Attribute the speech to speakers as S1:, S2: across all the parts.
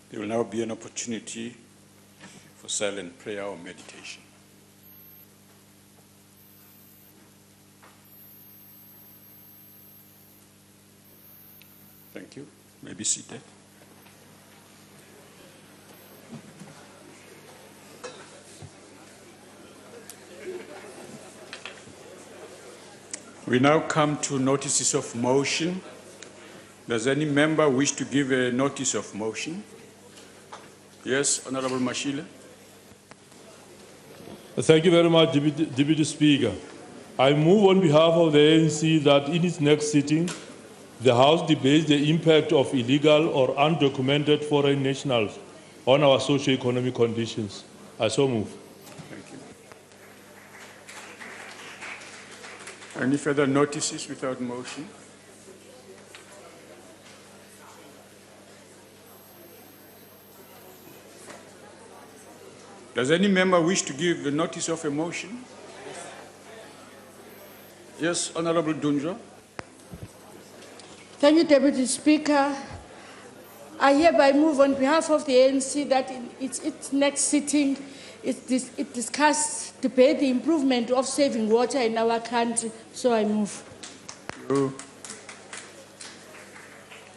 S1: There will now be an opportunity for silent prayer or meditation. Thank you. You may be seated. We now come to notices of motion. Does any member wish to give a notice of motion? Yes, Honorable Mashile.
S2: Thank you very much, Deputy Speaker. I move on behalf of the ANC that in its next sitting, the House debates the impact of illegal or undocumented foreign nationals on our socio-economic conditions. I so move.
S1: Thank you. Any further notices without motion? Does any member wish to give the notice of a motion? Yes, Honorable Dunjo.
S3: Thank you, Deputy Speaker. I hereby move on behalf of the ANC that in its next sitting, it discuss, debate the improvement of saving water in our country. So I move.
S1: Thank you.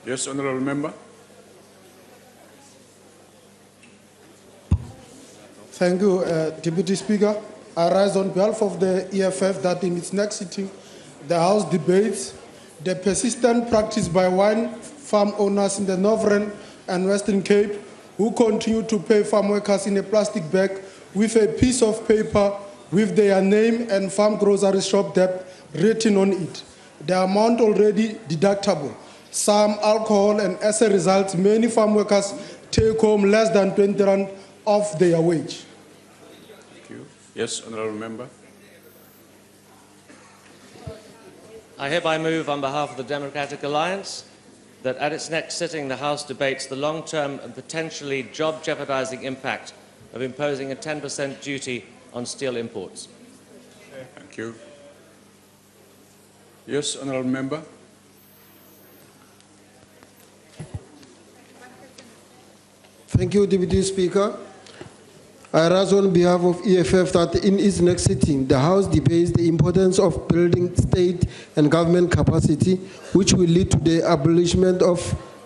S1: Yes, Honorable Member.
S4: Thank you, Deputy Speaker. I rise on behalf of the EFF that in its next sitting, the House debates the persistent practice by wine farm owners in the Northern and Western Cape who continue to pay farm workers in a plastic bag with a piece of paper with their name and farm grocery shop debt written on it. The amount already deductible, some alcohol, and as a result, many farm workers take home less than 20 rand of their wage.
S1: Thank you. Yes, Honorable Member.
S5: I hereby move on behalf of the Democratic Alliance that at its next sitting the House debates the long-term and potentially job-jeopardizing impact of imposing a 10% duty on steel imports.
S1: Thank you. Yes, Honorable Member.
S4: Thank you, Deputy Speaker. I rise on behalf of EFF that in its next sitting, the House debates the importance of building state and government capacity, which will lead to the abolishment of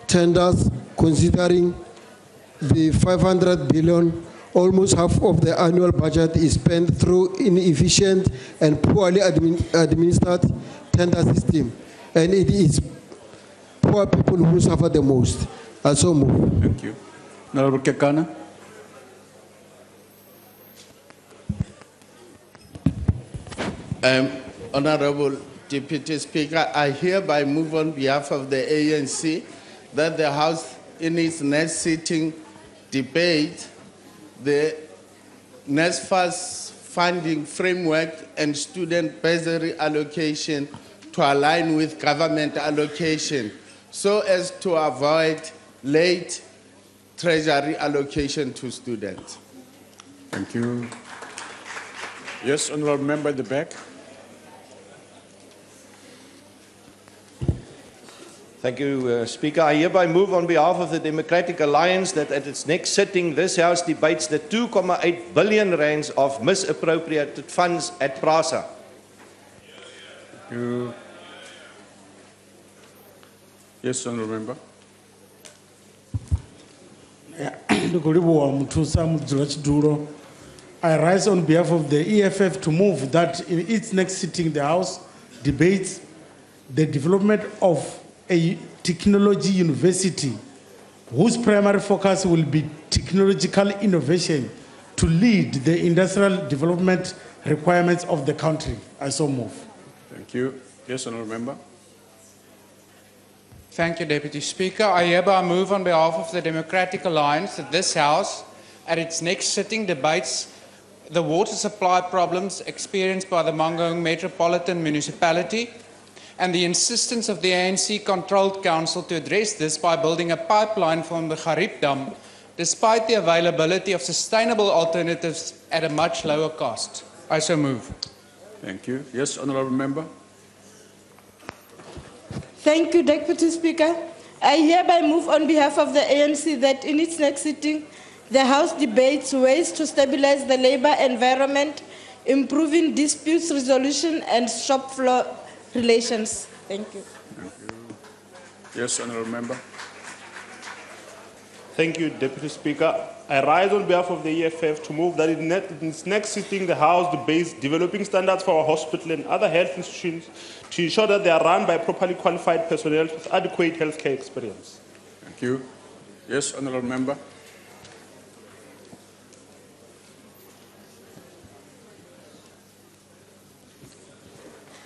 S4: tenders, considering the 500 billion, almost half of the annual budget is spent through inefficient and poorly administered tender system, and it is poor people who suffer the most. I so move.
S1: Thank you. Honorable Kekana.
S6: Honorable Deputy Speaker, I hereby move on behalf of the ANC that the House in its next sitting debate the NSFAS funding framework and student bursary allocation to align with government allocation so as to avoid late treasury allocation to students.
S1: Thank you. Yes, Honorable Member at the back.
S7: Thank you, Speaker. I hereby move on behalf of the Democratic Alliance that at its next sitting, this House debates the 2.8 billion rands of misappropriated funds at PRASA.
S1: Thank you. Yes, Honorable Member.
S8: I rise on behalf of the EFF to move that in its next sitting, the House debates the development of a technology university whose primary focus will be technological innovation to lead the industrial development requirements of the country. I so move.
S1: Thank you. Yes, Honorable Member.
S9: Thank you, Deputy Speaker. I hereby move on behalf of the Democratic Alliance that this House, at its next sitting, debates the water supply problems experienced by the Mangaung Metropolitan Municipality and the insistence of the ANC-controlled council to address this by building a pipeline from the Garib Dam, despite the availability of sustainable alternatives at a much lower cost. I so move.
S1: Thank you. Yes, Honorable Member.
S3: Thank you, Deputy Speaker. I hereby move on behalf of the ANC that in its next sitting, the House debates ways to stabilize the labor environment, improving disputes resolution and shop floor relations. Thank you.
S1: Thank you. Yes, Honourable Member.
S10: Thank you, Deputy Speaker. I rise on behalf of the EFF to move that in its next sitting, the House debates developing standards for our hospital and other health institutions to ensure that they are run by properly qualified personnel with adequate healthcare experience.
S1: Thank you. Yes, Honourable Member.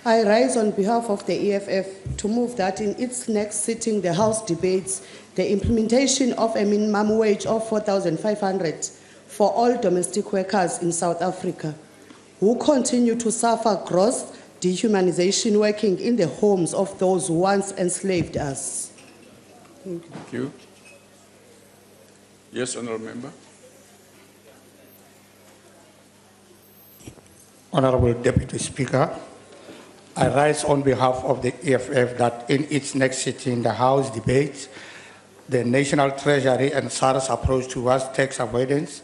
S11: I rise on behalf of the EFF to move that in its next sitting, the House debates the implementation of a minimum wage of 4,500 for all domestic workers in South Africa who continue to suffer gross dehumanization working in the homes of those who once enslaved us. Thank you.
S1: Thank you. Yes, Honourable Member.
S12: Honourable Deputy Speaker, I rise on behalf of the EFF that in its next sitting, the House debates the National Treasury and SARS approach towards tax avoidance,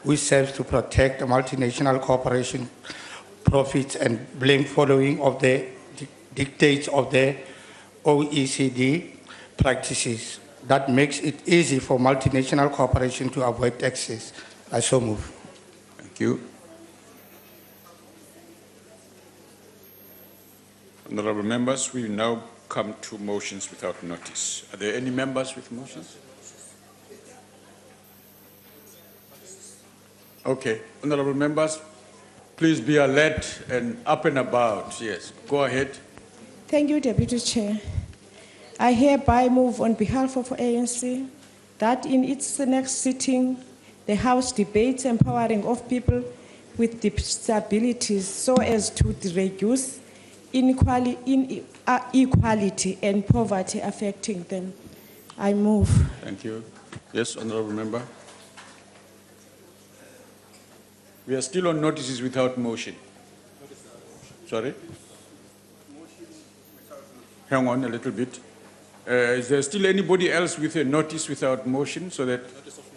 S12: which serves to protect the multinational corporation profits and blame following of the dictates of the OECD practices that makes it easy for multinational corporations to avoid taxes. I so move.
S1: Thank you. Honourable members, we now come to motions without notice. Are there any members with motions? Okay. Honourable members, please be alert and up and about. Yes, go ahead.
S13: Thank you, Deputy Chair. I hereby move on behalf of ANC that in its next sitting, the House debates empowering of people with disabilities so as to reduce inequality and poverty affecting them. I move.
S1: Thank you. Yes, Honourable Member. We are still on notices without motion. Sorry? Hang on a little bit. Is there still anybody else with a notice without motion? So that,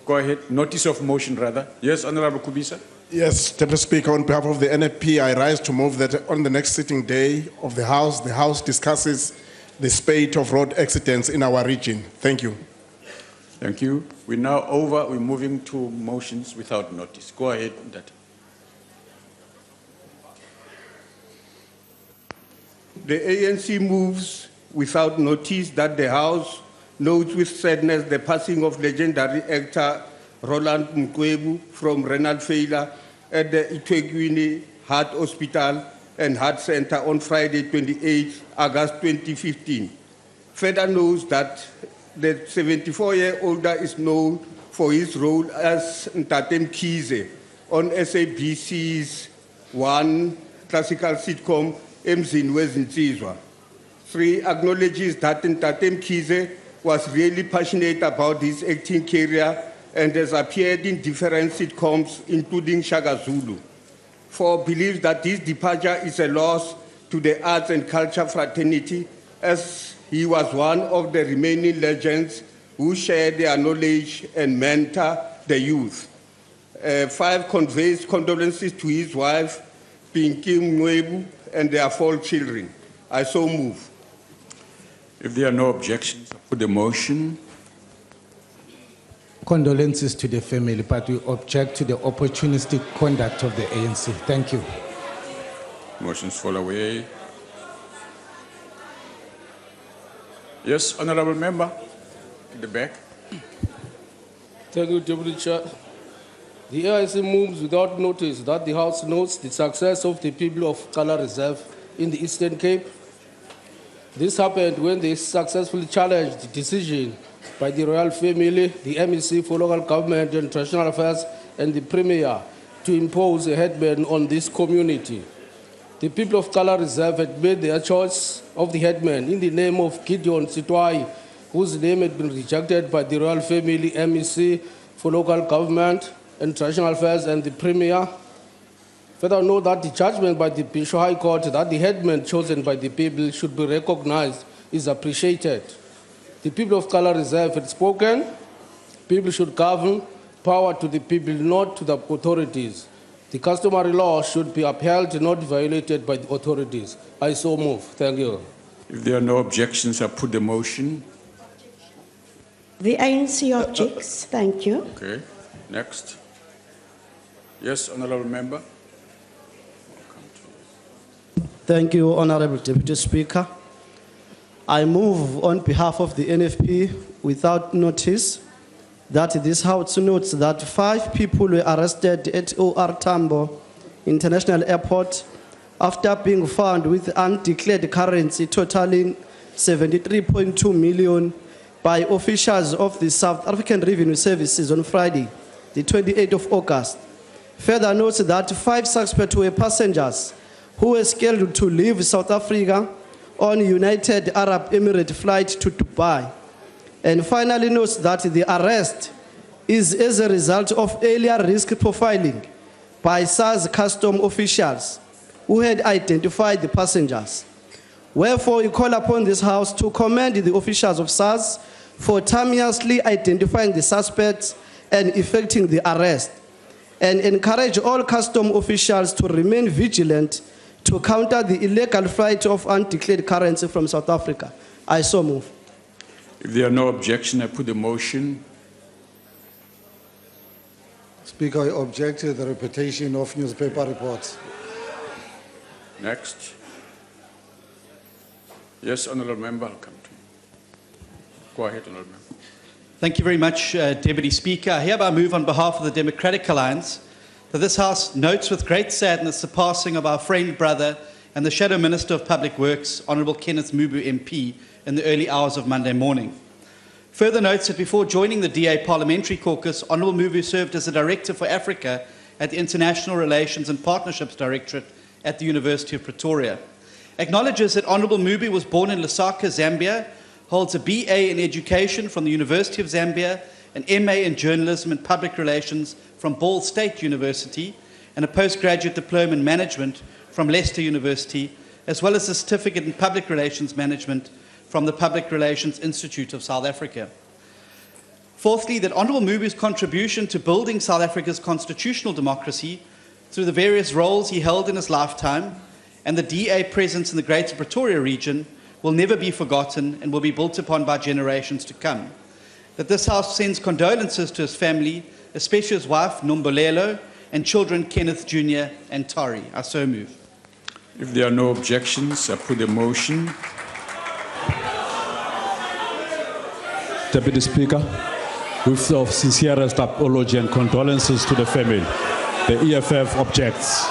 S1: go ahead. Notice of motion, rather. Yes, Honourable Kubisa.
S14: Yes, Deputy Speaker, on behalf of the NFP, I rise to move that on the next sitting day of the House discusses the spate of road accidents in our region. Thank you.
S1: Thank you. We're moving to motions without notice. Go ahead, Ndata.
S6: The ANC moves without notice that the House notes with sadness the passing of legendary actor Roland Mkwebu from renal failure at the Ithwekwini Heart Hospital and Heart Center on Friday, 28 August 2015. Further notes that the 74-year-older is known for his role as Ntate Mkhize on SABC's one classical sitcom, Emzini Wezinsizwa. 3, acknowledges that Ntate Mkhize was really passionate about his acting career and has appeared in different sitcoms, including Shaka Zulu. 4, believes that this departure is a loss to the arts and culture fraternity, as he was one of the remaining legends who shared their knowledge and mentor the youth. 5, conveys condolences to his wife, Pinky Mwebu, and their 4 children. I so move.
S1: If there are no objections, I put the motion.
S15: Condolences to the family, but we object to the opportunistic conduct of the ANC. Thank you.
S1: Motions fall away. Yes, Honourable Member, in the back.
S16: Thank you, Deputy Chair. The ANC moves without notice that the House notes the success of the people of Kala Reserve in the Eastern Cape. This happened when they successfully challenged the decision by the royal family, the MEC for local government and traditional affairs, and the Premier to impose a headman on this community. The people of Kala Reserve had made their choice of the headman in the name of Gideon Sitwai, whose name had been rejected by the royal family, MEC for local government and traditional affairs, and the Premier. Further, note that the judgment by the Bishop High Court that the headman chosen by the people should be recognized is appreciated. The people of Color Reserve had spoken. People should govern, power to the people, not to the authorities. The customary law should be upheld, not violated by the authorities. I so move. Thank you.
S1: If there are no objections, I put the motion.
S17: The ANC objects. Thank you.
S1: Okay. Next. Yes, Honourable Member.
S18: Thank you, Honourable Deputy Speaker. I move on behalf of the NFP without notice that this House notes that 5 people were arrested at OR Tambo International Airport after being found with undeclared currency totaling 73.2 million by officials of the South African Revenue Services on Friday, the 28th of August. Further notes that 5 suspects were passengers who were scheduled to leave South Africa on United Arab Emirates flight to Dubai. And finally notes that the arrest is as a result of earlier risk profiling by SARS custom officials who had identified the passengers. Wherefore, we call upon this House to commend the officials of SARS for timeously identifying the suspects and effecting the arrest, and encourage all custom officials to remain vigilant to counter the illegal flight of undeclared currency from South Africa. I so move.
S1: If there are no objections, I put the motion.
S19: Speaker, I object to the repetition of newspaper reports.
S1: Next. Yes, Honourable Member, I'll come to you. Go ahead, Honourable Member.
S20: Thank you very much, Deputy Speaker. I hereby move on behalf of the Democratic Alliance that this House notes with great sadness the passing of our friend, brother, and the Shadow Minister of Public Works, Honourable Kenneth Mubu MP, in the early hours of Monday morning. Further notes that before joining the DA Parliamentary Caucus, Honourable Mubu served as a Director for Africa at the International Relations and Partnerships Directorate at the University of Pretoria. Acknowledges that Honourable Mubu was born in Lusaka, Zambia, holds a BA in Education from the University of Zambia, an MA in Journalism and Public Relations from Ball State University, and a postgraduate diploma in Management from Leicester University, as well as a certificate in Public Relations Management from the Public Relations Institute of South Africa. Fourthly, that Honourable Mubu's contribution to building South Africa's constitutional democracy through the various roles he held in his lifetime and the DA presence in the Greater Pretoria region will never be forgotten and will be built upon by generations to come. That this House sends condolences to his family, especially his wife, Nombolelo, and children, Kenneth Jr. and Tari. I so move.
S1: If there are no objections, I put the motion.
S21: Deputy Speaker, with the sincerest apology and condolences to the family, the EFF objects.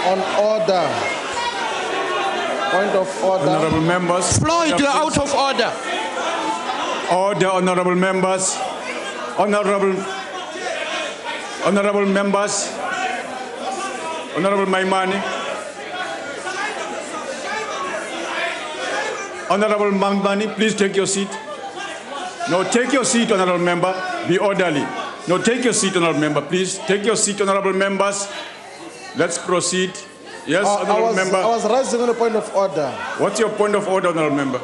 S4: On order. Point of order.
S1: Honourable members.
S4: Floyd, you're out of order.
S1: Order, honourable members. Honourable members. Honourable Maimani. Honourable Maimani, please take your seat. No, take your seat, honourable member. Be orderly. No, take your seat, honourable member. Please take your seat, honourable members. Let's proceed. Yes, honourable member.
S4: I was raising on a point of order.
S1: What's your point of order, honourable member?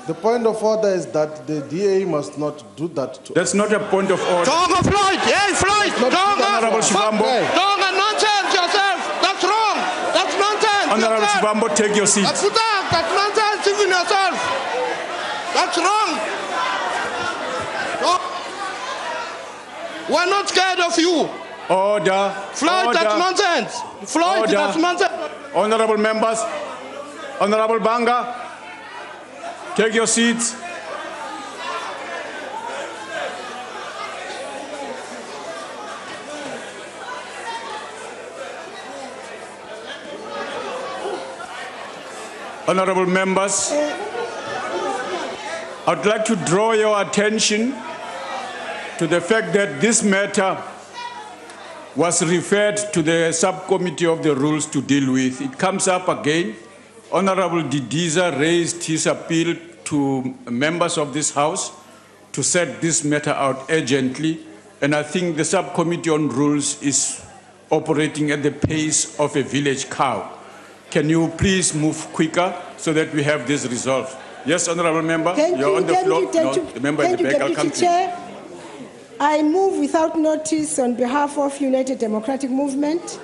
S4: The point of order is that the DA must not do that to
S1: That's not a point of order.
S22: Tonga, Floyd! Hey, Floyd! Tonga!
S1: Honourable Shivambo.
S22: Tonga, nonsense yourself! That's wrong! That's nonsense!
S1: Honourable Shivambo, take your seat.
S22: That's nonsense even yourself! That's wrong! We're not scared of you!
S1: Order.
S22: Floyd,
S1: order.
S22: that's nonsense! Floyd,
S1: Order.
S22: that's nonsense!
S1: Honourable members. Honourable Banga. Take your seats. Honourable members, I'd like to draw your attention to the fact that this matter was referred to the subcommittee of the rules to deal with. It comes up again. Honourable Didiza raised his appeal to members of this House to set this matter out urgently, and I think the subcommittee on rules is operating at the pace of a village cow. Can you please move quicker so that we have this resolved? Yes, Honourable Member, you're on the floor. The member at the back, I'll come to you.
S2: Chair. I move without notice on behalf of United Democratic Movement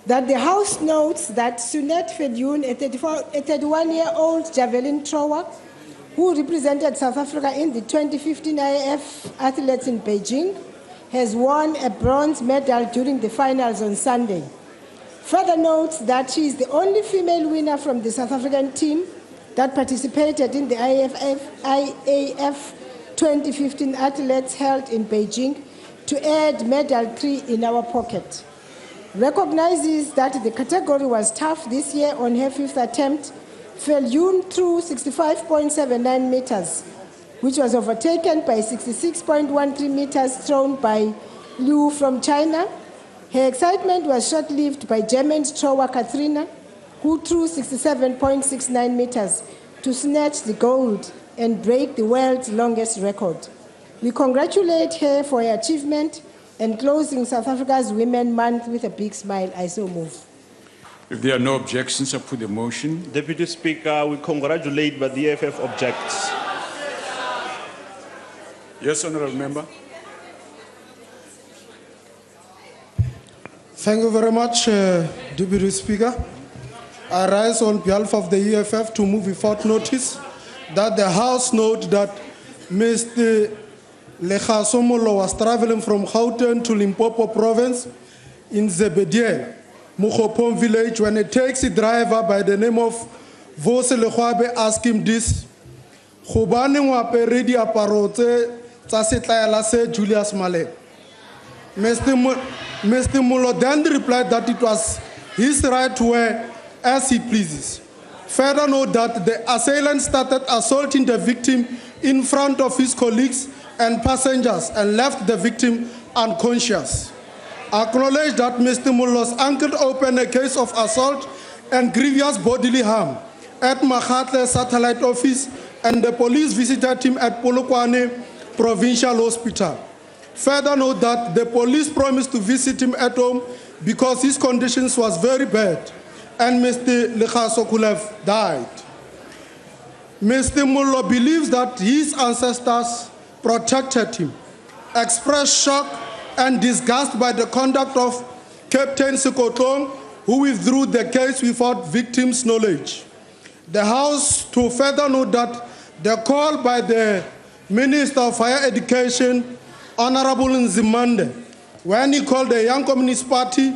S2: that the House notes that Sunette Fedyun, a 31-year-old javelin thrower who represented South Africa in the 2015 IAF Athletes in Beijing, has won a bronze medal during the finals on Sunday. Further notes that she is the only female winner from the South African team that participated in the IAF 2015 Athletes held in Beijing to add medal 3 in our pocket. Recognizes that the category was tough this year. On her 5th attempt, Fedyun threw 65.79 meters, which was overtaken by 66.13 meters thrown by Liu from China. Her excitement was short-lived by German thrower Katrina, who threw 67.69 meters to snatch the gold and break the world's longest record. We congratulate her for her achievement and closing South Africa's Women Month with a big smile. I so move.
S1: If there are no objections, I put the motion.
S10: Deputy Speaker, we congratulate, but the EFF objects.
S1: Yes, Honourable Member.
S4: Thank you very much, Deputy Speaker. I rise on behalf of the EFF to move without notice that the House note that Mr. Lekgasomolo was traveling from Gauteng to Limpopo province in Zebediel, Mukopong village, when a taxi driver by the name of Vose Legwabe asked him this: Julius Malek. Mr. Molo then replied that it was his right to wear as he pleases. Further note that the assailant started assaulting the victim in front of his colleagues and passengers and left the victim unconscious. Acknowledge that Mr. Molo's uncle opened a case of assault and grievous bodily harm at Makhatle Satellite Office, and the police visited him at Polokwane Provincial Hospital. Further note that the police promised to visit him at home because his conditions was very bad and Mr. Lekgaso could have died. Mr. Molo believes that his ancestors protected him, expressed shock and disgust by the conduct of Captain Sekotlong, who withdrew the case without victim's knowledge. The House to further note that the call by the Minister of Higher Education, Honorable Nzimande, when he called the Young Communist Party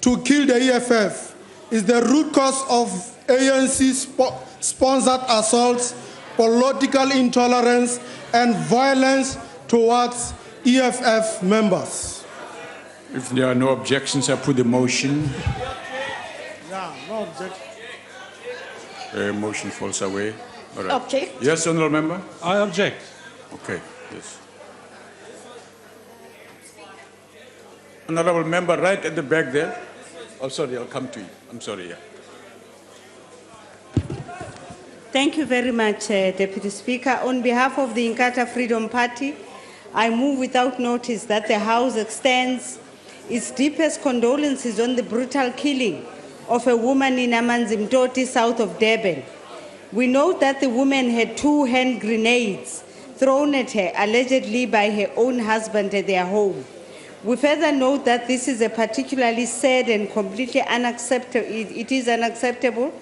S4: to kill the EFF, is the root cause of ANC-sponsored assaults, political intolerance, and violence towards EFF members.
S1: If there are no objections, I put the motion.
S8: Yeah, no objection.
S1: Motion falls away. All right.
S17: Object.
S1: Yes, Honourable Member?
S5: I object.
S1: Okay, yes. Honourable Member, right at the back there. Oh, sorry, I'll come to you. I'm sorry, yeah.
S23: Thank you very much, Deputy Speaker. On behalf of the Inkatha Freedom Party, I move without notice that the House extends its deepest condolences on the brutal killing of a woman in Amanzimtoti, south of Durban. We note that the woman had 2 hand grenades thrown at her, allegedly by her own husband at their home. We further note that this is a particularly sad and completely unacceptable. It is unacceptable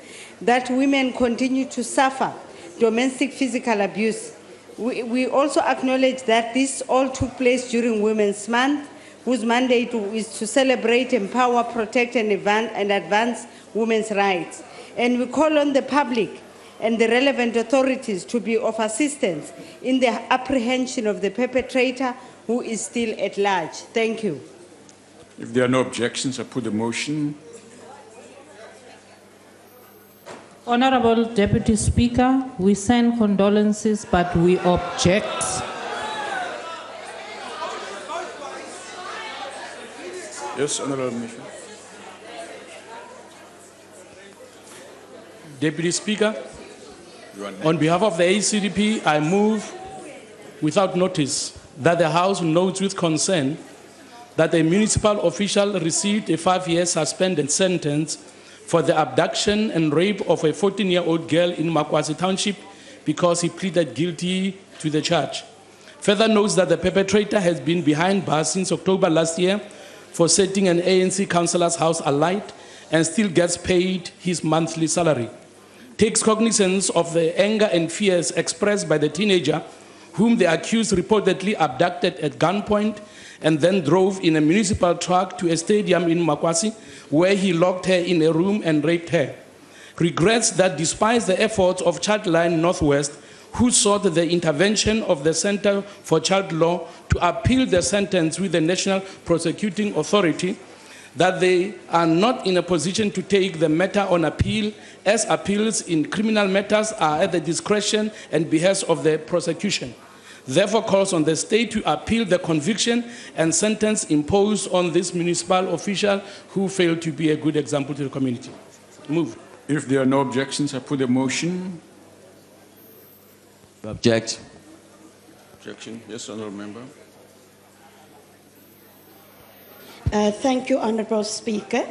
S23: that women continue to suffer domestic physical abuse. We also acknowledge that this all took place during Women's Month, whose mandate is to celebrate, empower, protect, and advance women's rights. And we call on the public and the relevant authorities to be of assistance in the apprehension of the perpetrator, who is still at large. Thank you.
S1: If there are no objections, I put the motion.
S24: Honorable Deputy Speaker, we send condolences, but we object.
S1: Yes, Honorable Minister.
S5: Deputy Speaker, on behalf of the ACDP, I move without notice that the House notes with concern that a municipal official received a 5-year suspended sentence for the abduction and rape of a 14-year-old girl in Makwasi Township because he pleaded guilty to the charge. Further notes that the perpetrator has been behind bars since October last year for setting an ANC councillor's house alight and still gets paid his monthly salary. Takes cognizance of the anger and fears expressed by the teenager whom the accused reportedly abducted at gunpoint and then drove in a municipal truck to a stadium in Makwasi where he locked her in a room and raped her. Regrets that despite the efforts of Childline Northwest, who sought the intervention of the Center for Child Law to appeal the sentence with the National Prosecuting Authority, that they are not in a position to take the matter on appeal, as appeals in criminal matters are at the discretion and behest of the prosecution. Therefore calls on the state to appeal the conviction and sentence imposed on this municipal official who failed to be a good example to the community. Move.
S1: If there are no objections, I put a motion.
S3: Object.
S1: Objection. Yes, Honourable Member.
S17: Thank you, Honourable Speaker.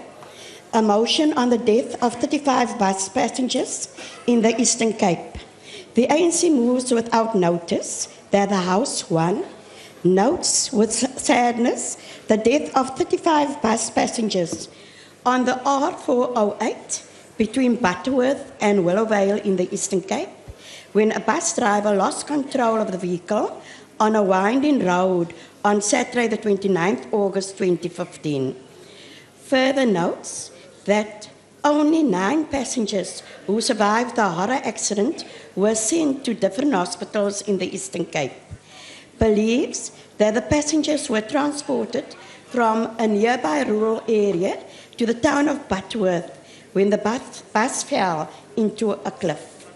S17: A motion on the death of 35 bus passengers in the Eastern Cape. The ANC moves without notice that the House 1 notes with sadness the death of 35 bus passengers on the R408 between Butterworth and Willowvale in the Eastern Cape, when a bus driver lost control of the vehicle on a winding road on Saturday, the 29th August 2015. Further notes that only 9 passengers who survived the horror accident were sent to different hospitals in the Eastern Cape. Believes that the passengers were transported from a nearby rural area to the town of Butterworth when the bus fell into a cliff.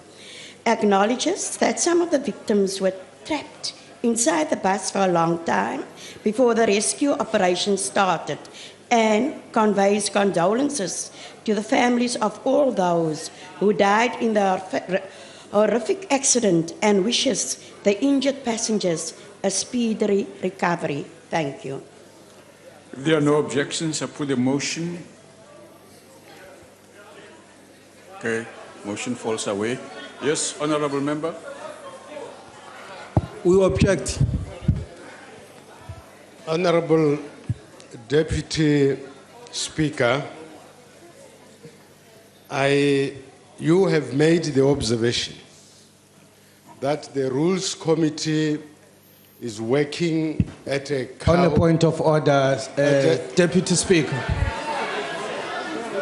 S17: Acknowledges that some of the victims were trapped inside the bus for a long time before the rescue operation started, and conveys condolences to the families of all those who died in the horrific accident and wishes the injured passengers a speedy recovery. Thank you.
S1: If there are no objections, I put the motion. Okay, motion falls away. Yes, Honourable Member.
S19: We object. Honourable Deputy Speaker, you have made the observation that the Rules Committee is working at a...
S15: On a point of order, Deputy Speaker.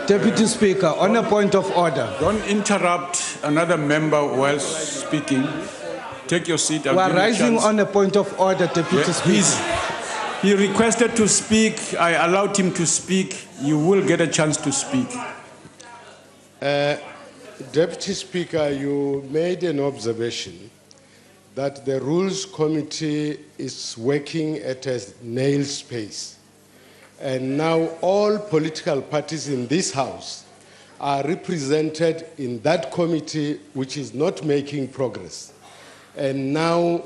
S15: Deputy Speaker, on a point of order.
S1: Don't interrupt another member while speaking. Take your seat.
S15: We are rising on a point of order, Deputy Speaker.
S1: He requested to speak. I allowed him to speak. You will get a chance to speak.
S19: Deputy Speaker, you made an observation that the Rules Committee is working at a snail's pace. And now all political parties in this House are represented in that committee, which is not making progress. And now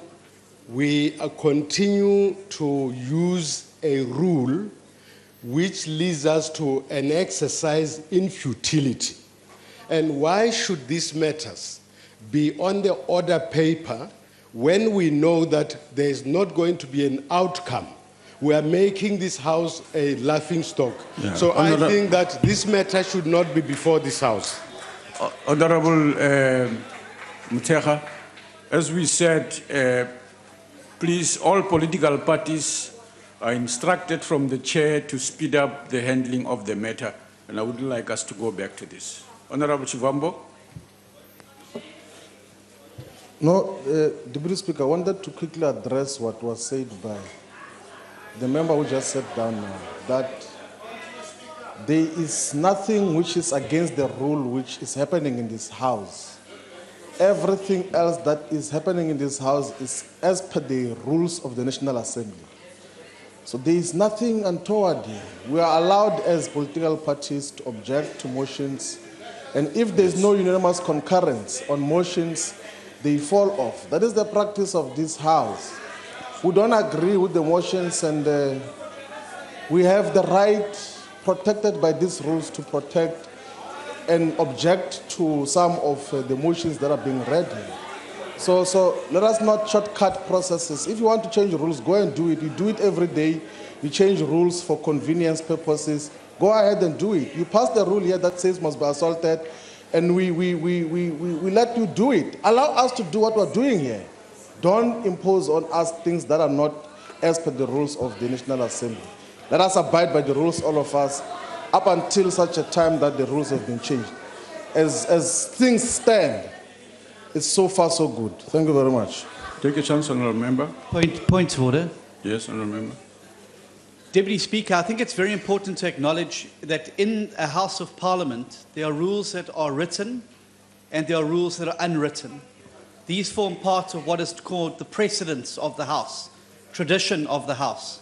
S19: we continue to use a rule which leads us to an exercise in futility. And why should these matters be on the order paper when we know that there is not going to be an outcome? We are making this House a laughingstock. Yeah. So I think that this matter should not be before this House.
S1: Honourable Muteha, as we said, please, all political parties are instructed from the chair to speed up the handling of the matter, and I would like us to go back to this. Honourable Chivambo.
S7: No, Deputy Speaker, I wanted to quickly address what was said by the member who just sat down now, that there is nothing which is against the rule which is happening in this House. Everything else that is happening in this House is as per the rules of the National Assembly. So there is nothing untoward here. We are allowed as political parties to object to motions, and if there is no unanimous concurrence on motions, they fall off. That is the practice of this House. We don't agree with the motions and we have the right protected by these rules to protect and object to some of the motions that are being read here. So let us not shortcut processes. If you want to change rules, go and do it. You do it every day. You change rules for convenience purposes. Go ahead and do it. You pass the rule here that says must be assaulted, and we let you do it. Allow us to do what we're doing here. Don't impose on us things that are not as per the rules of the National Assembly. Let us abide by the rules, all of us, up until such a time that the rules have been changed. As things stand, it's so far so good. Thank you very much.
S1: Take a chance, Honourable Member.
S20: Point of order.
S1: Yes, Honourable Member.
S20: Deputy Speaker, I think it's very important to acknowledge that in a House of Parliament, there are rules that are written and there are rules that are unwritten. These form part of what is called the precedence of the House, tradition of the House.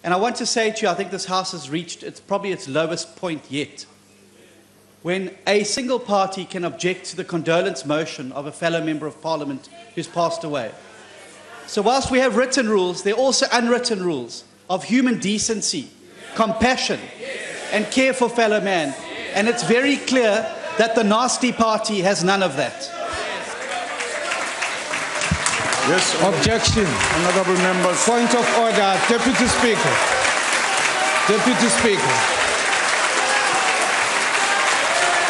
S20: And I want to say to you, I think this House has reached probably its lowest point yet. When a single party can object to the condolence motion of a fellow member of Parliament who's passed away. So whilst we have written rules, there are also unwritten rules of human decency, compassion, and care for fellow man. And it's very clear that the nasty party has none of that.
S1: Yes.
S3: Objection.
S1: Honourable members.
S3: Point of order. Deputy Speaker. Deputy Speaker.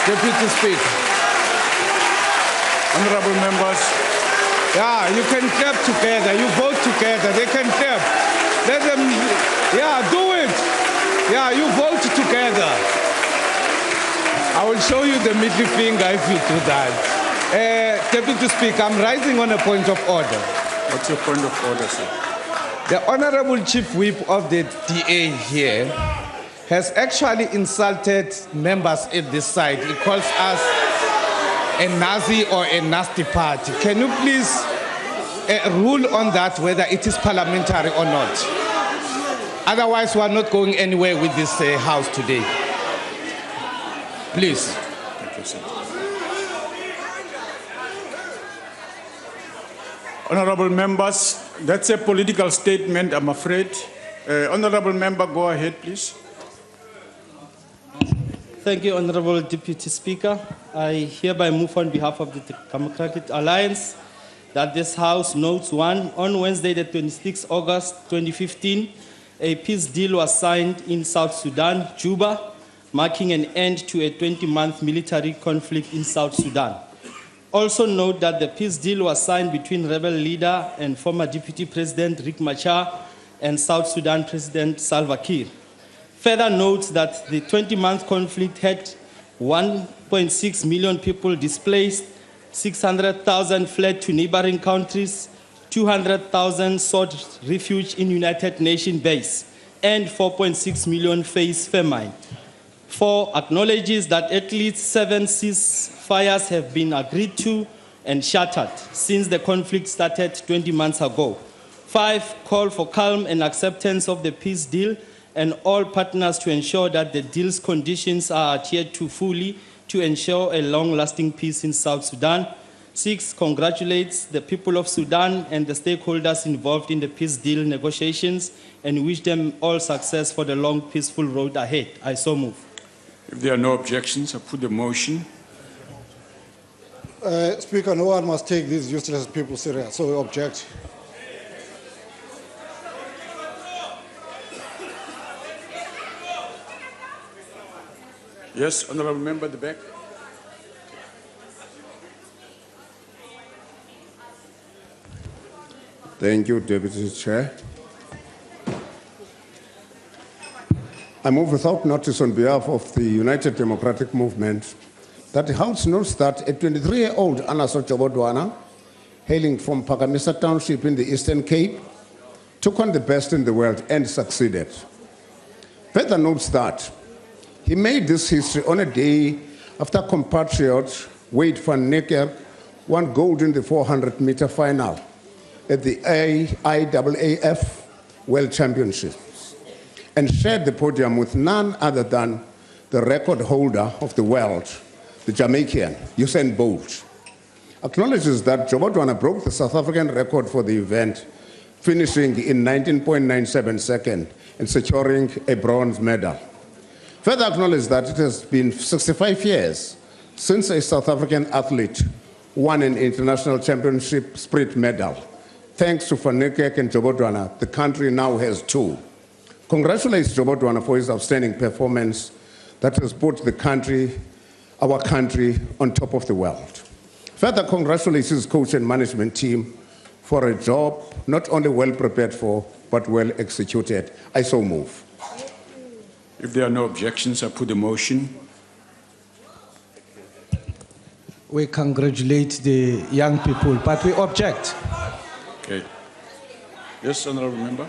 S3: Deputy Speaker.
S1: Honourable members.
S3: Yeah, you can clap together. You vote together. They can clap. Let them, yeah, do it. Yeah, you vote together. I will show you the middle finger if you do that. Deputy Speaker, I'm rising on a point of order.
S1: What's your point of order, sir?
S3: The Honorable Chief Whip of the DA here has actually insulted members at this side. He calls us a Nazi or a nasty party. Can you please rule on that, whether it is parliamentary or not? Otherwise, we are not going anywhere with this House today. Please.
S1: Thank you, sir. Honourable members, that's a political statement, I'm afraid. Honourable member, go ahead, please.
S9: Thank you, Honourable Deputy Speaker. I hereby move on behalf of the Democratic Alliance that this House notes one, on Wednesday, the 26th August 2015, a peace deal was signed in South Sudan, Juba, marking an end to a 20-month military conflict in South Sudan. Also note that the peace deal was signed between rebel leader and former Deputy President Riek Machar and South Sudan President Salva Kiir. Further note that the 20-month conflict had 1.6 million people displaced, 600,000 fled to neighboring countries, 200,000 sought refuge in United Nations base, and 4.6 million face famine. 4 acknowledges that at least 7 ceasefires have been agreed to and shattered since the conflict started 20 months ago. 5 call for calm and acceptance of the peace deal and all partners to ensure that the deal's conditions are adhered to fully to ensure a long-lasting peace in South Sudan. 6 congratulates the people of Sudan and the stakeholders involved in the peace deal negotiations and wish them all success for the long, peaceful road ahead. I so move.
S1: If there are no objections, I put the motion.
S4: Speaker, no one must take these useless people serious, so we object.
S1: Yes, Honourable Member at the back.
S11: Thank you, Deputy Chair. I move without notice on behalf of the United Democratic Movement that the House notes that a 23-year-old Anna Socio-economic, hailing from Pakamisa Township in the Eastern Cape, took on the best in the world and succeeded. Further notes that he made this history on a day after compatriot Wade van Niekerk won gold in the 400-meter final at the IAAF World Championship, and shared the podium with none other than the record holder of the world, the Jamaican, Usain Bolt. Acknowledges that Jobodwana broke the South African record for the event, finishing in 19.97 seconds, in securing a bronze medal. Further acknowledge that it has been 65 years since a South African athlete won an international championship sprint medal. Thanks to Fanekek and Jobodwana, the country now has 2. Congratulate Jobodwana for his outstanding performance that has put our country on top of the world. Further congratulate his coach and management team for a job not only well prepared for, but well executed. I so move.
S1: If there are no objections, I put the motion.
S15: We congratulate the young people, but we object.
S1: Okay. Yes, Honorable Member.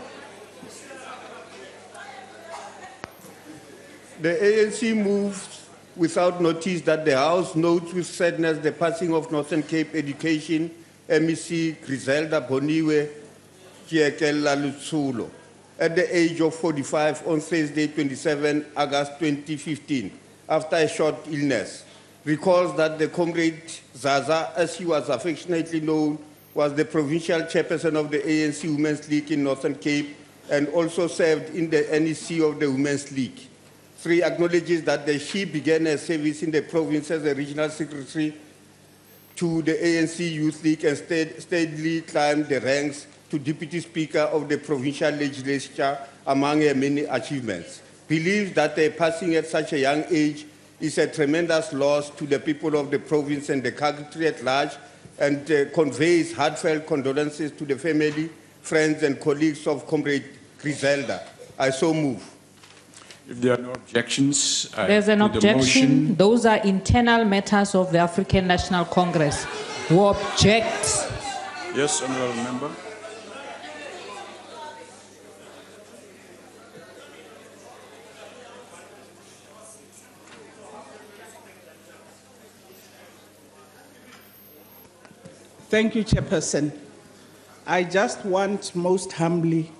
S6: The ANC moves without notice that the House notes with sadness the passing of Northern Cape Education MEC Griselda Boniwe Kiekela Lutsulo at the age of 45 on Thursday, 27 August 2015, after a short illness. Recalls that the comrade Zaza, as he was affectionately known, was the provincial chairperson of the ANC Women's League in Northern Cape and also served in the NEC of the Women's League. 3, acknowledges that she began her service in the province as a regional secretary to the ANC Youth League and steadily climbed the ranks to Deputy Speaker of the Provincial Legislature among her many achievements. Believes that her passing at such a young age is a tremendous loss to the people of the province and the country at large, and conveys heartfelt condolences to the family, friends, and colleagues of Comrade Griselda. I so move.
S1: If there are no objections,
S24: There's an
S1: put the
S24: objection.
S1: motion.
S24: Those are internal matters of the African National Congress. Who objects?
S1: Yes, Honorable Member.
S12: Thank you, Chairperson. I just want most humbly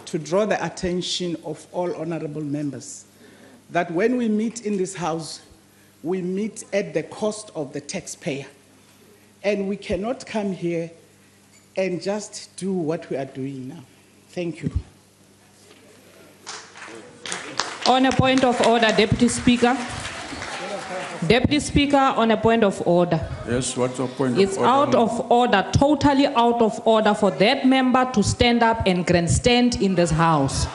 S12: to draw the attention of all honorable members that when we meet in this House, we meet at the cost of the taxpayer. And we cannot come here and just do what we are doing now. Thank you.
S24: On a point of order, Deputy Speaker. Deputy Speaker, on a point of order.
S1: Yes, what's your point
S24: It's
S1: of order?
S24: out of order, totally out of order for that member to stand up and grandstand in this House.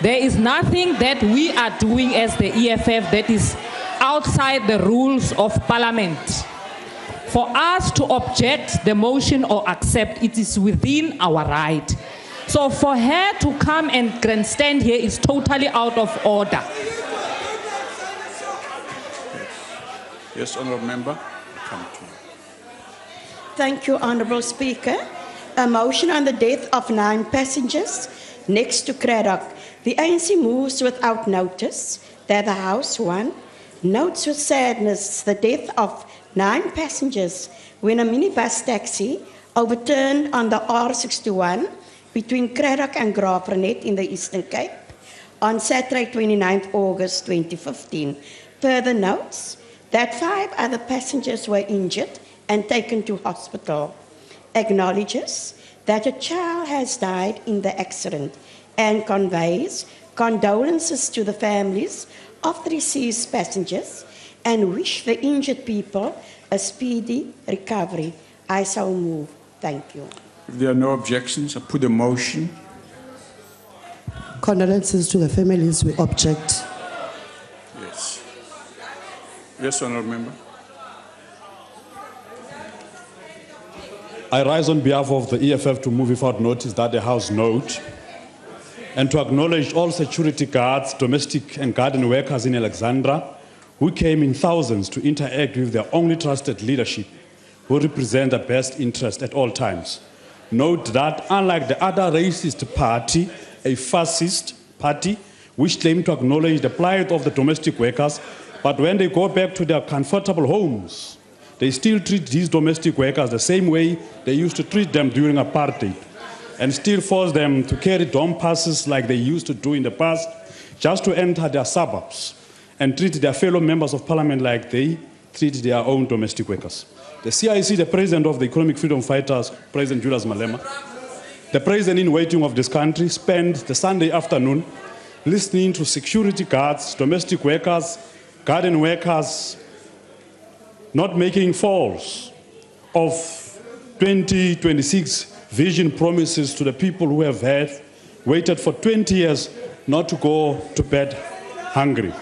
S24: There is nothing that we are doing as the EFF that is outside the rules of Parliament. For us to object the motion or accept, it is within our right. So for her to come and grandstand here is totally out of order.
S1: Yes, Honorable Member. Come to you.
S17: Thank you, Honourable Speaker. A motion on the death of 9 passengers next to Craddock. The ANC moves without notice that the House, 1, notes with sadness the death of 9 passengers when a minibus taxi overturned on the R61 between Craddock and Graafrenet in the Eastern Cape on Saturday, 29th August 2015. Further notes that 5 other passengers were injured and taken to hospital. Acknowledges that a child has died in the accident and conveys condolences to the families of the deceased passengers and wish the injured people a speedy recovery. I so move. Thank you.
S1: If there are no objections, I put the motion.
S13: Condolences to the families. We object.
S1: Yes. Yes, Honorable Member.
S21: I rise on behalf of the EFF to move without notice that the House note and to acknowledge all security guards, domestic and garden workers in Alexandra who came in thousands to interact with their only trusted leadership who represent the best interest at all times. Note that unlike the other racist party, a fascist party, which claim to acknowledge the plight of the domestic workers, but when they go back to their comfortable homes, they still treat these domestic workers the same way they used to treat them during apartheid, and still force them to carry dome passes like they used to do in the past, just to enter their suburbs and treat their fellow members of parliament like they treat their own domestic workers. The CIC, the president of the Economic Freedom Fighters, President Julius Malema, The president-in-waiting of this country spent the Sunday afternoon listening to security guards, domestic workers, garden workers, not making false of 2026 vision promises to the people who have waited for 20 years not to go to bed hungry.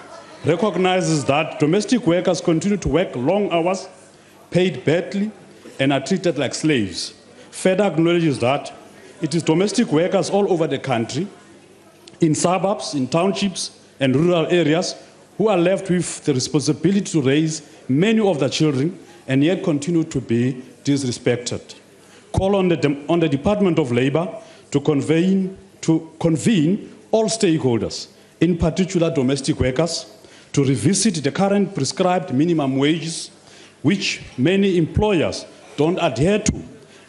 S21: Recognizes that domestic workers continue to work long hours, paid badly, and are treated like slaves. Further acknowledges that it is domestic workers all over the country, in suburbs, in townships, and rural areas, who are left with the responsibility to raise many of their children and yet continue to be disrespected. Call on the Department of Labor to convene all stakeholders, in particular domestic workers, to revisit the current prescribed minimum wages, which many employers don't adhere to,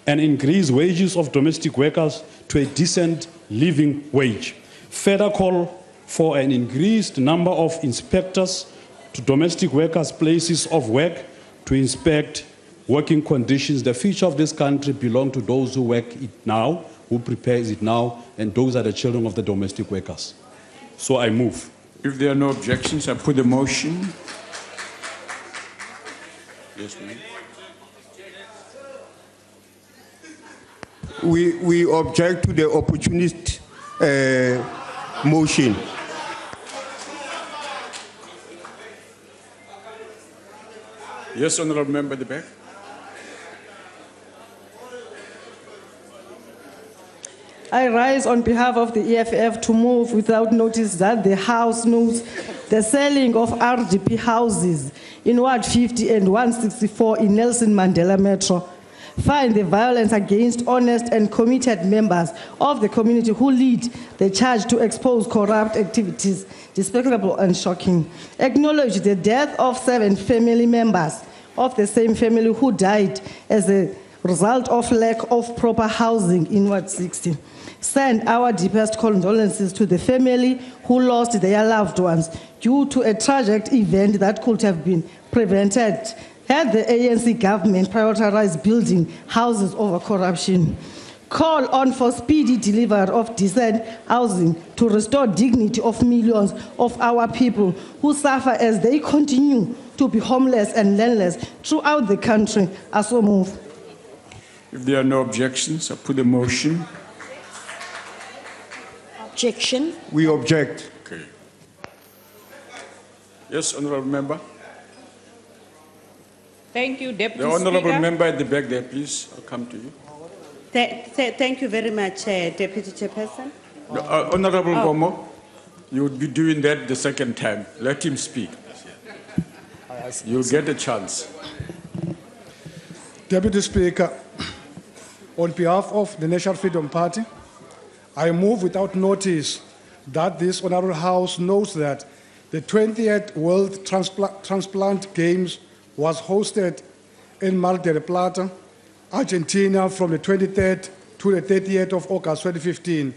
S21: and increase wages of domestic workers to a decent living wage. Further call for an increased number of inspectors to domestic workers' places of work to inspect working conditions. The future of this country belongs to those who work it now, who prepares it now, and those are the children of the domestic workers. So I move.
S1: If there are no objections, I put the motion. Yes, ma'am.
S6: We object to the opportunist motion.
S1: Yes, honorable member at the back.
S14: I rise on behalf of the EFF to move without notice that the House notes the selling of RDP houses in Ward 50 and 164 in Nelson Mandela Metro. Find the violence against honest and committed members of the community who lead the charge to expose corrupt activities, despicable and shocking. Acknowledge the death of 7 family members of the same family who died as a result of lack of proper housing in Ward 60. Send our deepest condolences to the family who lost their loved ones due to a tragic event that could have been prevented had the ANC government prioritized building houses over corruption. Call on for speedy delivery of decent housing to restore dignity of millions of our people who suffer as they continue to be homeless and landless throughout the country. I so move.
S1: If there are no objections, I put the motion.
S17: Objection.
S6: We object.
S1: Okay. Yes, honorable member.
S23: Thank you, Deputy
S1: The honorable
S23: Speaker.
S1: member at the back there, please. I'll come to you.
S23: Thank you very much, Deputy Chairperson.
S1: Honorable Gomo, you would be doing that the second time. Let him speak. You'll get a chance.
S4: Deputy Speaker, on behalf of the National Freedom Party, I move without notice that this Honorable House knows that the 20th World Transplant Games was hosted in Mar del Plata, Argentina from the 23rd to the 30th of August 2015,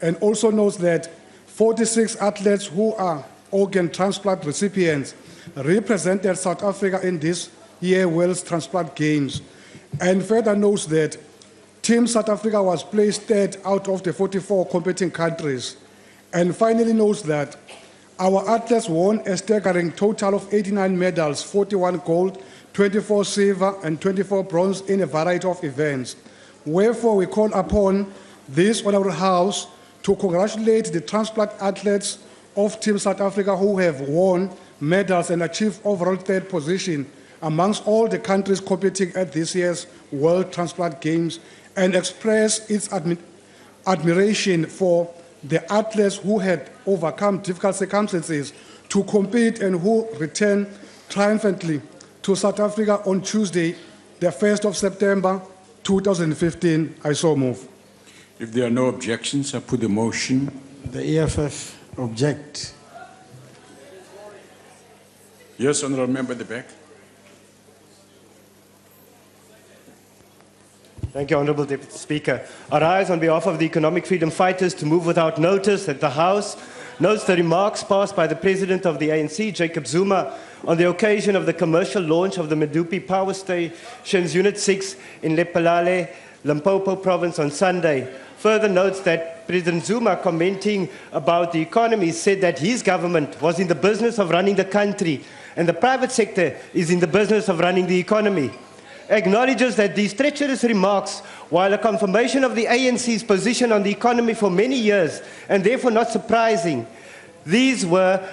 S4: and also notes that 46 athletes who are organ transplant recipients represented South Africa in this year's World Transplant Games, and further notes that Team South Africa was placed third out of the 44 competing countries, and finally notes that our athletes won a staggering total of 89 medals, 41 gold, 24 silver, and 24 bronze in a variety of events. Wherefore, we call upon this Honorable House to congratulate the transplant athletes of Team South Africa who have won medals and achieved overall third position amongst all the countries competing at this year's World Transplant Games, and express its admiration for the athletes who had overcome difficult circumstances to compete and who returned triumphantly to South Africa on Tuesday, the 1st of September, 2015. I so move.
S1: If there are no objections, I put the motion.
S8: The EFF object.
S1: Yes, honorable member at the back.
S16: Thank you, Honourable Deputy Speaker. I rise on behalf of the economic freedom fighters to move without notice that the House notes the remarks passed by the President of the ANC, Jacob Zuma, on the occasion of the commercial launch of the Medupi Power Station's Unit 6 in Lephalale Limpopo province on Sunday. Further notes that President Zuma, commenting about the economy, said that his government was in the business of running the country and the private sector is in the business of running the economy. Acknowledges that these treacherous remarks, while a confirmation of the ANC's position on the economy for many years and therefore not surprising, these were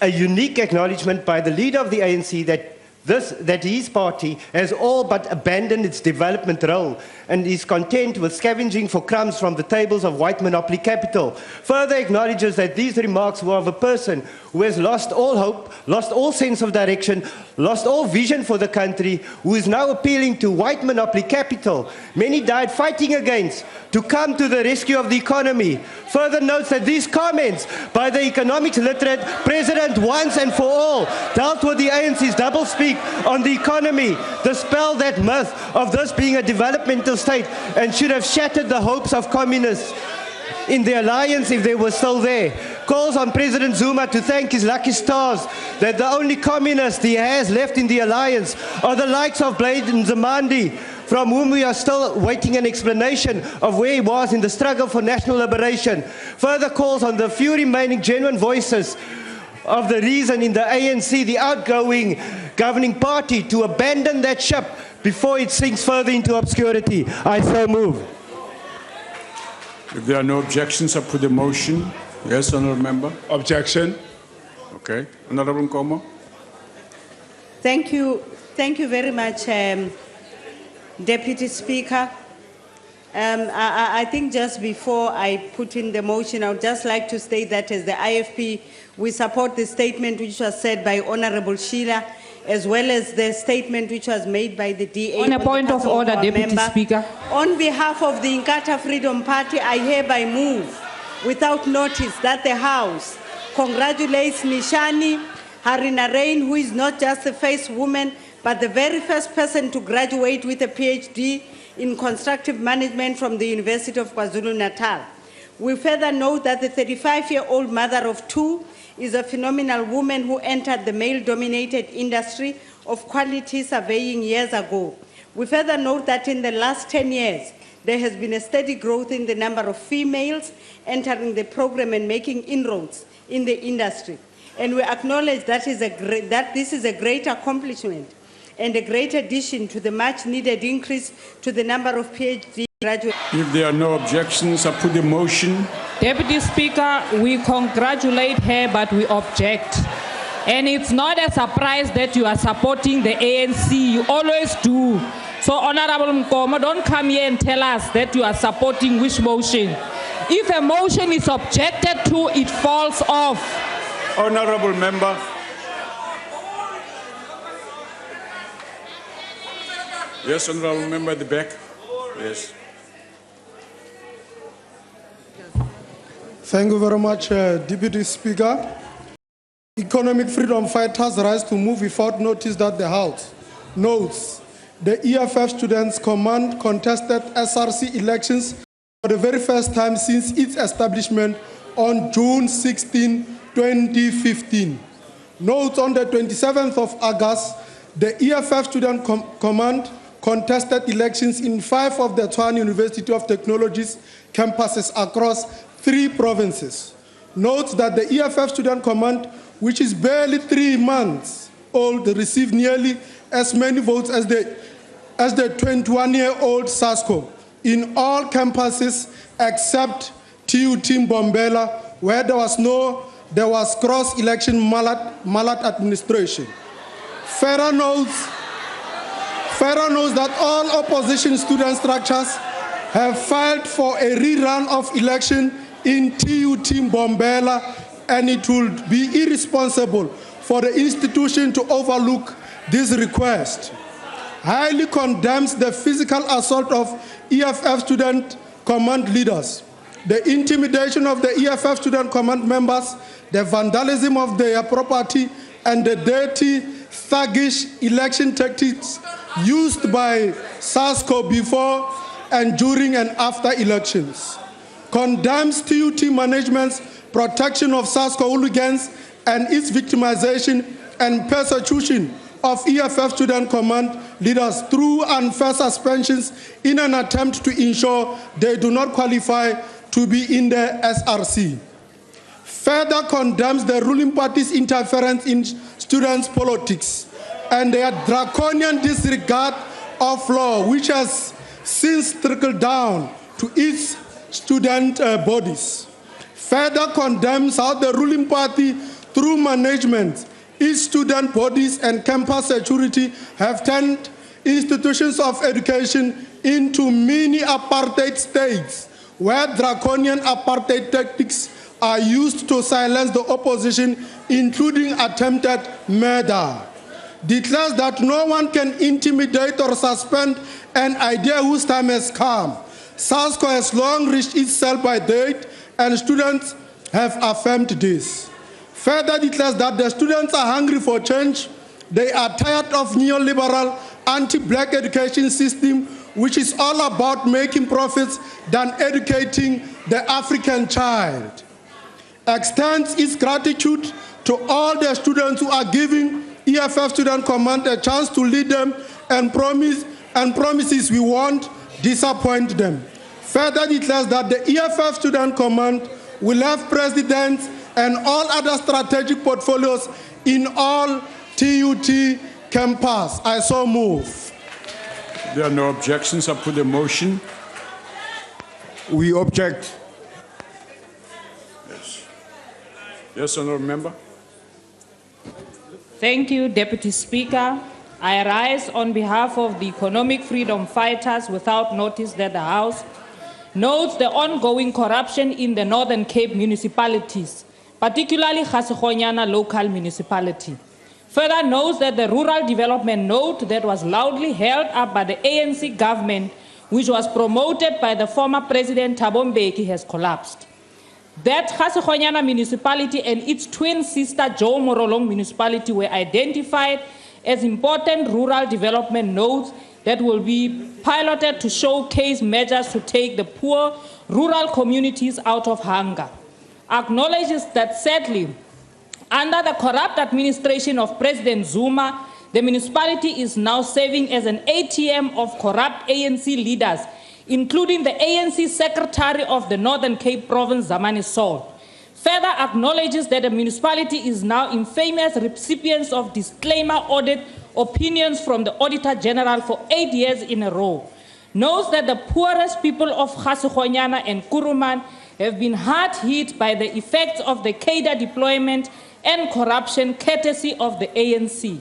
S16: a unique acknowledgement by the leader of the ANC that his party has all but abandoned its development role and is content with scavenging for crumbs from the tables of white monopoly capital. Further acknowledges that these remarks were of a person who has lost all hope, lost all sense of direction, lost all vision for the country, who is now appealing to white monopoly capital. Many died fighting against, to come to the rescue of the economy. Further notes that these comments by the economics literate president once and for all dealt with the ANC's doublespeak on the economy, dispelled that myth of this being a developmental state, and should have shattered the hopes of communists in the alliance if they were still there. Calls on President Zuma to thank his lucky stars that the only communists he has left in the alliance are the likes of Blade Nzimande, from whom we are still waiting an explanation of where he was in the struggle for national liberation. Further calls on the few remaining genuine voices of the reason in the ANC, the outgoing governing party, to abandon that ship before it sinks further into obscurity. I so move.
S1: If there are no objections, I put the motion. Yes, Honourable Member. Objection. Okay. Honourable Nkomo.
S23: Thank you very much, Deputy Speaker. I think just before I put in the motion, I would just like to state that as the IFP, we support the statement which was said by Honourable Sheila, as well as the statement which was made by the DA.
S24: On a point of order, Deputy Speaker.
S23: On behalf of the Inkatha Freedom Party, I hereby move without notice that the House congratulates Nishani Harinarain, who is not just the first woman, but the very first person to graduate with a PhD in constructive management from the University of KwaZulu-Natal. We further note that the 35-year-old mother of two is a phenomenal woman who entered the male-dominated industry of quality surveying years ago. We further note that in the last 10 years, there has been a steady growth in the number of females entering the program and making inroads in the industry. And we acknowledge that this is a great accomplishment and a great addition to the much-needed increase to the number of PhD graduates.
S1: If there are no objections, I put the motion.
S24: Deputy Speaker, we congratulate her, but we object. And it's not a surprise that you are supporting the ANC. You always do. So, Honourable Nkomo, don't come here and tell us that you are supporting which motion. If a motion is objected to, it falls off.
S1: Honourable Member. Yes, Honourable Member at the back. Yes.
S4: Thank you very much, Deputy Speaker. Economic freedom fighters rise to move without notice that the House notes the EFF Students' Command contested SRC elections for the very first time since its establishment on June 16, 2015. Notes on the 27th of August, the EFF Student Command contested elections in 5 of the Tshwane University of Technologies campuses across 3 provinces. Notes that the EFF Student Command, which is barely 3 months old, received nearly as many votes as the 21-year-old SASCO in all campuses except TUT Mbombela, where there was cross-election maladministration. Further notes that all opposition student structures have filed for a rerun of election in TUT Mbombela, and it would be irresponsible for the institution to overlook this request. Highly condemns the physical assault of EFF Student Command leaders, the intimidation of the EFF Student Command members, the vandalism of their property, and the dirty, thuggish election tactics used by SASCO before and during and after elections. Condemns TUT management's protection of SASCO hooligans and its victimization and persecution of EFF Student Command leaders through unfair suspensions in an attempt to ensure they do not qualify to be in the SRC. Further condemns the ruling party's interference in students' politics and their draconian disregard of law, which has since trickled down to its student bodies. Further condemns how the ruling party, through management, its student bodies and campus security have turned institutions of education into mini apartheid states where draconian apartheid tactics are used to silence the opposition, including attempted murder. Declares that no one can intimidate or suspend an idea whose time has come. SASCO has long reached its sell-by date, and students have affirmed this. Further declares that the students are hungry for change. They are tired of neoliberal, anti-black education system, which is all about making profits than educating the African child. Extends its gratitude to all the students who are giving EFF Student Command a chance to lead them, and promises we won't disappoint them. Further declares that the EFF Student Command will have presidents and all other strategic portfolios in all TUT campus. I so move.
S1: There are no objections. I put the motion.
S6: We object.
S1: Yes. Yes, honourable member.
S24: Thank you, Deputy Speaker. I rise on behalf of the economic freedom fighters without notice that the House notes the ongoing corruption in the Northern Cape municipalities, particularly Gasigonyana local municipality. Further notes that the rural development note that was loudly held up by the ANC government, which was promoted by the former President Thabo Mbeki, has collapsed. That Gasigonyana municipality and its twin sister Joe Morolong municipality were identified as important rural development nodes that will be piloted to showcase measures to take the poor rural communities out of hunger. Acknowledges that sadly, under the corrupt administration of President Zuma, the municipality is now serving as an ATM of corrupt ANC leaders, including the ANC Secretary of the Northern Cape Province, Zamani Saul. Further acknowledges that the municipality is now infamous recipients of disclaimer audit opinions from the Auditor General for 8 years in a row. Knows that the poorest people of Gasigonyana and Kuruman have been hard hit by the effects of the cadre deployment and corruption courtesy of the ANC.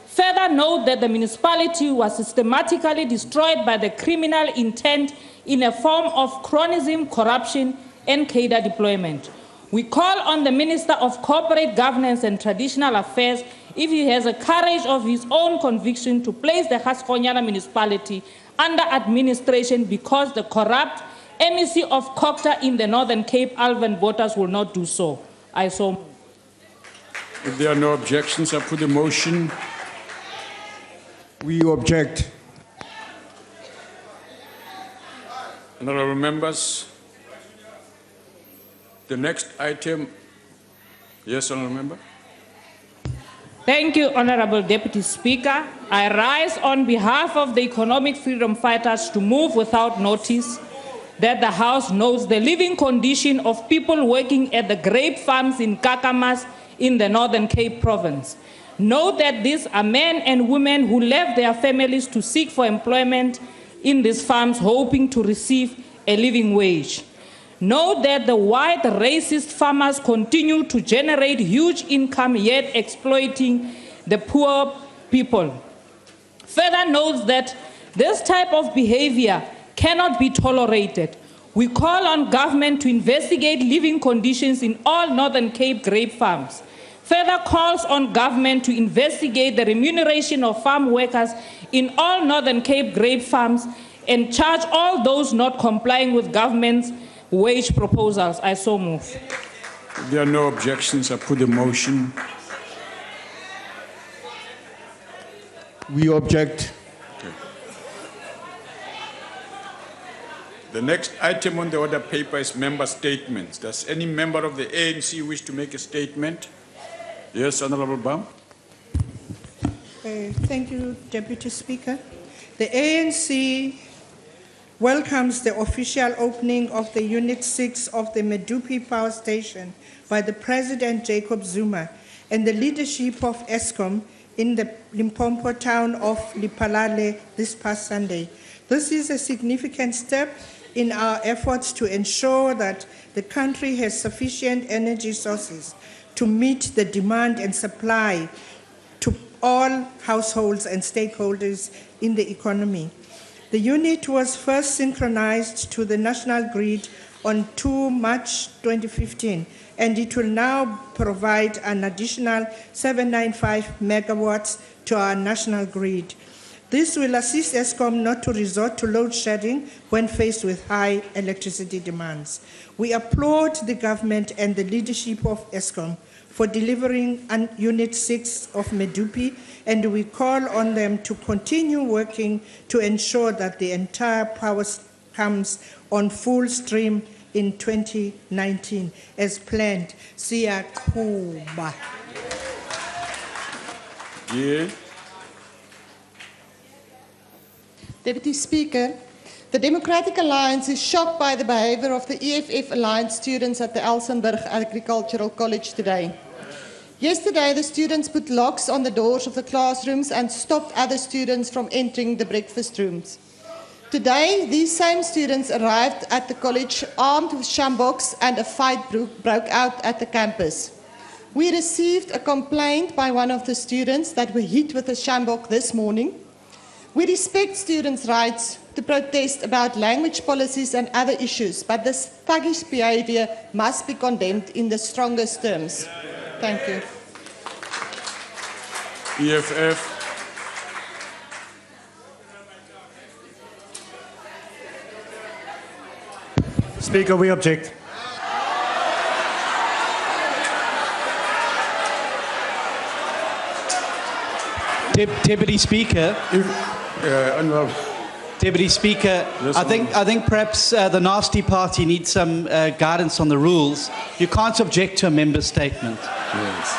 S24: Further note that the municipality was systematically destroyed by the criminal intent in a form of cronyism, corruption, and cadre deployment. We call on the Minister of Corporate Governance and Traditional Affairs, if he has a courage of his own conviction, to place the Gasigonyana municipality under administration, because the corrupt MEC of Cocta in the Northern Cape, Alvin Bottas, will not do so. I so move.
S1: If there are no objections, I put the motion.
S6: We object.
S1: Honourable members, the next item. Yes, honourable member.
S24: Thank you, Honourable Deputy Speaker. I rise on behalf of the economic freedom fighters to move without notice that the House knows the living condition of people working at the grape farms in Kakamas in the Northern Cape Province. Note that these are men and women who left their families to seek for employment in these farms, hoping to receive a living wage. Note that the white racist farmers continue to generate huge income, yet exploiting the poor people. Further notes that this type of behavior cannot be tolerated. We call on government to investigate living conditions in all Northern Cape grape farms. Further calls on government to investigate the remuneration of farm workers in all Northern Cape grape farms and charge all those not complying with government's wage proposals. I so move.
S1: If there are no objections, I put the motion.
S6: We object.
S1: Okay. The next item on the order paper is member statements. Does any member of the ANC wish to make a statement? Yes, Honourable Bam.
S2: Thank you, Deputy Speaker. The ANC welcomes the official opening of the Unit 6 of the Medupi Power Station by the President Jacob Zuma and the leadership of ESCOM in the Limpopo town of Lipalale this past Sunday. This is a significant step in our efforts to ensure that the country has sufficient energy sources to meet the demand and supply to all households and stakeholders in the economy. The unit was first synchronized to the national grid on 2 March 2015, and it will now provide an additional 795 megawatts to our national grid. This will assist ESCOM not to resort to load shedding when faced with high electricity demands. We applaud the government and the leadership of ESCOM for delivering Unit 6 of Medupi, and we call on them to continue working to ensure that the entire power comes on full stream in 2019 as planned. Siyakuba.
S1: Yeah.
S10: Deputy Speaker, the Democratic Alliance is shocked by the behavior of the EFF Alliance students at the Elsenburg Agricultural College today. Yesterday, the students put locks on the doors of the classrooms and stopped other students from entering the breakfast rooms. Today, these same students arrived at the college armed with shamboks, and a fight broke out at the campus. We received a complaint by one of the students that were hit with a shambok this morning. We respect students' rights to protest about language policies and other issues, but this thuggish behavior must be condemned in the strongest terms. Thank you.
S1: EFF.
S16: Speaker, we object.
S20: Deputy Speaker. Deputy Speaker,
S1: Yes,
S20: I think perhaps the nasty party needs some guidance on the rules. You can't object to a member statement.
S1: Yes.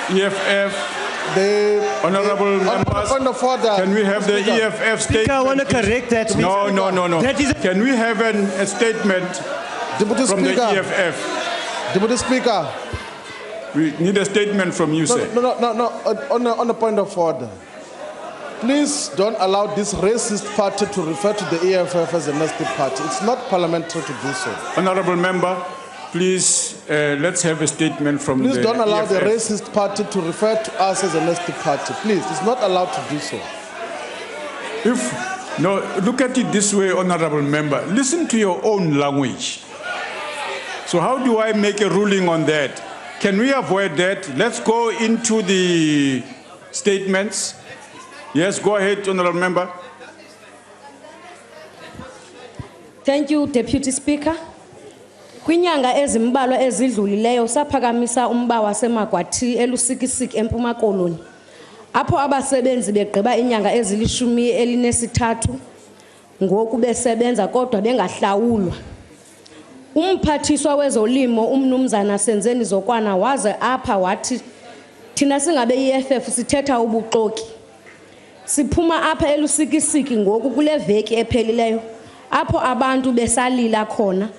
S1: EFF, the honourable members, can we have the EFF statement?
S16: Speaker, I want to correct that.
S1: No.
S16: That is
S1: Can we have a statement
S7: Deputy
S1: from
S7: Speaker.
S1: the EFF?
S7: Deputy Speaker.
S1: We need a statement from you, sir.
S7: No. On a point of order. Please don't allow this racist party to refer to the EFF as a nasty party. It's not parliamentary to do so.
S1: Honourable member, please, let's have a statement from
S7: Please
S1: the
S7: don't allow
S1: EFF.
S7: the racist party to refer to us as a nasty party. Please, it's not allowed to do so.
S1: Look at it this way, honourable member. Listen to your own language. So how do I make a ruling on that? Can we avoid that? Let's go into the statements. Yes, go ahead, honourable member.
S18: Thank you, Deputy Speaker. Kwinyanga ezimbalwa ezidlulileyo saphakamisa umba waseMagwathi elusikisiki eMpuma Koloni. Apho abasebenzi begqiba inyanga ezili-13 ngoku besebenza kodwa bengahlawulwa. Umphathiswa wezolimo umnumzana Senzeni Zokwana waze apha wathi thina singabe EFF sithetha ubuxoki. Siphuma apha elusikisiki ngoku kule veki ephelileyo apho abantu besalila khona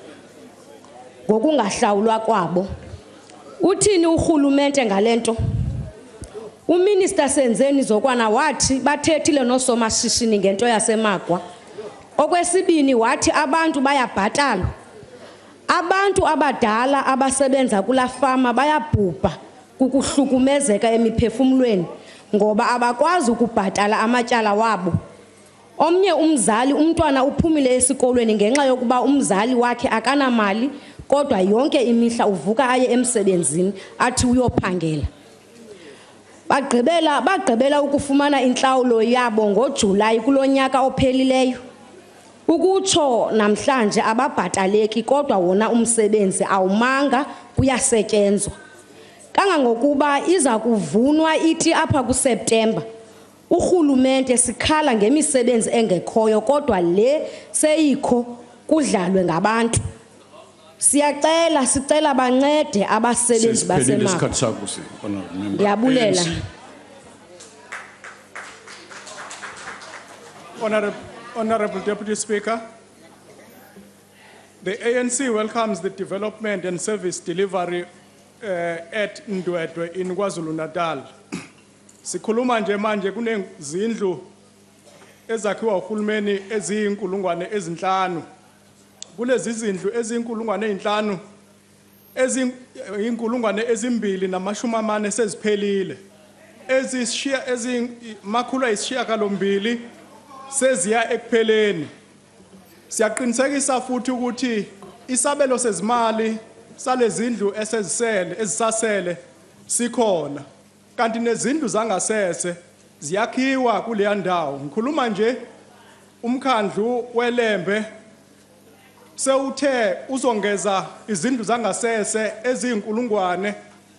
S18: ngokungahlawulwa kwabo. Uthini urhulumente ngalento? Uminister Senzeni Zokwana wathi bathethile nosomashishini ngento yaseMagwa. Okwesibini wathi abantu bayabhatalwa. Abantu abadala abasebenza kula fama bayabhubha kukuhlukumezeka emiphefumlweni ngoba abakwazi ukubhatala amatyala wabo. Omnye umzali umntwana uphumile esikolweni ngenxa yokuba umzali wakhe akanamali kodwa yonke imihla uvuka aye emsebenzini athi uyophangela. Bagqibela ukufumana inhlawulo yabo ngoJulayi kulonyaka ophelileyo. Ukutsho namhlanje ababhataleki kodwa wona umsebenzi awumanga kuyasetyenzwa. Kangangokuba iza kuvunwa iti apha kuSeptember. Urhulumente sikhala ngemisebenzi engekhoyo kodwa le seyikho kudlalwe ngabantu. Sicela bancede abasebenzi baseMagwa. Ndiyabulela.
S3: Honorable Deputy Speaker, the ANC welcomes the development and service delivery at Ndwedwe in KwaZulu-Natal. Sikhuluma nje manje kunezindlu ezakhiwa uhulumeni eziyinkulungwane ezinhlanu. Kulezi zindlu eziyinkulungwane ezinhlanu eziyinkulungwane ezimbili namashumi amane seziphelile. Makhulu ayisishiyagalombili seziya ekupheleni. Siyaqinisekisa futhi ukuthi isabelo sezimali salezindlu ezisasele sikhona. Kanti nezindlu zangasese ziyakhiwa kuleya ndawo. Ngikhuluma nje umkhandlu weLembe sewuthe uzongeza izindlu zangasese eziyinkulungwane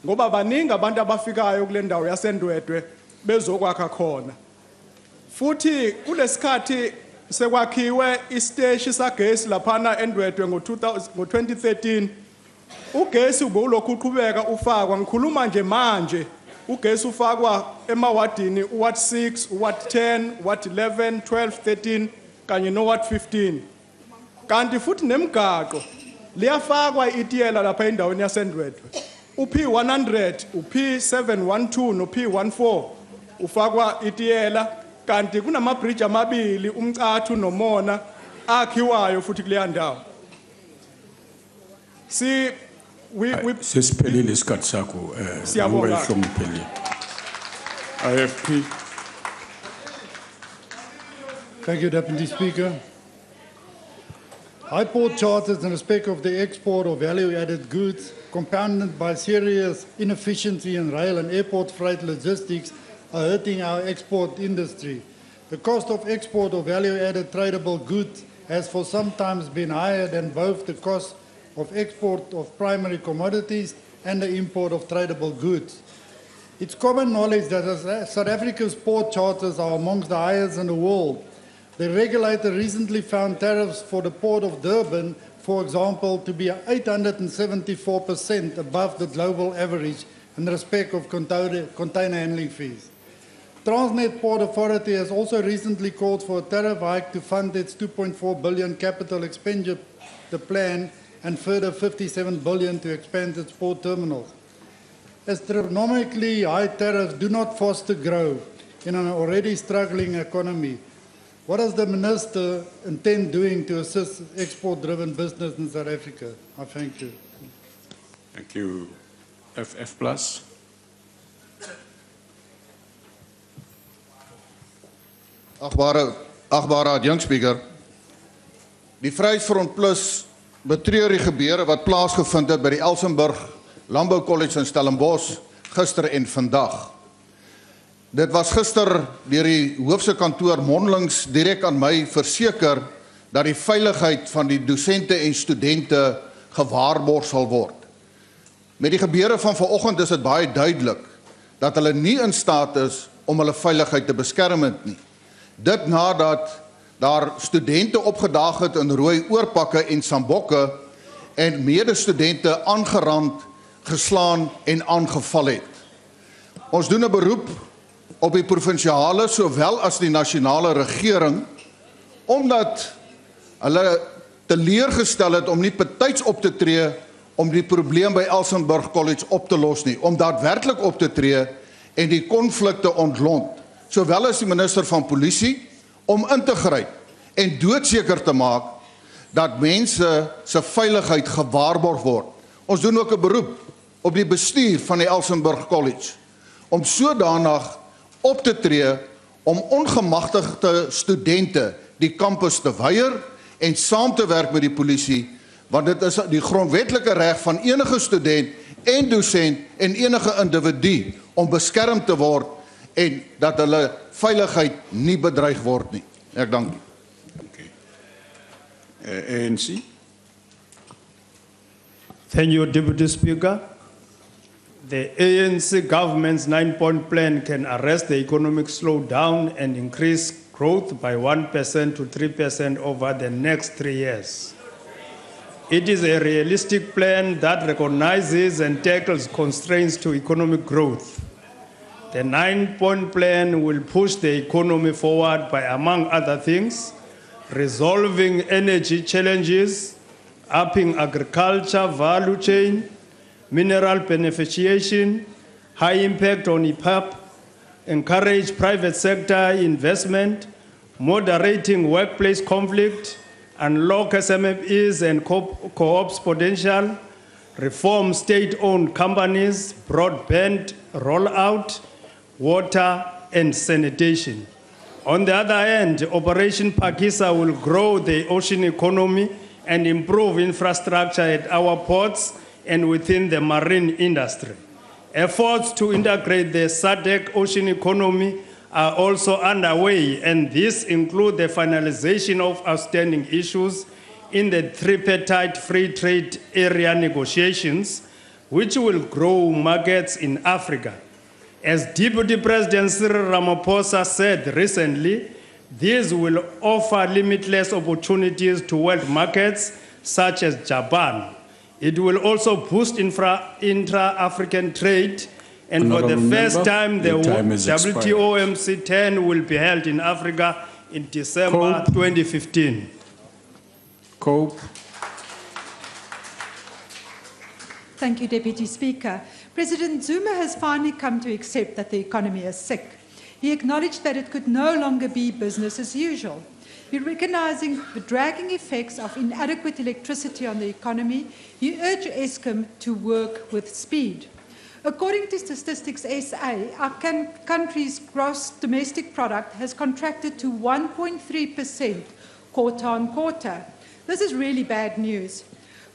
S3: ngoba baningi abantu abafikayo kule ndawo yaseNdwedwe bezokwakha khona. Futhi kulesikhathi sekwakhiwe isiteshi sagesi laphana eNdwedwe ngo-2013 ugesi ubulokhu uqhubeka ufakwa. Ngikhuluma nje manje ugesi ufakwa emawadini uward 6, uward 10, uward 11, 12, 13 kanye noward 15. Kanti futhi nemigaqo liyafakwa itiyela lapha endaweni yaseNdwedwe. uP100, uP712 noP14 ufakwa itiyela. Kanti kunamabridge amabili umcathu nomona akhiwayo futhi kuleya ndawo.
S1: Sesiphelile isikhathi sakho hlonipheli. IFP.
S5: Thank you, Deputy Speaker. High port charters in respect of the export of value-added goods, compounded by serious inefficiency in rail and airport freight logistics, are hurting our export industry. The cost of export of value-added tradable goods has for some time been higher than both the cost of export of primary commodities and the import of tradable goods. It's common knowledge that South Africa's port charters are amongst the highest in the world. The regulator recently found tariffs for the port of Durban, for example, to be 874% above the global average in respect of container handling fees. Transnet Port Authority has also recently called for a tariff hike to fund its 2.4 billion capital expenditure plan and further 57 billion to expand its port terminals. Astronomically high tariffs do not foster growth in an already struggling economy. What does the Minister intend doing to assist export-driven business in South Africa? I thank you.
S1: Thank you. FF Plus.
S19: Agbare adjunkspeaker, die Vryheidsfront Plus betreur die gebeure wat plaasgevind het by die Elsenburg Landbou College in Stellenbosch gister en vandag. Dit was gister deur die hoofse kantoor mondelings direk aan my verseker dat die veiligheid van die dosente en studente gewaarborg sal word. Met die gebeure van vanoggend is dit baie duidelik dat hulle nie in staat is om hulle veiligheid te beskerm nie. Dit nadat daar studente opgedaag het in rooi oorpakke en sambokke en medestudente aangerand, geslaan en aangeval het. Ons doen 'n beroep op die provinsiale sowel as die nasionale regering omdat hulle teleurgestel het om nie betyds op te tree om die probleem by Elsenburg College op te los nie, om daadwerklik op te tree en die konflik te ontlont, sowel as die minister van polisie om in te gryp en doodseker te maak dat mense se veiligheid gewaarborg word. Ons doen ook 'n beroep op die bestuur van die Elsenburg College om sodanig op te tree om ongemagtigde studente die kampus te weier en saam te werk met die polisie, want dit is die grondwetlike reg van enige student en dosent en enige individu om beskerm te word en dat hulle veiligheid nie bedreig word nie. Ek dank u.
S1: ANC.
S22: Thank you, Deputy Speaker. The ANC government's 9-point plan can arrest the economic slowdown and increase growth by 1% to 3% over the next 3 years. It is a realistic plan that recognizes and tackles constraints to economic growth. The 9-point plan will push the economy forward by, among other things, resolving energy challenges, upping agriculture value chain, mineral beneficiation, high impact on EPAP, encourage private sector investment, moderating workplace conflict, unlock SMEs and co-ops potential, reform state-owned companies, broadband rollout, water and sanitation. On the other hand, Operation Pakisa will grow the ocean economy and improve infrastructure at our ports and within the marine industry. Efforts to integrate the SADC ocean economy are also underway, and these include the finalization of outstanding issues in the tripartite free trade area negotiations, which will grow markets in Africa. As Deputy President Cyril Ramaphosa said recently, these will offer limitless opportunities to world markets such as Japan. It will also boost intra-African trade, and for the first time, the WTO MC10 will be held in Africa in December 2015.
S1: Cope.
S9: Thank you, Deputy Speaker. President Zuma has finally come to accept that the economy is sick. He acknowledged that it could no longer be business as usual. Recognizing the dragging effects of inadequate electricity on the economy, he urged Eskom to work with speed. According to Statistics SA, our country's gross domestic product has contracted to 1.3% quarter on quarter. This is really bad news.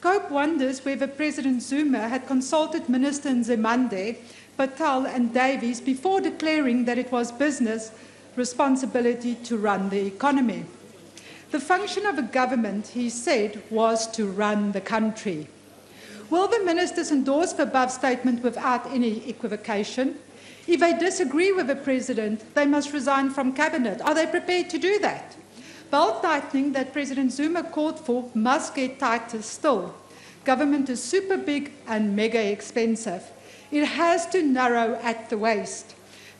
S9: Cope wonders whether President Zuma had consulted Minister Nzimande, Patel and Davies before declaring that it was business responsibility to run the economy. The function of a government, he said, was to run the country. Will the ministers endorse the above statement without any equivocation? If they disagree with the president, they must resign from cabinet. Are they prepared to do that? Belt tightening that President Zuma called for must get tighter still. Government is super big and mega expensive. It has to narrow at the waist.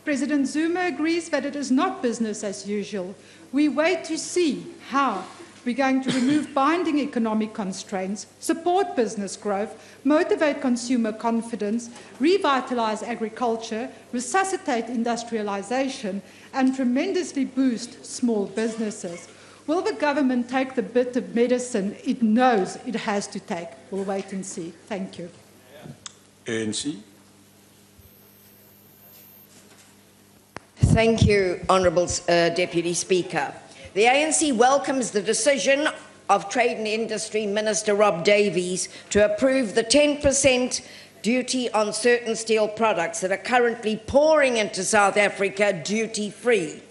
S9: President Zuma agrees that it is not business as usual. We wait to see how we're going to remove binding economic constraints, support business growth, motivate consumer confidence, revitalize agriculture, resuscitate industrialization, and tremendously boost small businesses. Will the government take the bit of medicine it knows it has to take? We'll wait and see. Thank you.
S1: ANC.
S11: Thank you, Honourable Deputy Speaker. The ANC welcomes the decision of Trade and Industry Minister Rob Davies to approve the 10% duty on certain steel products that are currently pouring into South Africa duty-free.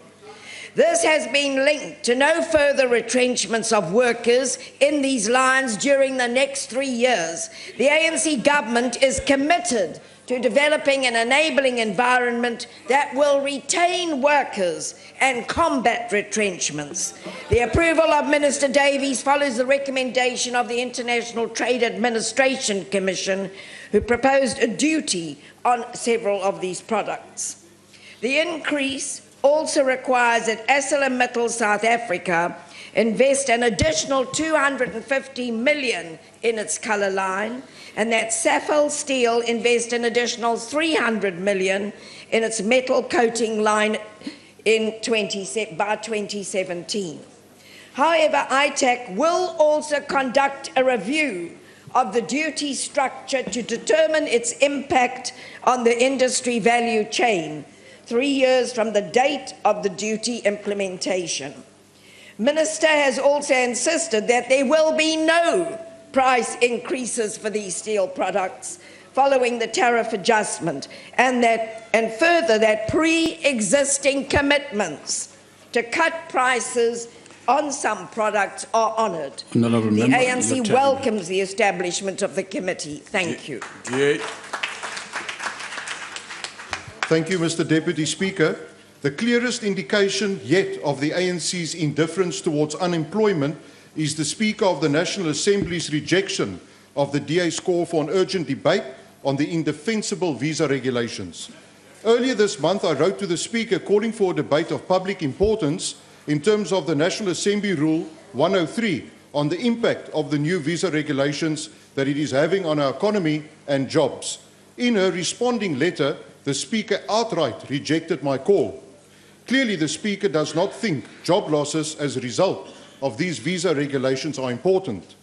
S11: This has been linked to no further retrenchments of workers in these lines during the next 3 years. The ANC government is committed to developing an enabling environment that will retain workers and combat retrenchments. The approval of Minister Davies follows the recommendation of the International Trade Administration Commission, who proposed a duty on several of these products. The increase also requires that ArcelorMittal South Africa invest an additional 250 million in its colour line, and that Safel Steel invest an additional 300 million in its metal coating line by 2017. However, ITAC will also conduct a review of the duty structure to determine its impact on the industry value chain 3 years from the date of the duty implementation. Minister has also insisted that there will be no price increases for these steel products following the tariff adjustment, and further that pre-existing commitments to cut prices on some products are honoured. The ANC welcomes the establishment of the committee. Thank you.
S19: Thank you, Mr. Deputy Speaker. The clearest indication yet of the ANC's indifference towards unemployment is the Speaker of the National Assembly's rejection of the DA's call for an urgent debate on the indefensible visa regulations. Earlier this month, I wrote to the Speaker calling for a debate of public importance in terms of the National Assembly Rule 103 on the impact of the new visa regulations that it is having on our economy and jobs. In her responding letter, the Speaker outright rejected my call. Clearly, the Speaker does not think job losses as a result of these visa regulations are important.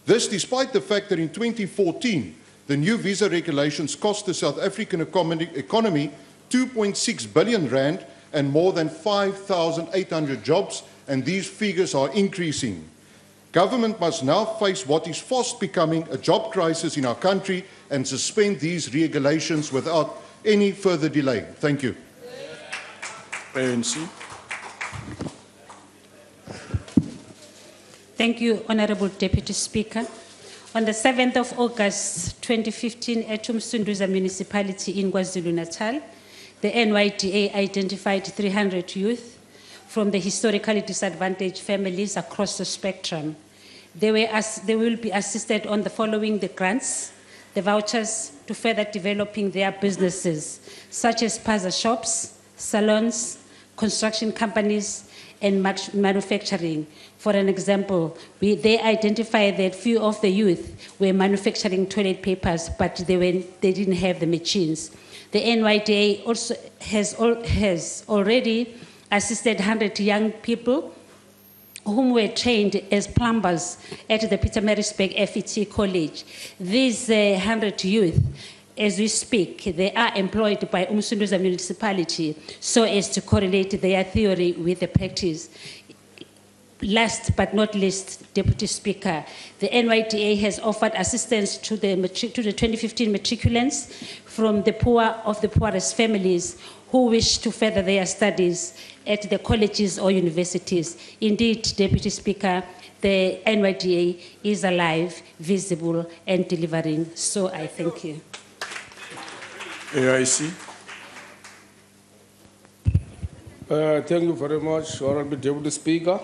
S19: This despite the fact that in 2014, the new visa regulations cost the South African economy 2.6 billion rand and more than 5,800 jobs, and these figures are increasing. Government must now face what is fast becoming a job crisis in our country and suspend these regulations without any further delay. Thank you.
S1: ANC.
S12: Thank you, Honorable Deputy Speaker. On the 7th of August 2015 at Umsunduza Municipality in KwaZulu-Natal, the NYDA identified 300 youth from the historically disadvantaged families across the spectrum. They will be assisted on the following: the grants, the vouchers to further developing their businesses, such as plaza shops, salons, construction companies, and manufacturing. For an example, they identified that few of the youth were manufacturing toilet papers, but they didn't have the machines. The NYDA also has already assisted 100 young people whom were trained as plumbers at the Pietermaritzburg FET College. These 100 youth, as we speak, they are employed by Umsunduza Municipality so as to correlate their theory with the practice. Last but not least, Deputy Speaker, the NYDA has offered assistance to the 2015 matriculants from the poorest families who wish to further their studies at the colleges or universities. Indeed, Deputy Speaker, the NYDA is alive, visible, and delivering. So I thank you.
S1: AIC.
S13: Thank you very much, Honorable Deputy Speaker.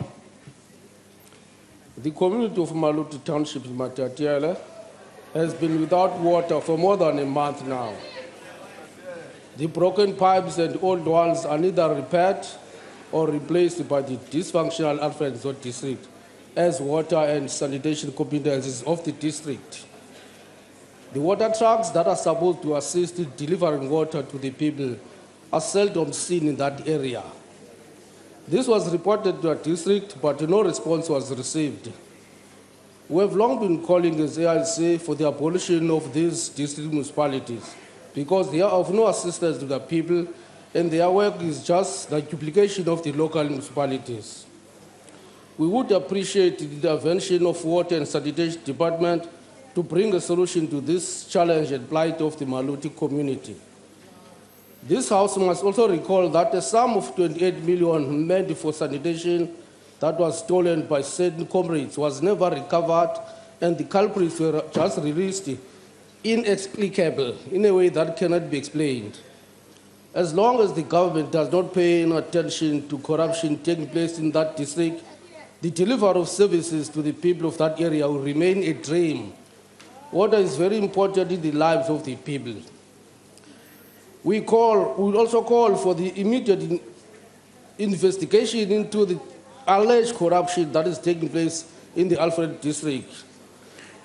S13: The community of Maluti Township in Matatiele has been without water for more than a month now. The broken pipes and old walls are neither repaired or replaced by the dysfunctional Alfred Zot district as water and sanitation competencies of the district. The water trucks that are supposed to assist in delivering water to the people are seldom seen in that area. This was reported to our district, but no response was received. We have long been calling as AIC for the abolition of these district municipalities because they are of no assistance to the people and their work is just the duplication of the local municipalities. We would appreciate the intervention of Water and Sanitation Department to bring a solution to this challenge and plight of the Maluti community. This House must also recall that a sum of 28 million meant for sanitation that was stolen by certain comrades was never recovered, and the culprits were just released inexplicable in a way that cannot be explained. As long as the government does not pay any attention to corruption taking place in that district, the delivery of services to the people of that area will remain a dream. Water is very important in the lives of the people. We also call for the immediate investigation into the alleged corruption that is taking place in the Alfred district.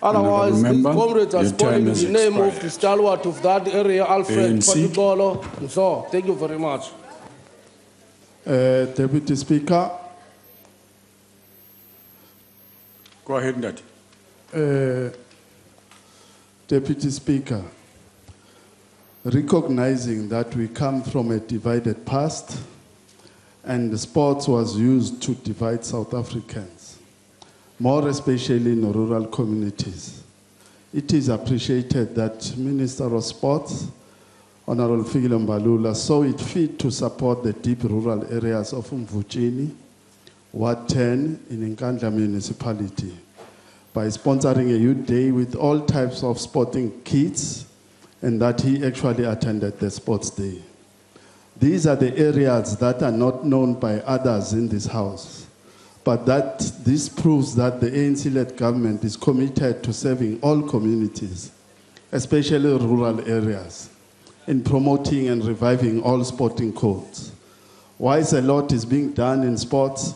S13: Otherwise, these comrades are spoiling the name of the stalwart of that area, Alfred Patibolo. So, thank you very much.
S15: Deputy Speaker.
S1: Go ahead, Ndati.
S15: Deputy Speaker, recognizing that we come from a divided past and sports was used to divide South Africans, more especially in rural communities, it is appreciated that Minister of Sports, Honorable Fikile Mbalula, saw it fit to support the deep rural areas of Mvuchini, Ward 10 in Nkandla municipality by sponsoring a youth day with all types of sporting kits, and that he actually attended the sports day. These are the areas that are not known by others in this house, but that this proves that the ANC-led government is committed to serving all communities, especially rural areas. in promoting and reviving all sporting codes. Whilst a lot is being done in sports,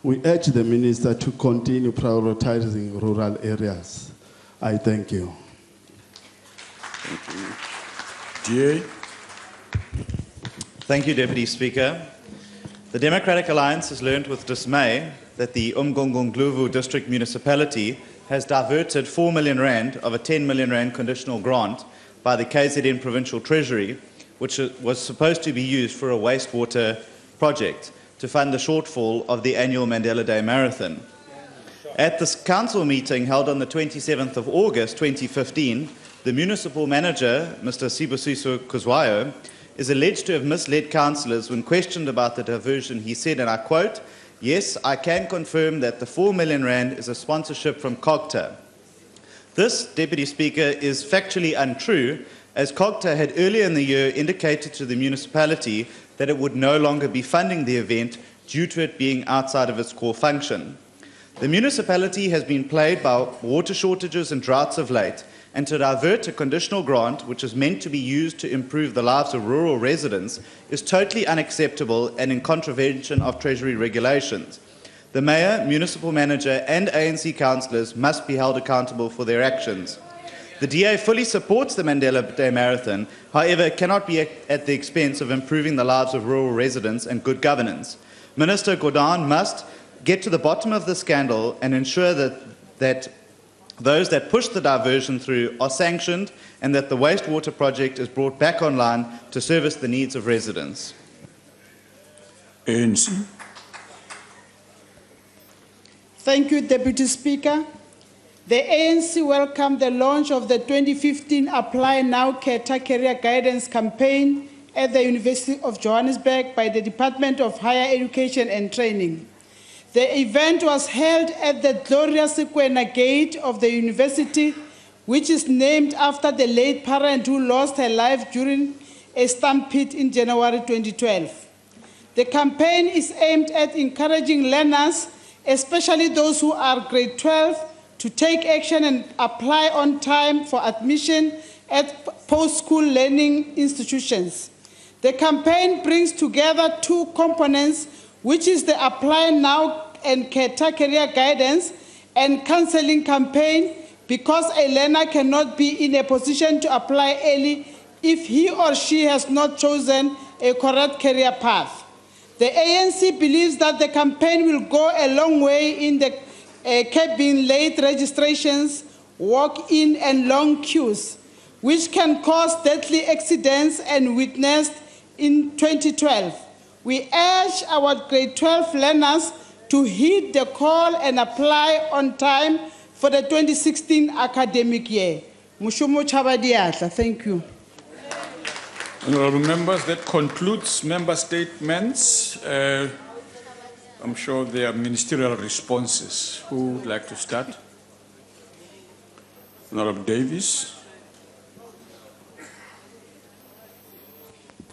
S15: we urge the Minister to continue prioritizing rural areas. I thank you.
S1: DA.
S8: Thank you, Deputy Speaker. The Democratic Alliance has learned with dismay that the Umgungundlovu District Municipality has diverted 4 million rand of a 10 million rand conditional grant by the KZN Provincial Treasury, which was supposed to be used for a wastewater project to fund the shortfall of the annual Mandela Day Marathon. At this council meeting held on the 27th of August 2015, the municipal manager, Mr. Sibusiso Kuzwayo, is alleged to have misled councillors when questioned about the diversion. He said, and I quote, "Yes, I can confirm that the 4 million rand is a sponsorship from COGTA." This, Deputy Speaker, is factually untrue, as COGTA had earlier in the year indicated to the municipality that it would no longer be funding the event due to it being outside of its core function. The municipality has been plagued by water shortages and droughts of late, and to divert a conditional grant, which is meant to be used to improve the lives of rural residents, is totally unacceptable and in contravention of Treasury regulations. The Mayor, Municipal Manager and ANC councillors must be held accountable for their actions. The DA fully supports the Mandela Day Marathon, however, it cannot be at the expense of improving the lives of rural residents and good governance. Minister Gordhan must get to the bottom of the scandal and ensure that those that push the diversion through are sanctioned and that the wastewater project is brought back online to service the needs of residents.
S1: ANC.
S14: Thank you, Deputy Speaker. The ANC welcomed the launch of the 2015 Apply Now CATA Career Guidance Campaign at the University of Johannesburg by the Department of Higher Education and Training. The event was held at the glorious Sekwena Gate of the university, which is named after the late parent who lost her life during a stampede in January 2012. The campaign is aimed at encouraging learners, especially those who are grade 12, to take action and apply on time for admission at post-school learning institutions. The campaign brings together two components, which is the Apply Now and CATA Career Guidance and Counseling campaign, because a learner cannot be in a position to apply early if he or she has not chosen a correct career path. The ANC believes that the campaign will go a long way in the curbing late registrations, walk-in and long queues, which can cause deadly accidents and witnessed in 2012. We urge our grade 12 learners to heed the call and apply on time for the 2016 academic year. Mushumo Chabadiatla, thank you.
S1: Honourable members, that concludes member statements. I'm sure there are ministerial responses. Who would like to start? Honourable Davies.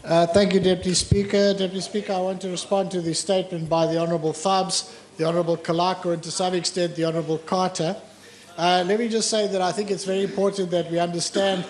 S17: Thank you, Deputy Speaker. Deputy Speaker, I want to respond to the statement by the Honourable Fabs, the Honourable Kalako, and to some extent the Honourable Carter. Let me just say that I think it's very important that we understand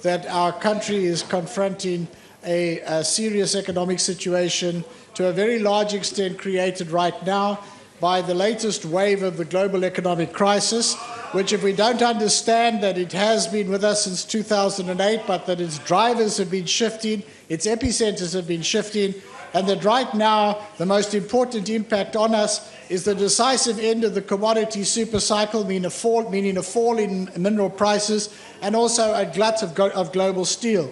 S17: that our country is confronting a serious economic situation, to a very large extent created right now by the latest wave of the global economic crisis, which, if we don't understand that it has been with us since 2008, but that its drivers have been shifting, its epicenters have been shifting, and that right now the most important impact on us is the decisive end of the commodity super cycle, meaning a fall in mineral prices, and also a glut of global steel.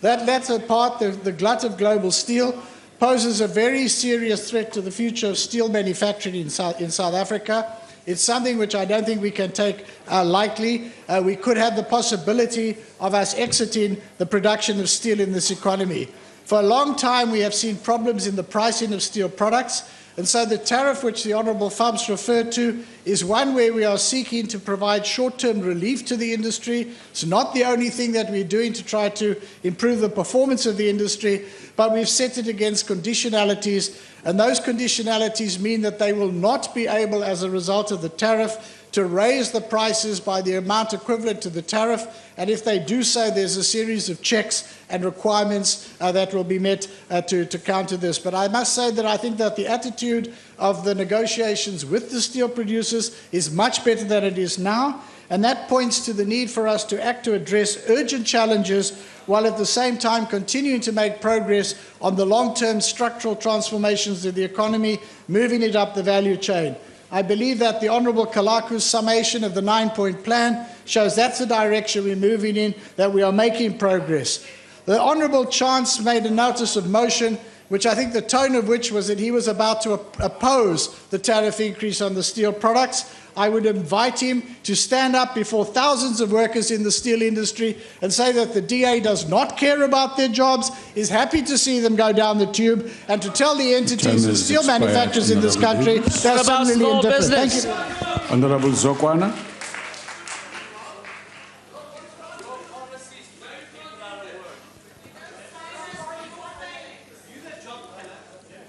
S17: That latter part, the glut of global steel, poses a very serious threat to the future of steel manufacturing in South Africa. It's something which I don't think we can take lightly. We could have the possibility of us exiting the production of steel in this economy. For a long time, we have seen problems in the pricing of steel products, and so the tariff which the Honourable Fabs referred to is one where we are seeking to provide short-term relief to the industry. It's not the only thing that we're doing to try to improve the performance of the industry, but we've set it against conditionalities And those conditionalities mean that they will not be able, as a result of the tariff, to raise the prices by the amount equivalent to the tariff. And if they do so, there's a series of checks and requirements that will be met to counter this. But I must say that I think that the attitude of the negotiations with the steel producers is much better than it is now. And that points to the need for us to act to address urgent challenges while at the same time continuing to make progress on the long-term structural transformations of the economy, moving it up the value chain. I believe that the Honourable Kalaku's summation of the 9-point plan shows that's the direction we're moving in, that we are making progress. The Honourable Chance made a notice of motion, which I think the tone of which was that he was about to oppose the tariff increase on the steel products. I would invite him to stand up before thousands of workers in the steel industry and say that the DA does not care about their jobs, is happy to see them go down the tube, and to tell the entities and steel manufacturers in this country they're similarly indifferent. Thank you.
S1: Honourable Zokwana.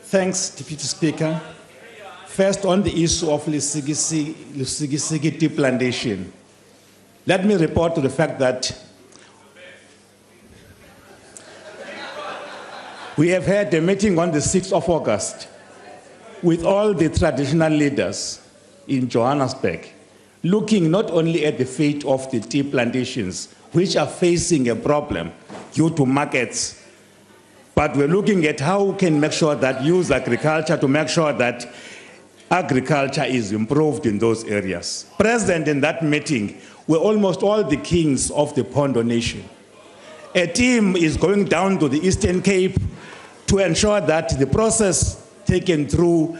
S4: Thanks, Deputy Speaker. First, on the issue of Lusigisi tea plantation, let me report to the fact that we have had a meeting on the 6th of August with all the traditional leaders in Johannesburg, looking not only at the fate of the tea plantations, which are facing a problem due to markets, but we're looking at how we can make sure that use agriculture to make sure that agriculture is improved in those areas. Present in that meeting were almost all the kings of the Pondo nation. A team is going down to the Eastern Cape to ensure that the process taken through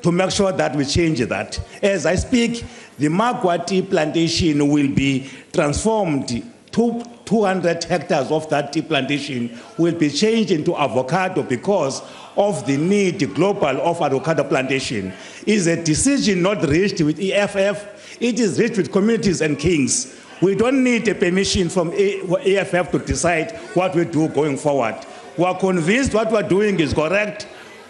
S4: to make sure that we change that. As I speak, the Magwa tea plantation will be transformed. 200 hectares of that tea plantation will be changed into avocado because of the need global of avocado plantation. Is a decision not reached with EFF, it is reached with communities and kings. We don't need a permission from EFF to decide what we do going forward. We are convinced what we are doing is correct.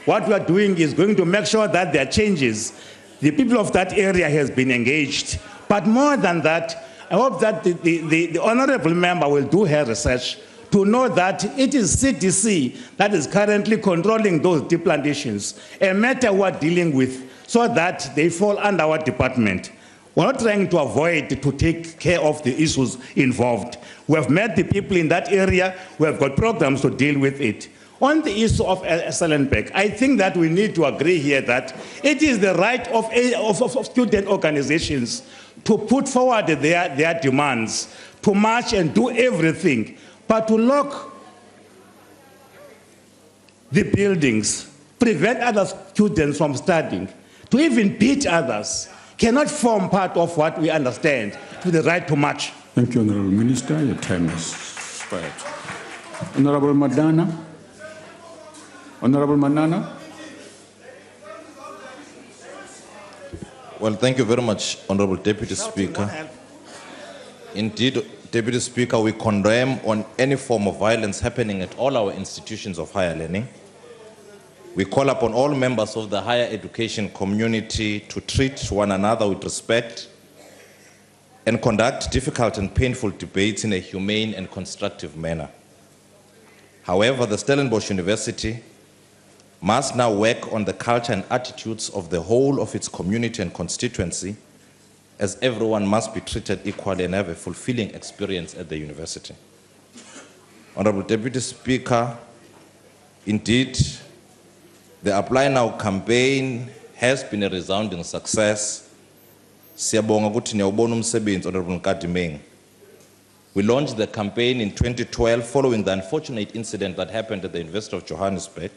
S4: What we are doing is going to make sure that there are changes. The people of that area has been engaged. But more than that, I hope that the honourable member will do her research to know that it is CDC that is currently controlling those tea plantations, a matter we are dealing with, so that they fall under our department. We're not trying to avoid to take care of the issues involved. We have met the people in that area. We have got programs to deal with it. On the issue of Stellenbosch, I think that we need to agree here that it is the right of student organizations to put forward their demands, to march and do everything, but to lock the buildings, prevent other students from studying, to even beat others, cannot form part of what we understand to the right to march.
S1: Thank you, Honourable Minister. Your time has expired. Honourable Madana. Honourable Manana.
S21: Well, thank you very much, Honourable Deputy Speaker. Indeed, Deputy Speaker, we condemn on any form of violence happening at all our institutions of higher learning. We call upon all members of the higher education community to treat one another with respect and conduct difficult and painful debates in a humane and constructive manner. However, the Stellenbosch University must now work on the culture and attitudes of the whole of its community and constituency, as everyone must be treated equally and have a fulfilling experience at the university. Honourable Deputy Speaker, indeed, the Apply Now campaign has been a resounding success. Siyabonga ukuthi niyawubona umsebenzi, Honourable Nkadimeng. We launched the campaign in 2012 following the unfortunate incident that happened at the University of Johannesburg.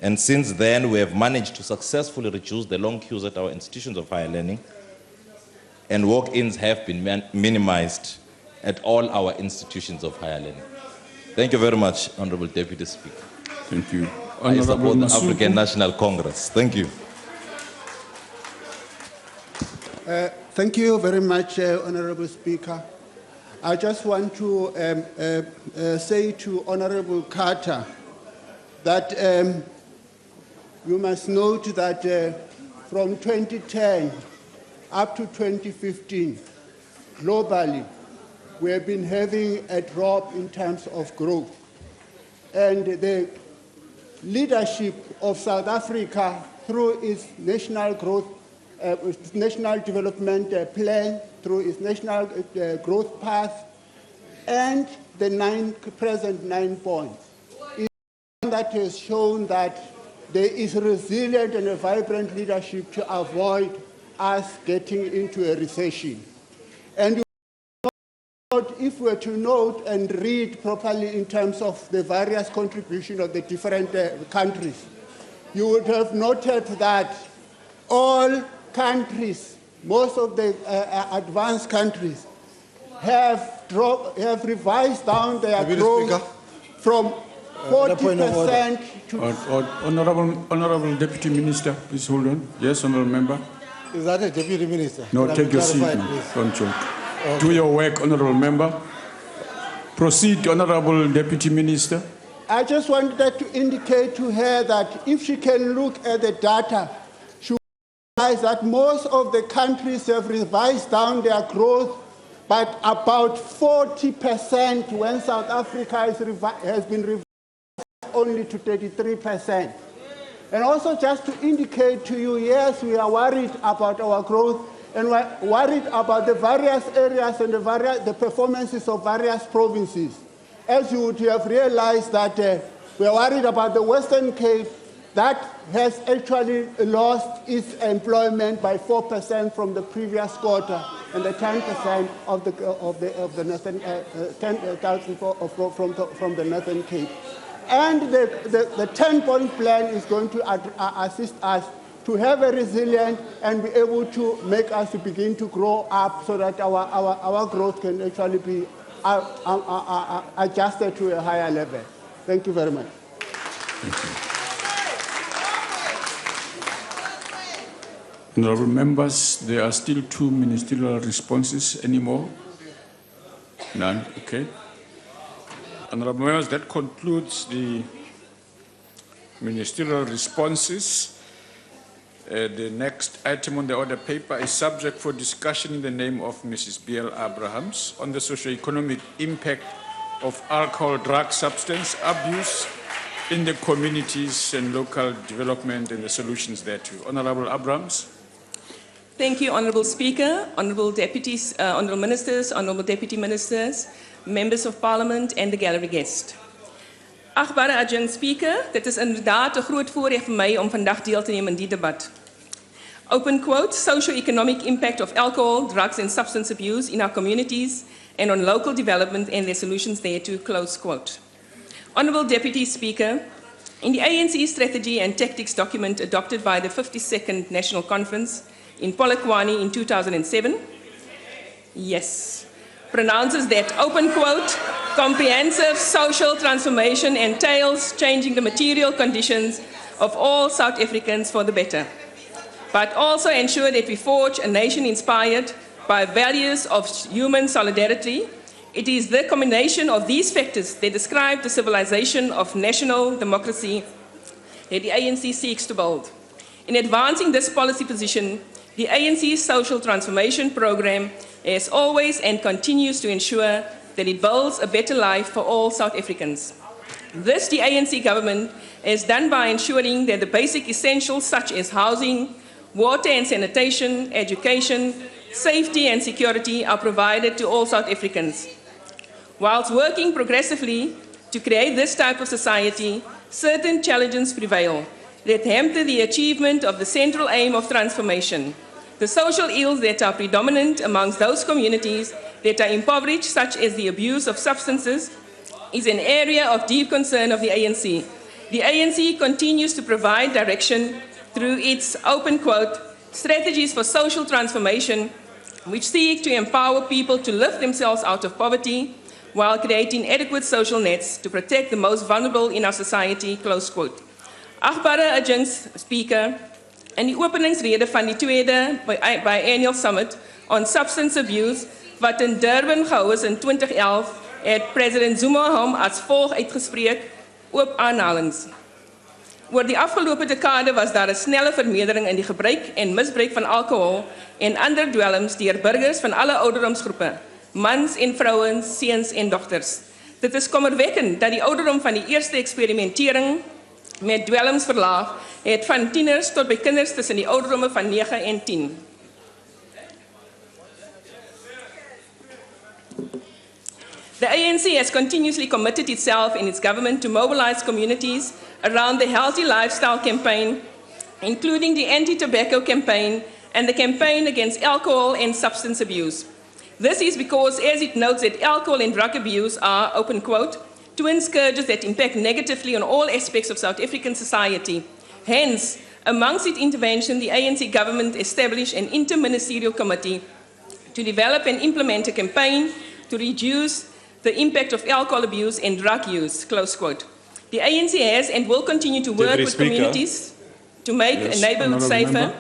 S21: And since then, we have managed to successfully reduce the long queues at our institutions of higher learning, and walk-ins have been minimized at all our institutions of higher learning. Thank you very much, Honourable Deputy Speaker.
S1: Thank you.
S21: I support the African National Congress. Thank you.
S23: Thank you very much, Honourable Speaker. I just want to say to Honourable Carter that you must note that from 2010 up to 2015, globally, we have been having a drop in terms of growth. And the leadership of South Africa through its national growth, national development plan, through its national growth path, and the present 9 points, is one that has shown that there is resilient and a vibrant leadership to avoid us getting into a recession. And if we were to note and read properly in terms of the various contributions of the different countries, you would have noted that all countries, most of the advanced countries, have revised down their growth from 40% to...
S1: Honorable Deputy Minister, please hold on. Yes, Honorable Member.
S2: Is that a Deputy Minister?
S1: No,
S2: Can
S1: take your seat, don't joke. Okay. Do your work, Honorable Member. Proceed, Honorable Deputy Minister.
S23: I just wanted to indicate to her that if she can look at the data, she will realize that most of the countries have revised down their growth, but about 40% when South Africa has been revised only to 33%. And also just to indicate to you, yes, we are worried about our growth, and we're worried about the various areas and the performances of various provinces. As you would have realized that we are worried about the Western Cape, that has actually lost its employment by 4% from the previous quarter, and the 10% of the northern 10,000 from the Northern Cape. And the 10-point plan is going to assist us to have a resilient and be able to make us begin to grow up so that our growth can actually be adjusted to a higher level. Thank you very much.
S1: Honourable members, there are still 2 ministerial responses. Any more? None? Okay. Honourable members, that concludes the ministerial responses. The next item on the order paper is subject for discussion in the name of Mrs. B.L. Abrahams on the socio-economic impact of alcohol, drug, substance abuse in the communities and local development and the solutions thereto. Honourable Abrahams.
S6: Thank you, Honourable Speaker, Honourable Deputies, Honourable Ministers, Honourable Deputy Ministers, Members of Parliament en de gallery guest. Achtbare adjunct Speaker, dit is inderdaad een groot voorrecht voor mij om vandaag deel te nemen in die debat. Open quote, socio-economic impact of alcohol, drugs and substance abuse in our communities and on local development and their solutions thereto, close quote. Honourable Deputy Speaker, in the ANC strategy and tactics document adopted by the 52nd National Conference in Polokwane in 2007, yes, pronounces that, open quote, comprehensive social transformation entails changing the material conditions of all South Africans for the better, but also ensure that we forge a nation inspired by values of human solidarity. It is the combination of these factors that describe the civilization of national democracy that the ANC seeks to build. In advancing this policy position, the ANC's social transformation program has always and continues to ensure that it builds a better life for all South Africans. This the ANC government has done by ensuring that the basic essentials such as housing, water and sanitation, education, safety and security are provided to all South Africans. Whilst working progressively to create this type of society, certain challenges prevail that hamper the achievement of the central aim of transformation. The social ills that are predominant amongst those communities that are impoverished, such as the abuse of substances, is an area of deep concern of the ANC. The ANC continues to provide direction through its, open quote, strategies for social transformation, which seek to empower people to lift themselves out of poverty while creating adequate social nets to protect the most vulnerable in our society, close quote. Achtbare adjunct Speaker, in die openingsrede van die tweede biennial summit on substance abuse, wat in Durban gehou is in 2011, het President Zuma hom as volg uitgespreek, oop aanhalings. Oor die afgelope dekade was daar 'n snelle vermeerdering in die gebruik en misbruik van alkohol en ander dwelms deur burgers van alle ouderdomsgroepe, mans en vrouens, seuns en dogters. Dit is kommerwekkend dat die ouderdom van die eerste eksperimentering met dwelms verlaag het van tieners tot by kinders tussen die ouderdomme van 9 en 10. The ANC has continuously committed itself and its government to mobilize communities around the Healthy Lifestyle campaign, including the anti-tobacco campaign and the campaign against alcohol and substance abuse. This is because, as it notes, that alcohol and drug abuse are, open quote, twin scourges that impact negatively on all aspects of South African society. Hence, amongst its intervention, the ANC government established an interministerial committee to develop and implement a campaign to reduce the impact of alcohol abuse and drug use, close quote. The ANC has and will continue to work with communities to make a neighborhood safer.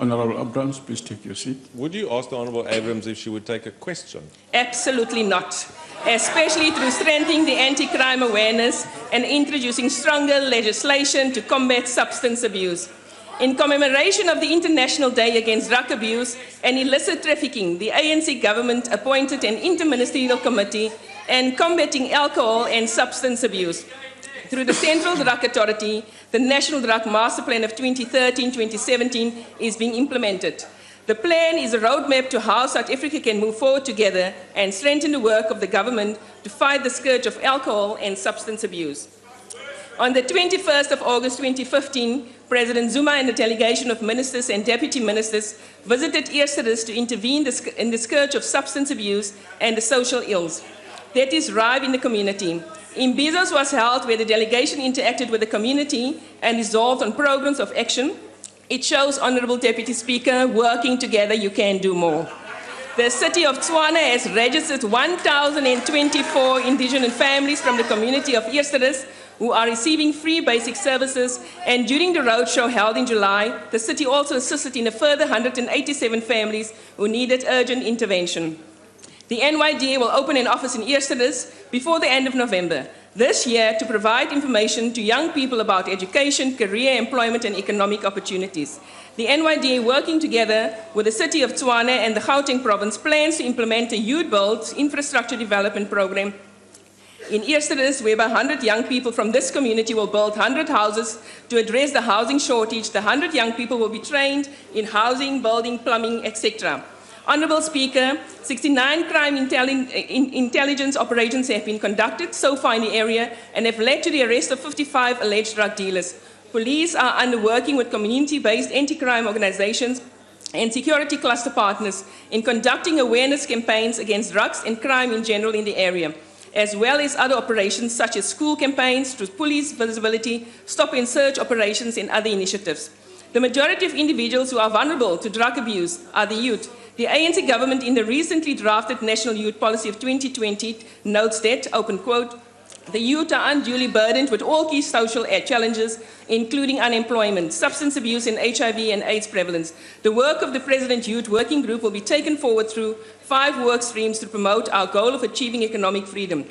S1: Honorable Abrams, please take your seat.
S10: Would you ask the Honorable Abrams if she would take a question?
S6: Absolutely not, especially through strengthening the anti-crime awareness and introducing stronger legislation to combat substance abuse. In commemoration of the International Day Against Drug Abuse and Illicit Trafficking, the ANC government appointed an interministerial committee on combating alcohol and substance abuse. Through the Central Drug Authority, the National Drug Master Plan of 2013-2017 is being implemented. The plan is a roadmap to how South Africa can move forward together and strengthen the work of the government to fight the scourge of alcohol and substance abuse. On the 21st of August 2015, President Zuma and a delegation of ministers and deputy ministers visited Eersterus to intervene in the scourge of substance abuse and the social ills that is rife in the community. Impeach was held where the delegation interacted with the community and resolved on programs of action. It shows, Honorable Deputy Speaker, working together you can do more. The city of Tshwane has registered 1,024 indigenous families from the community of Eersterus who are receiving free basic services, and during the roadshow held in July, the city also assisted in a further 187 families who needed urgent intervention. The NYDA will open an office in Eersterus before the end of November this year to provide information to young people about education, career, employment, and economic opportunities. The NYDA, working together with the city of Tshwane and the Gauteng province, plans to implement a youth build infrastructure development program in Eersterus, whereby 100 young people from this community will build 100 houses to address the housing shortage. The 100 young people will be trained in housing, building, plumbing, etc. Honorable Speaker, 69 crime intelligence operations have been conducted so far in the area and have led to the arrest of 55 alleged drug dealers. Police are working with community-based anti-crime organizations and security cluster partners in conducting awareness campaigns against drugs and crime in general in the area, as well as other operations such as school campaigns through police visibility, stop and search operations, and other initiatives. The majority of individuals who are vulnerable to drug abuse are the youth. The ANC government, in the recently drafted National Youth Policy of 2020, notes that, open quote, the youth are unduly burdened with all key social challenges, including unemployment, substance abuse, and HIV and AIDS prevalence. The work of the President Youth Working Group will be taken forward through 5 work streams to promote our goal of achieving economic freedom.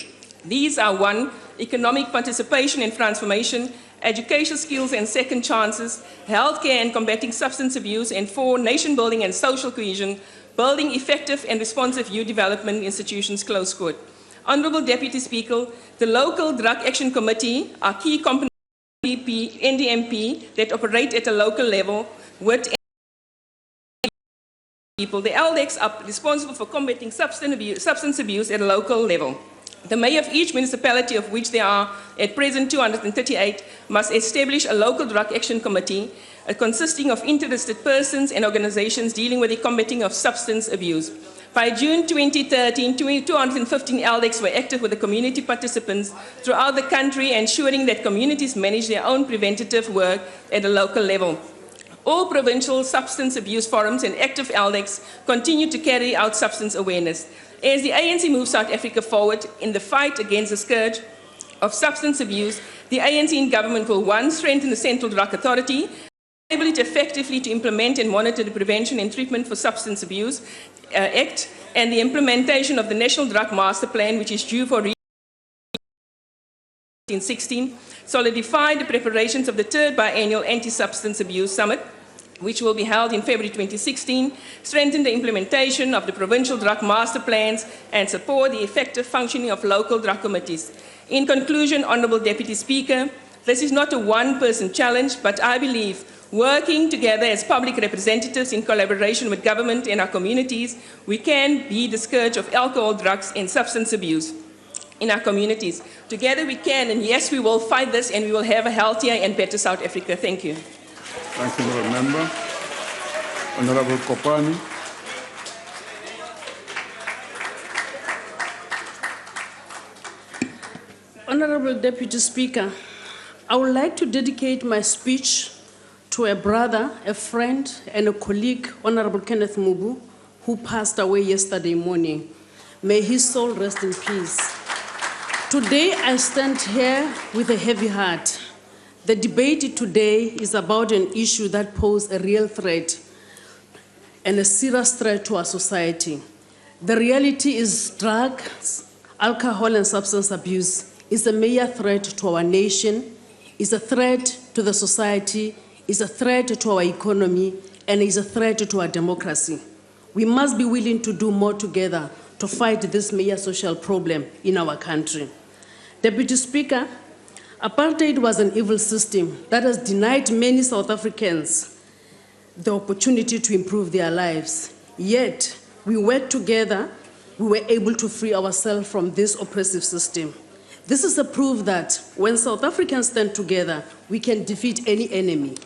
S6: These are 1, economic participation and transformation, education skills and second chances, healthcare and combating substance abuse, and 4, nation building and social cohesion, building effective and responsive youth development institutions, close quote. Honorable Deputy Speaker, the local Drug Action Committee are key components of the NDMP that operate at a local level with people. The LDECs are responsible for combating substance abuse at a local level. The mayor of each municipality, of which there are at present 238, must establish a local drug action committee consisting of interested persons and organizations dealing with the combating of substance abuse. By June 2013, 215 LDECs were active with the community participants throughout the country, ensuring that communities manage their own preventative work at a local level. All provincial substance abuse forums and active LDECs continue to carry out substance awareness. As the ANC moves South Africa forward in the fight against the scourge of substance abuse, the ANC in government will 1, strengthen the Central Drug Authority, enable it effectively to implement and monitor the Prevention and Treatment for Substance Abuse Act and the implementation of the National Drug Master Plan, which is due for 2016 solidified the preparations of the third biennial Anti-Substance Abuse Summit, which will be held in February 2016, strengthen the implementation of the provincial drug master plans, and support the effective functioning of local drug committees. In conclusion, Honourable Deputy Speaker, this is not a one-person challenge, but I believe working together as public representatives in collaboration with government and our communities, we can be the scourge of alcohol, drugs, and substance abuse in our communities. Together we can, and yes, we will fight this, and we will have a healthier and better South Africa. Thank you.
S1: Thank you, Honourable Member. Honourable Kopani.
S7: Honourable Deputy Speaker, I would like to dedicate my speech to a brother, a friend, and a colleague, Honourable Kenneth Mubu, who passed away yesterday morning. May his soul rest in peace. Today, I stand here with a heavy heart. The debate today is about an issue that poses a real threat and a serious threat to our society. The reality is drugs, alcohol, and substance abuse is a major threat to our nation, is a threat to the society, is a threat to our economy, and is a threat to our democracy. We must be willing to do more together to fight this major social problem in our country. Deputy Speaker, apartheid was an evil system that has denied many South Africans the opportunity to improve their lives. Yet, we worked together, we were able to free ourselves from this oppressive system. This is a proof that when South Africans stand together, we can defeat any enemy.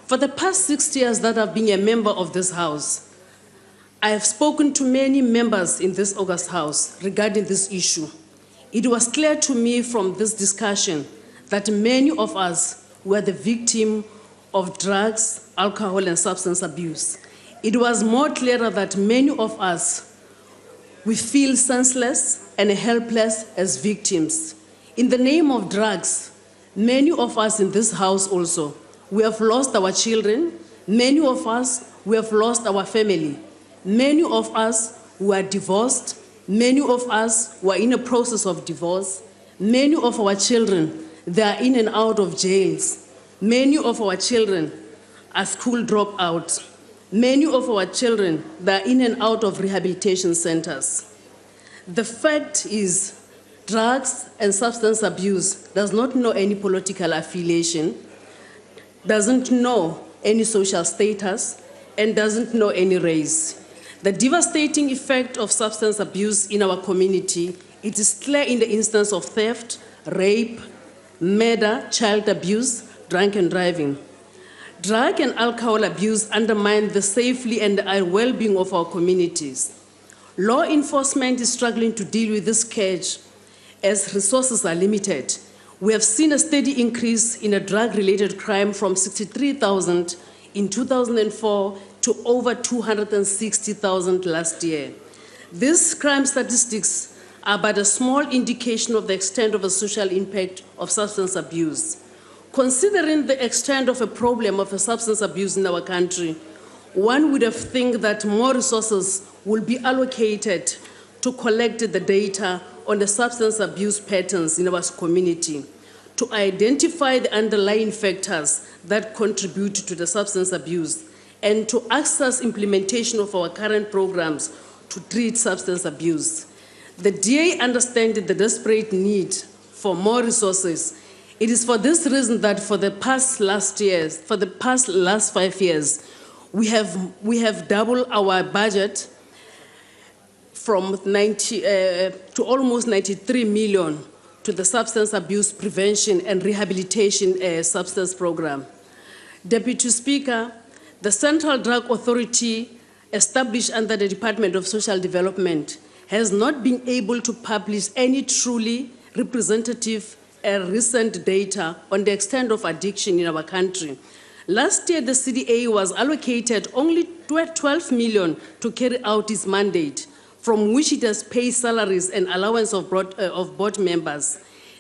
S7: For the past 6 years that I've been a member of this House, I have spoken to many members in this August House regarding this issue. It was clear to me from this discussion that many of us were the victim of drugs, alcohol, and substance abuse. It was more clearer that many of us, we feel senseless and helpless as victims. In the name of drugs, many of us in this House also, we have lost our children. Many of us, we have lost our family. Many of us were divorced. Many of us were in a process of divorce. Many of our children, they are in and out of jails. Many of our children are school dropouts. Many of our children, they are in and out of rehabilitation centers. The fact is, drugs and substance abuse does not know any political affiliation, doesn't know any social status, and doesn't know any race. The devastating effect of substance abuse in our community, it is clear in the instance of theft, rape, murder, child abuse, drunken driving. Drug and alcohol abuse undermine the safety and the well-being of our communities. Law enforcement is struggling to deal with this scourge as resources are limited. We have seen a steady increase in a drug-related crime from 63,000 in 2004 to over 260,000 last year. These crime statistics are but a small indication of the extent of the social impact of substance abuse. Considering the extent of a problem of substance abuse in our country, one would have think that more resources will be allocated to collect the data on the substance abuse patterns in our community, to identify the underlying factors that contribute to the substance abuse, and to access implementation of our current programs to treat substance abuse. The DA understands the desperate need for more resources. It is for this reason that for the past last 5 years, we have doubled our budget from 90 to almost 93 million to the substance abuse prevention and rehabilitation substance program. Deputy Speaker, the Central Drug Authority, established under the Department of Social Development, has not been able to publish any truly representative recent data on the extent of addiction in our country. Last year, the CDA was allocated only 12 million to carry out its mandate, from which it has paid salaries and allowance of board members.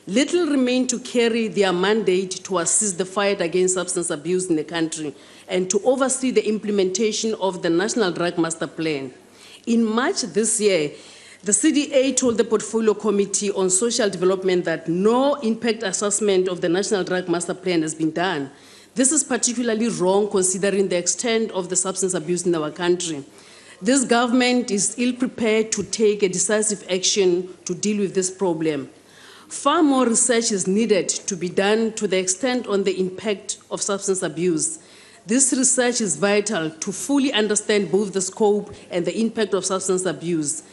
S7: Little remained to carry their mandate to assist the fight against substance abuse in the country and to oversee the implementation of the National Drug Master Plan. In March this year, The CDA told the Portfolio Committee on Social Development that no impact assessment of the National Drug Master Plan has been done. This is particularly wrong considering the extent of the substance abuse in our country. This government is ill-prepared to take a decisive action to deal with this problem. Far more research is needed to be done to the extent on the impact of substance abuse. This research is vital to fully understand both the scope and the impact of substance abuse.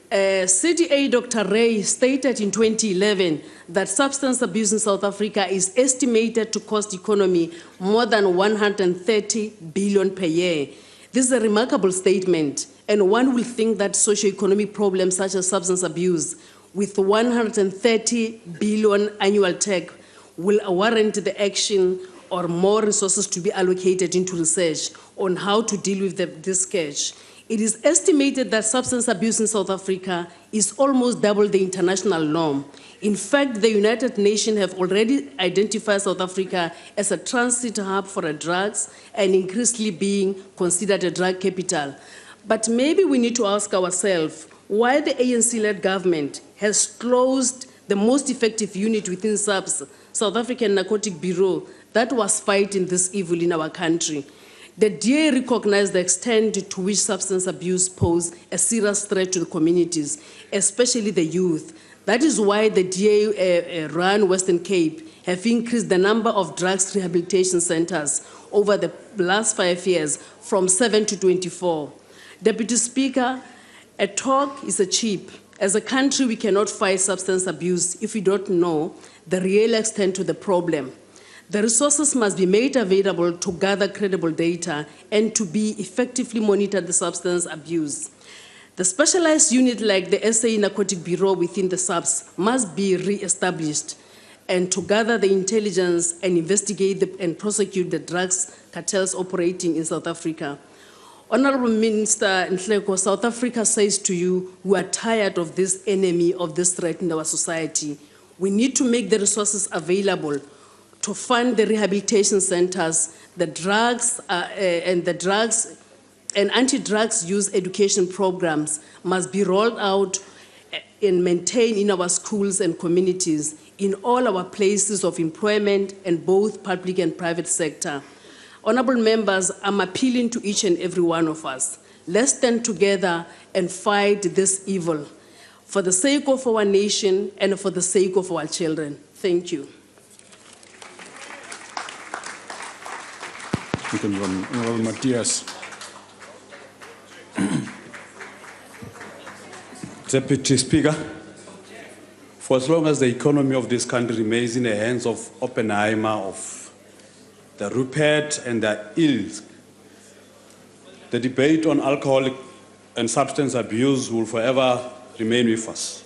S7: CDA Dr. Ray stated in 2011 that substance abuse in South Africa is estimated to cost the economy more than 130 billion per year. This is a remarkable statement, and one will think that socio-economic problems such as substance abuse with 130 billion annual tech will warrant the action or more resources to be allocated into research on how to deal with this scourge. It is estimated that substance abuse in South Africa is almost double the international norm. In fact, the United Nations have already identified South Africa as a transit hub for drugs and increasingly being considered a drug capital. But maybe we need to ask ourselves why the ANC-led government has closed the most effective unit within SAPS, South African Narcotic Bureau, that was fighting this evil in our country. The DA recognized the extent to which substance abuse poses a serious threat to the communities, especially the youth. That is why the DA run Western Cape have increased the number of drugs rehabilitation centers over the last 5 years from 7 to 24. Deputy Speaker, a talk is a cheap. As a country, we cannot fight substance abuse if we don't know the real extent to the problem. The resources must be made available to gather credible data and to be effectively monitor the substance abuse. The specialized unit like the SA Narcotic Bureau within the SAPS must be re-established and to gather the intelligence and investigate and prosecute the drugs cartels operating in South Africa. Honorable Minister Nhleko, South Africa says to you, we are tired of this enemy, of this threat in our society. We need to make the resources available to fund the rehabilitation centers, the drugs and anti-drugs use education programs must be rolled out and maintained in our schools and communities, in all our places of employment in both public and private sector. Honorable members, I'm appealing to each and every one of us. Let's stand together and fight this evil for the sake of our nation and for the sake of our children. Thank you.
S1: Honorable Matthias.
S16: Deputy Speaker, for as long as the economy of this country remains in the hands of Oppenheimer, of the Rupert and the ills, the debate on alcohol and substance abuse will forever remain with us.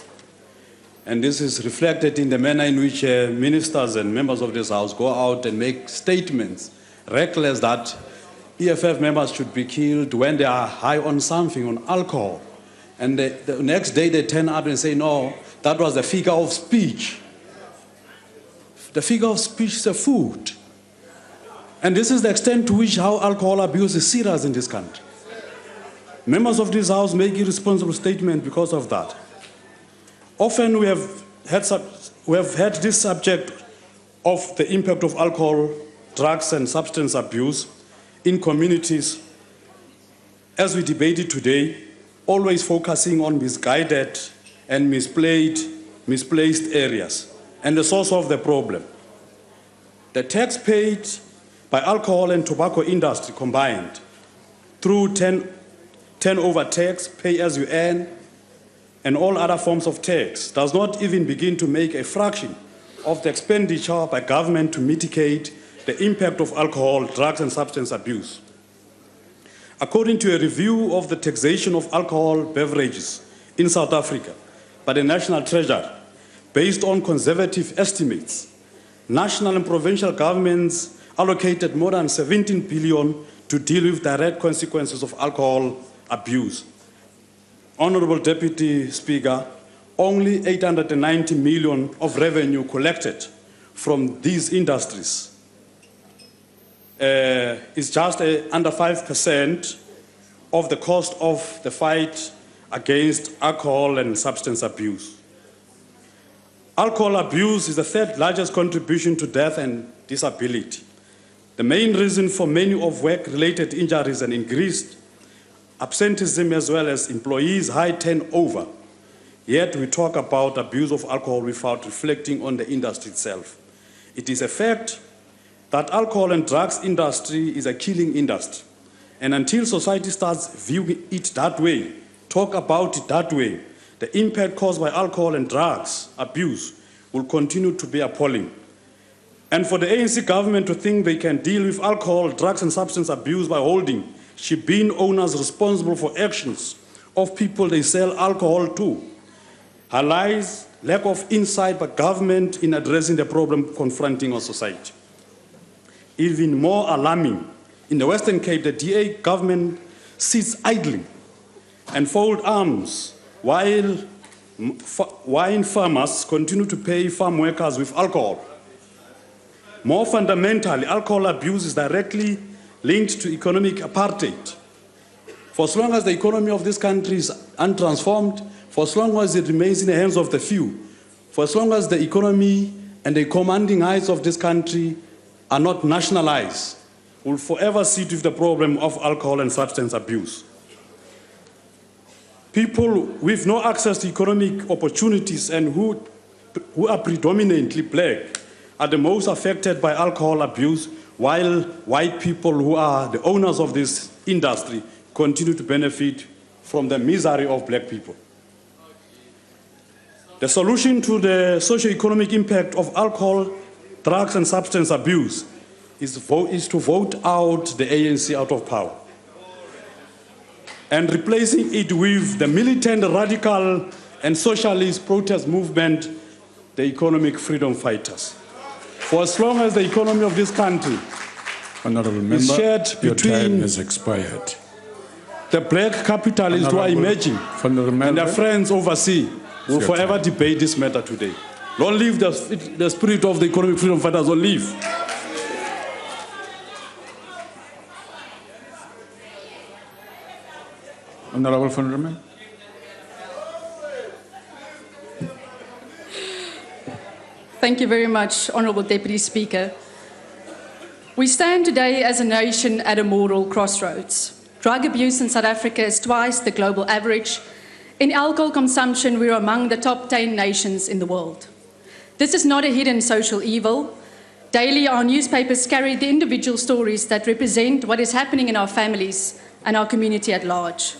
S16: And this is reflected in the manner in which ministers and members of this House go out and make statements reckless that EFF members should be killed when they are high on something, on alcohol. And the next day they turn up and say, no, that was the figure of speech. The figure of speech is a food. And this is the extent to which how alcohol abuse is serious in this country. Members of this House make irresponsible statements because of that. Often we have had this subject of the impact of alcohol, drugs and substance abuse in communities, as we debated today, always focusing on misguided and misplaced areas and the source of the problem. The tax paid by alcohol and tobacco industry combined through turnover tax, pay as you earn, and all other forms of tax does not even begin to make a fraction of the expenditure by government to mitigate the impact of alcohol, drugs and substance abuse. According to a review of the taxation of alcohol beverages in South Africa by the National Treasury, based on conservative estimates, national and provincial governments allocated more than 17 billion to deal with direct consequences of alcohol abuse. Honorable Deputy Speaker, only 890 million of revenue collected from these industries is just under 5% of the cost of the fight against alcohol and substance abuse. Alcohol abuse is the third largest contribution to death and disability. The main reason for many of work-related injuries and increased absenteeism as well as employees' high turnover. Yet we talk about abuse of alcohol without reflecting on the industry itself. It is a fact that alcohol and drugs industry is a killing industry. And until society starts viewing it that way, talk about it that way, the impact caused by alcohol and drugs abuse will continue to be appalling. And for the ANC government to think they can deal with alcohol, drugs and substance abuse by holding shebeen owners responsible for actions of people they sell alcohol to highlights lack of insight by government in addressing the problem confronting our society. Even more alarming, in the Western Cape, the DA government sits idly and fold arms while wine farmers continue to pay farm workers with alcohol. More fundamentally, alcohol abuse is directly linked to economic apartheid. For as long as the economy of this country is untransformed, for as long as it remains in the hands of the few, for as long as the economy and the commanding heights of this country are not nationalized, we'll forever sit with the problem of alcohol and substance abuse. People with no access to economic opportunities and who are predominantly black are the most affected by alcohol abuse, while white people who are the owners of this industry continue to benefit from the misery of black people. The solution to the socio-economic impact of alcohol, drugs and substance abuse is to vote out the ANC out of power and replacing it with the militant, radical and socialist protest movement, the economic freedom fighters. For as long as the economy of this country is shared between
S1: has expired.
S16: the black capitalists who are emerging and their friends overseas, will forever debate this matter today. Don't leave the spirit of the economic freedom fighters, don't leave.
S1: Honorable von Riemen.
S3: Thank you very much, Honourable Deputy Speaker. We stand today as a nation at a moral crossroads. Drug abuse in South Africa is twice the global average. In alcohol consumption, we are among the top 10 nations in the world. This is not a hidden social evil. Daily, our newspapers carry the individual stories that represent what is happening in our families and our community at large.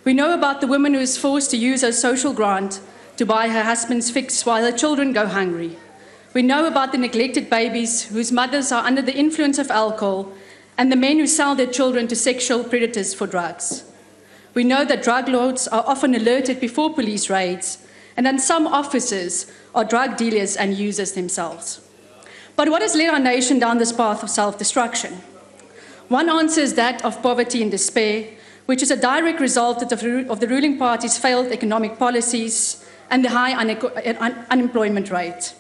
S3: We know about the woman who is forced to use her social grant to buy her husband's fix while her children go hungry. We know about the neglected babies whose mothers are under the influence of alcohol and the men who sell their children to sexual predators for drugs. We know that drug lords are often alerted before police raids and that some officers are drug dealers and users themselves. But what has led our nation down this path of self-destruction? One answer is that of poverty and despair, which is a direct result of the ruling party's failed economic policies and the high unemployment rate.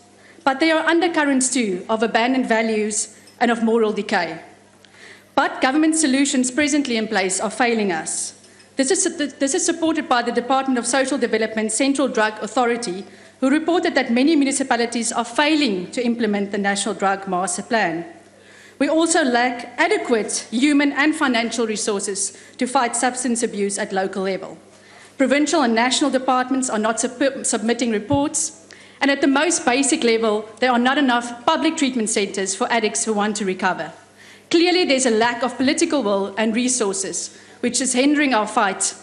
S3: But there are undercurrents too of abandoned values and of moral decay. But government solutions presently in place are failing us. This is supported by the Department of Social Development's Central Drug Authority, who reported that many municipalities are failing to implement the National Drug Master Plan. We also lack adequate human and financial resources to fight substance abuse at local level. Provincial and national departments are not submitting reports, and at the most basic level, there are not enough public treatment centres for addicts who want to recover. Clearly, there's a lack of political will and resources, which is hindering our fight.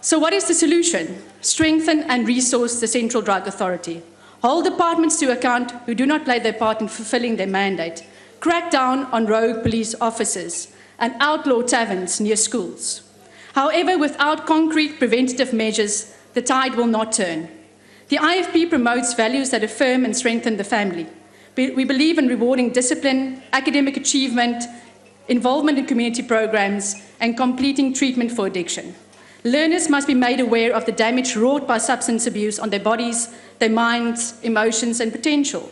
S3: So what is the solution? Strengthen and resource the Central Drug Authority. Hold departments to account who do not play their part in fulfilling their mandate. Crack down on rogue police officers and outlaw taverns near schools. However, without concrete preventative measures, the tide will not turn. The IFP promotes values that affirm and strengthen the family. We believe in rewarding discipline, academic achievement, involvement in community programs, and completing treatment for addiction. Learners must be made aware of the damage wrought by substance abuse on their bodies, their minds, emotions, and potential.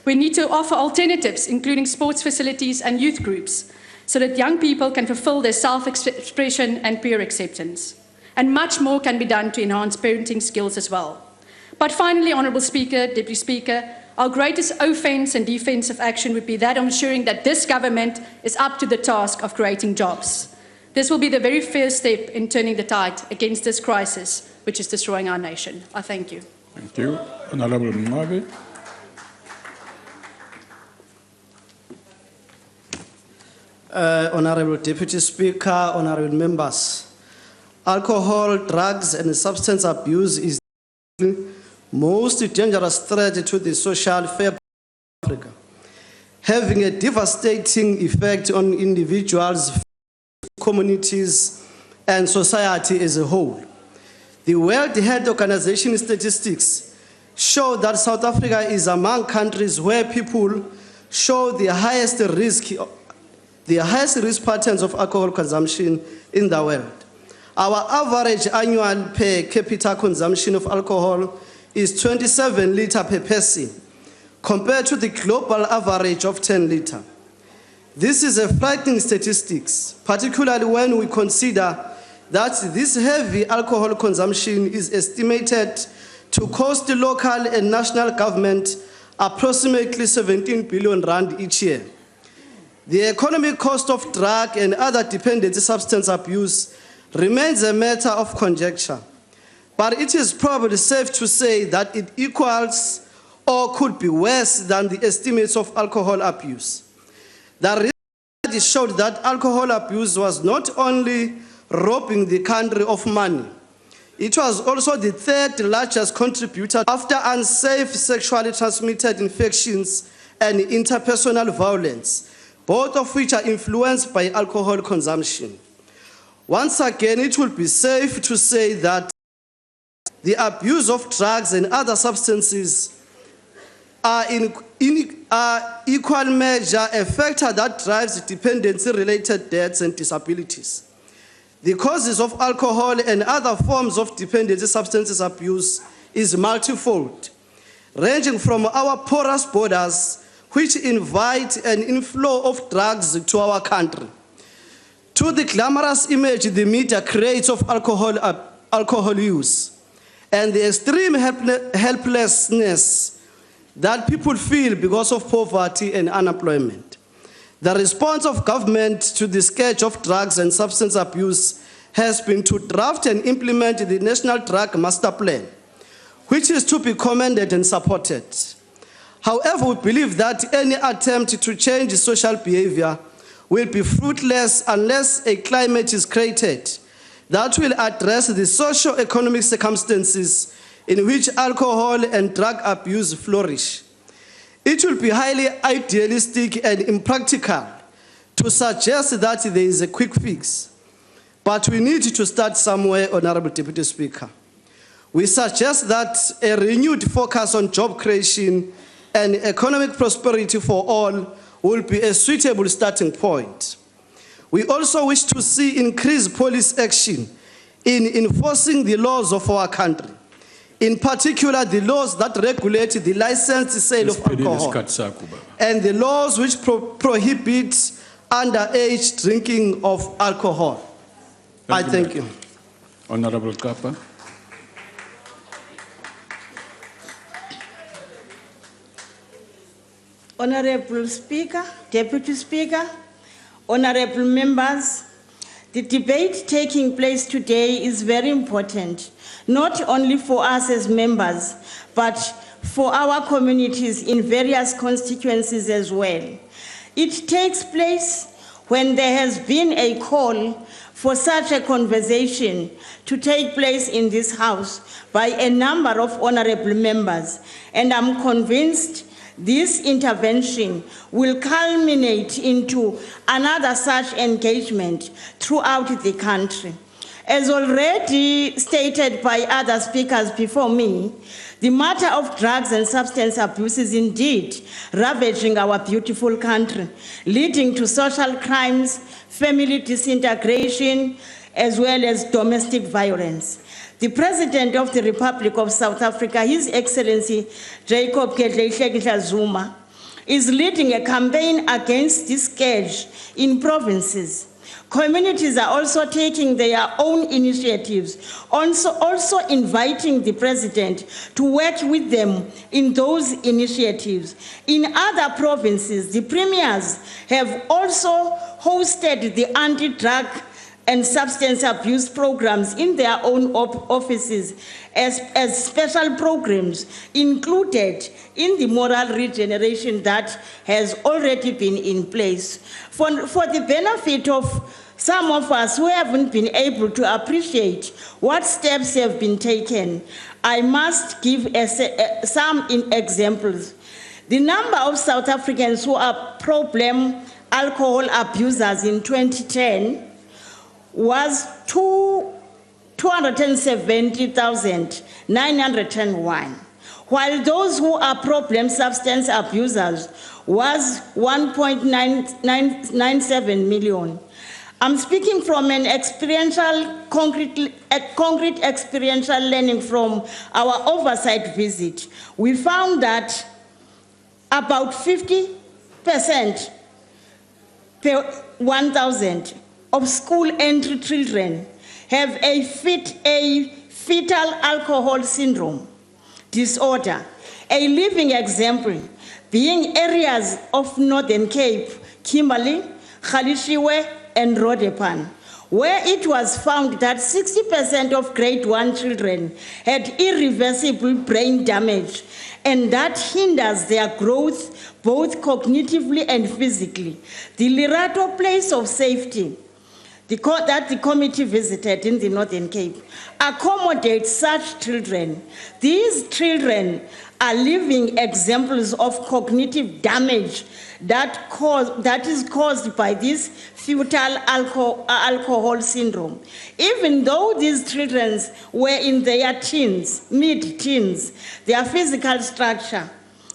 S3: We need to offer alternatives, including sports facilities and youth groups, so that young people can fulfill their self-expression and peer acceptance. and much more can be done to enhance parenting skills as well. But finally, Honourable Speaker, Deputy Speaker, our greatest offence and defensive action would be that of ensuring that this government is up to the task of creating jobs. This will be the very first step in turning the tide against this crisis, which is destroying our nation. I thank you.
S1: Thank you. Honourable Mwabe.
S5: Honourable Deputy Speaker, honourable members, alcohol, drugs and substance abuse is the most dangerous threat to the social fabric of Africa, having a devastating effect on individuals, communities and society as a whole. The World Health Organization statistics show that South Africa is among countries where people show the highest risk patterns of alcohol consumption in the world. Our average annual per capita consumption of alcohol is 27 litres per person, compared to the global average of 10 litres. This is a frightening statistics, particularly when we consider that this heavy alcohol consumption is estimated to cost the local and national government approximately 17 billion rand each year. The economic cost of drug and other dependency substance abuse remains a matter of conjecture, but it is probably safe to say that it equals or could be worse than the estimates of alcohol abuse. The research showed that alcohol abuse was not only robbing the country of money, it was also the third largest contributor after unsafe sexually transmitted infections and interpersonal violence, both of which are influenced by alcohol consumption. Once again, it will be safe to say that the abuse of drugs and other substances are in equal measure a factor that drives dependency-related deaths and disabilities. The causes of alcohol and other forms of dependency substances abuse is multifold, ranging from our porous borders, which invite an inflow of drugs to our country, to the glamorous image the media creates of alcohol use, and the extreme helplessness that people feel because of poverty and unemployment. The response of government to the scourge of drugs and substance abuse has been to draft and implement the National Drug Master Plan, which is to be commended and supported. However, we believe that any attempt to change social behavior will be fruitless unless a climate is created that will address the socio-economic circumstances in which alcohol and drug abuse flourish. It will be highly idealistic and impractical to suggest that there is a quick fix. But we need to start somewhere, Honourable Deputy Speaker. We suggest that a renewed focus on job creation and economic prosperity for all will be a suitable starting point. We also wish to see increased police action in enforcing the laws of our country, in particular the laws that regulate the licensed sale of alcohol and the laws which prohibit underage drinking of alcohol. I thank you.
S1: Honourable Kapa.
S18: Honourable Speaker, Deputy Speaker, honourable members, the debate taking place today is very important, not only for us as members, but for our communities in various constituencies as well. It takes place when there has been a call for such a conversation to take place in this House by a number of honourable members, and I'm convinced this intervention will culminate into another such engagement throughout the country. As already stated by other speakers before me, the matter of drugs and substance abuse is indeed ravaging our beautiful country, leading to social crimes, family disintegration, as well as domestic violence. The President of the Republic of South Africa, His Excellency Jacob Zuma, is leading a campaign against this scourge in provinces Communities are also taking their own initiatives, also inviting the president to work with them in those initiatives. In other provinces, the premiers have also hosted the anti-drug and substance abuse programs in their own offices as special programs included in the moral regeneration that has already been in place. For the benefit of some of us who haven't been able to appreciate what steps have been taken, I must give some examples. The number of South Africans who are problem alcohol abusers in 2010 was 270,901, while those who are problem substance abusers was 1.997 million. I'm speaking from an concrete experiential learning from our oversight visit. We found that about 50% per 1,000 of school entry children have a fetal alcohol syndrome disorder, a living example being areas of Northern Cape, Kimberley, Khalishiwe, and Rodepan, where it was found that 60% of grade 1 children had irreversible brain damage, and that hinders their growth both cognitively and physically. The thereto place of safety that the committee visited in the Northern Cape accommodates such children. These children are living examples of cognitive damage that is caused by this fetal alcohol syndrome. Even though these children were in their teens, mid-teens, their physical structure,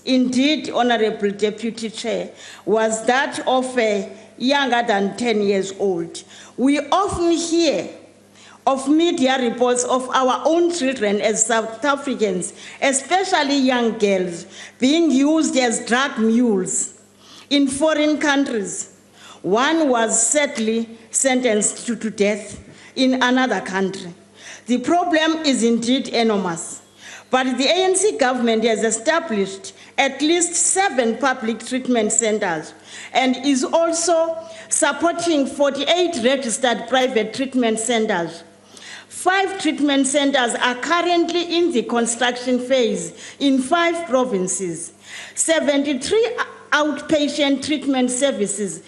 S18: indeed, Honorable Deputy Chair, was that of a younger than 10 years old. We often hear of media reports of our own children as South Africans, especially young girls, being used as drug mules in foreign countries. One was sadly sentenced to death in another country. The problem is indeed enormous, but the ANC government has established at least 7 public treatment centers and is also supporting 48 registered private treatment centers. 5 treatment centers are currently in the construction phase in 5 provinces. 73 outpatient treatment service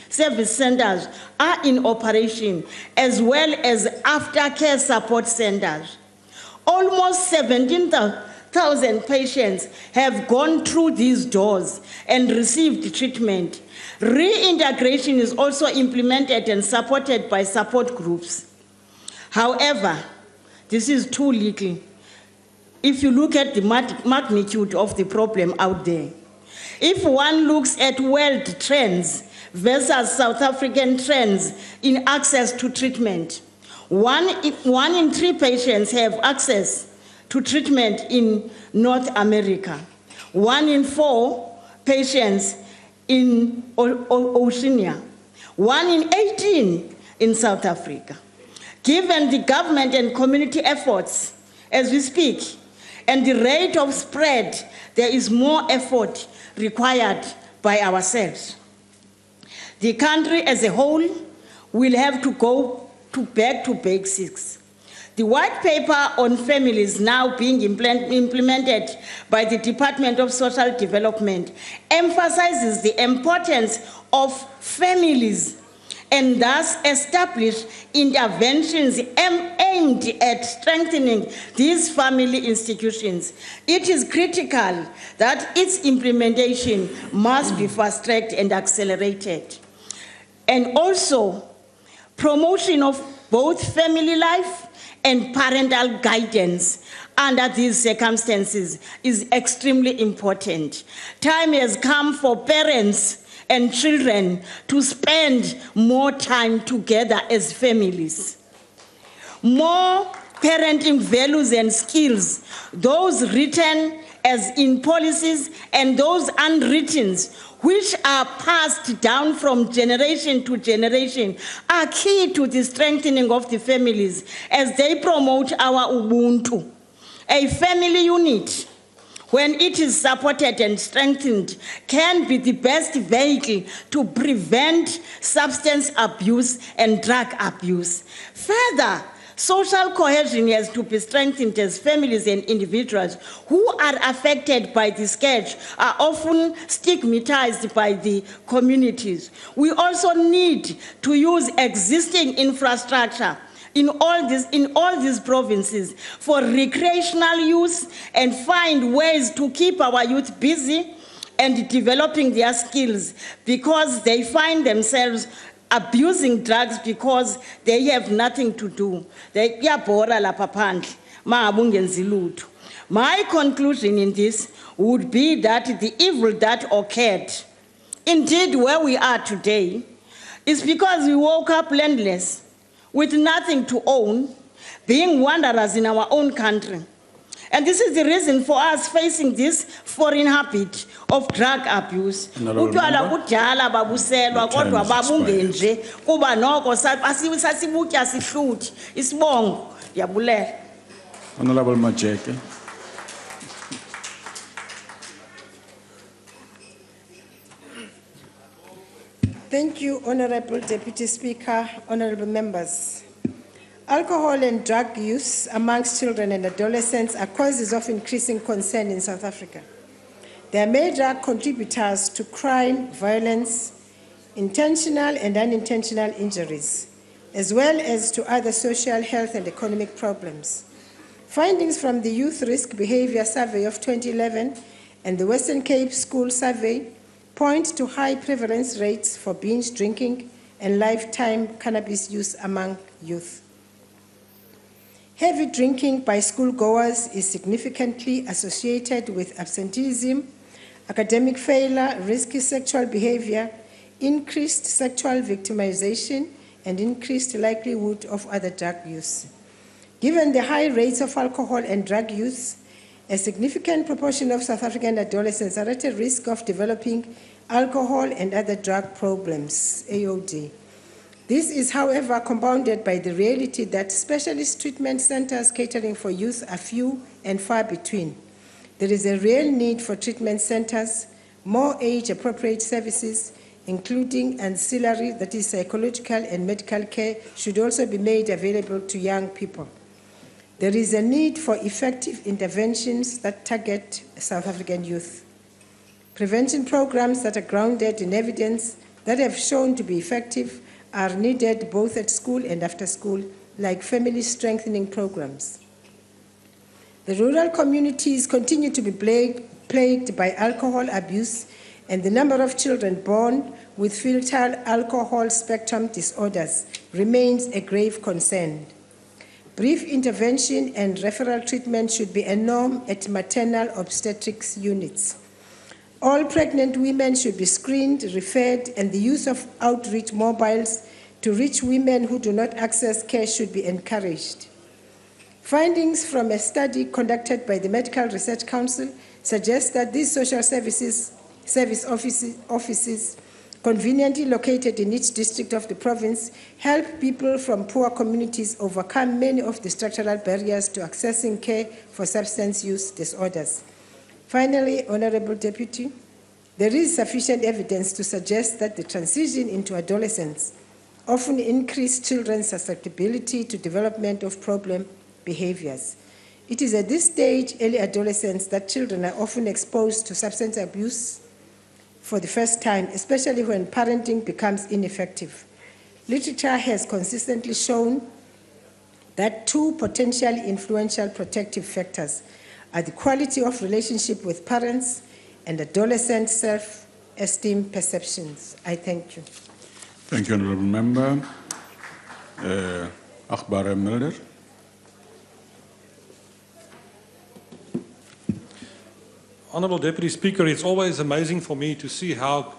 S18: centers are in operation, as well as aftercare support centers. Almost 17,000 patients have gone through these doors and received treatment. Reintegration is also implemented and supported by support groups. However, this is too little if you look at the magnitude of the problem out there. If one looks at world trends versus South African trends in access to treatment, one in 3 patients have access to treatment in North America. 1 in 4 patients in Oceania. 1 in 18 in South Africa. Given the government and community efforts as we speak, and the rate of spread, there is more effort required by ourselves. The country as a whole will have to go back to basics. The white paper on families now being implemented by the Department of Social Development emphasizes the importance of families and thus establish interventions aimed at strengthening these family institutions. It is critical that its implementation must be fast-tracked and accelerated. And also, promotion of both family life and parental guidance under these circumstances is extremely important. Time has come for parents and children to spend more time together as families. More parenting values and skills, those written as in policies and those unwritten, which are passed down from generation to generation, are key to the strengthening of the families as they promote our Ubuntu. A family unit, when it is supported and strengthened, can be the best vehicle to prevent substance abuse and drug abuse. Further, social cohesion has to be strengthened as families and individuals who are affected by the scourge are often stigmatized by the communities. We also need to use existing infrastructure in all these provinces for recreational use and find ways to keep our youth busy and developing their skills, because they find themselves abusing drugs because they have nothing to do. My conclusion in this would be that the evil that occurred, indeed where we are today, is because we woke up landless, with nothing to own, being wanderers in our own country. And this is the reason for us facing this foreign habit of drug abuse. Utywala kudala babuselwa kodwa babungenje kuba noko sasibutya sihluthi isibongo. Ndiyabulela.
S1: Honorable Majeke.
S9: Thank you, Honorable Deputy Speaker, honorable members. Alcohol and drug use amongst children and adolescents are causes of increasing concern in South Africa. They are major contributors to crime, violence, intentional and unintentional injuries, as well as to other social, health, and economic problems. Findings from the Youth Risk Behavior Survey of 2011 and the Western Cape School Survey point to high prevalence rates for binge drinking and lifetime cannabis use among youth. Heavy drinking by schoolgoers is significantly associated with absenteeism, academic failure, risky sexual behavior, increased sexual victimization, and increased likelihood of other drug use. Given the high rates of alcohol and drug use, a significant proportion of South African adolescents are at a risk of developing alcohol and other drug problems, AOD. This is, however, compounded by the reality that specialist treatment centers catering for youth are few and far between. There is a real need for treatment centers, more age-appropriate services, including ancillary, that is psychological and medical care, should also be made available to young people. There is a need for effective interventions that target South African youth. Prevention programs that are grounded in evidence that have shown to be effective are needed both at school and after school, like family strengthening programs. The rural communities continue to be plagued by alcohol abuse, and the number of children born with fetal alcohol spectrum disorders remains a grave concern. Brief intervention and referral treatment should be a norm at maternal obstetrics units. All pregnant women should be screened, referred, and the use of outreach mobiles to reach women who do not access care should be encouraged. Findings from a study conducted by the Medical Research Council suggest that these social service offices conveniently located in each district of the province help people from poor communities overcome many of the structural barriers to accessing care for substance use disorders. Finally, Honorable Deputy, there is sufficient evidence to suggest that the transition into adolescence often increases children's susceptibility to development of problem behaviors. It is at this stage, early adolescence, that children are often exposed to substance abuse for the first time, especially when parenting becomes ineffective. Literature has consistently shown that two potentially influential protective factors are the quality of relationship with parents and adolescent self-esteem perceptions. I thank you.
S1: Thank you, Honourable Member. Akbar Mulder.
S20: Honourable Deputy Speaker, it's always amazing for me to see how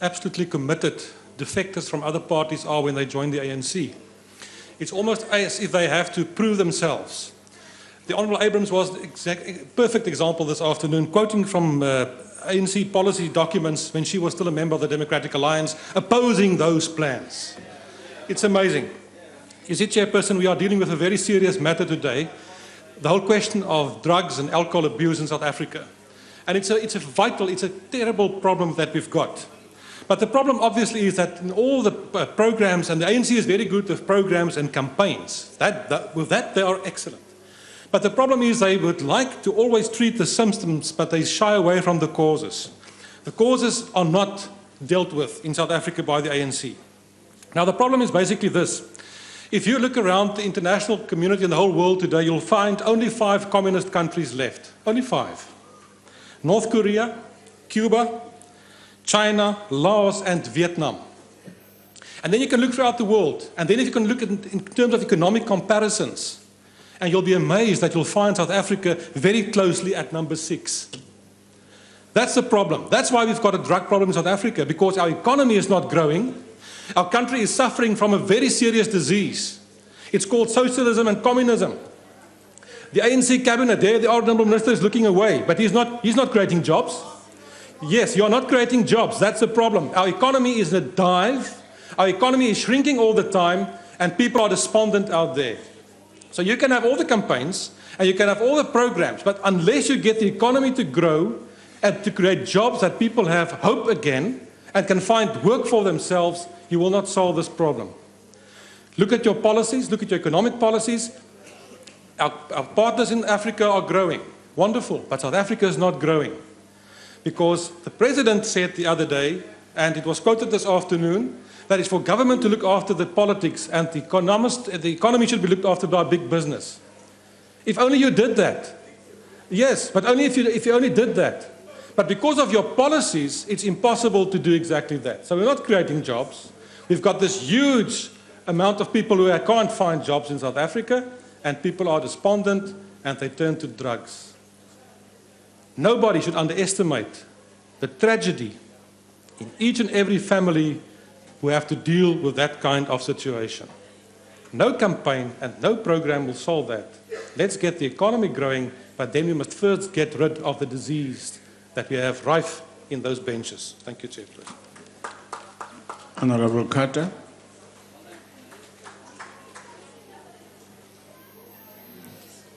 S20: absolutely committed defectors from other parties are when they join the ANC. It's almost as if they have to prove themselves. The Honourable Abrams was the perfect example this afternoon, quoting from ANC policy documents when she was still a member of the Democratic Alliance, opposing those plans. It's amazing. You see, Chairperson, we are dealing with a very serious matter today, the whole question of drugs and alcohol abuse in South Africa. And it's a terrible problem that we've got. But the problem obviously is that in all the programs, and the ANC is very good with programs and campaigns, with that they are excellent. But the problem is they would like to always treat the symptoms, but they shy away from the causes. The causes are not dealt with in South Africa by the ANC. Now the problem is basically this. If you look around the international community and the whole world today, you'll find only 5 communist countries left. Only 5. North Korea, Cuba, China, Laos, and Vietnam. And then you can look throughout the world. And then if you can look in terms of economic comparisons, and you'll be amazed that you'll find South Africa very closely at number 6. That's the problem. That's why we've got a drug problem in South Africa, because our economy is not growing. Our country is suffering from a very serious disease. It's called socialism and communism. The ANC cabinet there, the honourable minister is looking away, but he's not creating jobs. Yes, you're not creating jobs. That's the problem. Our economy is in a dive. Our economy is shrinking all the time, and people are despondent out there. So you can have all the campaigns, and you can have all the programs, but unless you get the economy to grow and to create jobs that people have hope again and can find work for themselves, you will not solve this problem. Look at your policies, look at your economic policies. Our partners in Africa are growing. Wonderful, but South Africa is not growing. Because the President said the other day, and it was quoted this afternoon, that it's for government to look after the politics and the economy should be looked after by big business. If only you did that. Yes, but only if you only did that. But because of your policies, it's impossible to do exactly that. So we're not creating jobs. We've got this huge amount of people who can't find jobs in South Africa, and people are despondent and they turn to drugs. Nobody should underestimate the tragedy in each and every family who have to deal with that kind of situation. No campaign and no program will solve that. Let's get the economy growing, but then we must first get rid of the disease that we have rife in those benches. Thank you, Chairperson.
S1: Honourable Carter.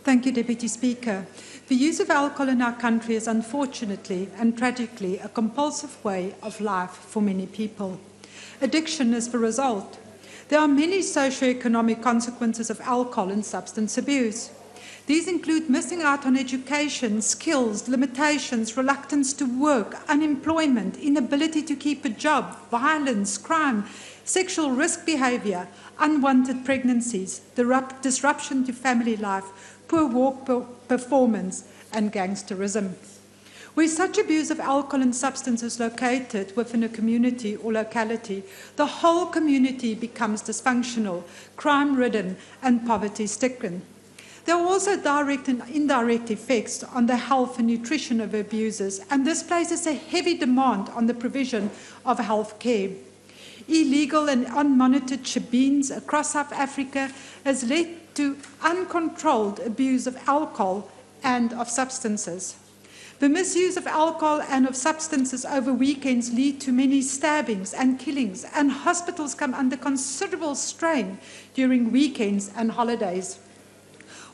S11: Thank you, Deputy Speaker. The use of alcohol in our country is unfortunately and tragically a compulsive way of life for many people. Addiction is the result. There are many socio-economic consequences of alcohol and substance abuse. These include missing out on education, skills, limitations, reluctance to work, unemployment, inability to keep a job, violence, crime, sexual risk behavior, unwanted pregnancies, disruption to family life, poor work performance, and gangsterism. Where such abuse of alcohol and substance is located within a community or locality, the whole community becomes dysfunctional, crime-ridden, and poverty-stricken. There are also direct and indirect effects on the health and nutrition of abusers, and this places a heavy demand on the provision of health care. Illegal and unmonitored shebeens across South Africa has led to uncontrolled abuse of alcohol and of substances. The misuse of alcohol and of substances over weekends lead to many stabbings and killings, and hospitals come under considerable strain during weekends and holidays.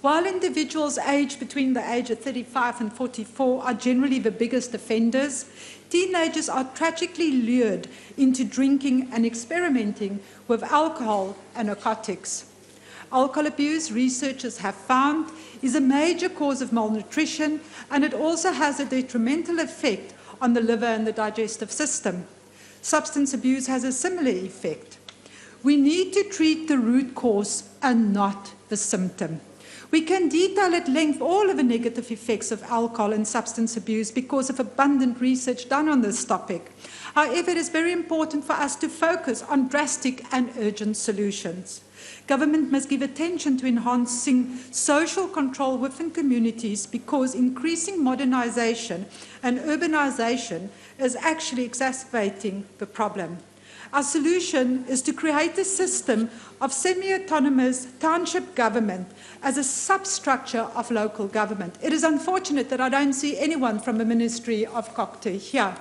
S11: While individuals aged between the age of 35 and 44 are generally the biggest offenders, teenagers are tragically lured into drinking and experimenting with alcohol and narcotics. Alcohol abuse, researchers have found, is a major cause of malnutrition, and it also has a detrimental effect on the liver and the digestive system. Substance abuse has a similar effect. We need to treat the root cause and not the symptom. We can detail at length all of the negative effects of alcohol and substance abuse because of abundant research done on this topic. However, it is very important for us to focus on drastic and urgent solutions. Government must give attention to enhancing social control within communities because increasing modernization and urbanization is actually exacerbating the problem. Our solution is to create a system of semi-autonomous township government as a substructure of local government. It is unfortunate that I don't see anyone from the Ministry of Cocteau here.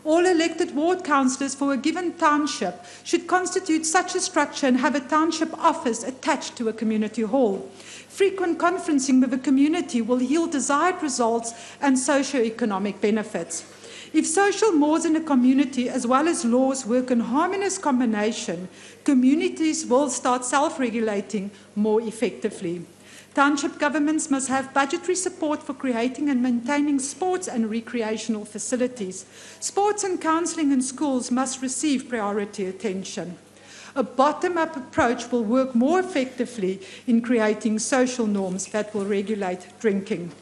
S11: All elected ward councillors for a given township should constitute such a structure and have a township office attached to a community hall. Frequent conferencing with the community will yield desired results and socio-economic benefits. If social mores in a community as well as laws work in harmonious combination, communities will start self-regulating more effectively. Township governments must have budgetary support for creating and maintaining sports and recreational facilities. Sports and counselling in schools must receive priority attention. A bottom-up approach will work more effectively in creating social norms that will regulate drinking.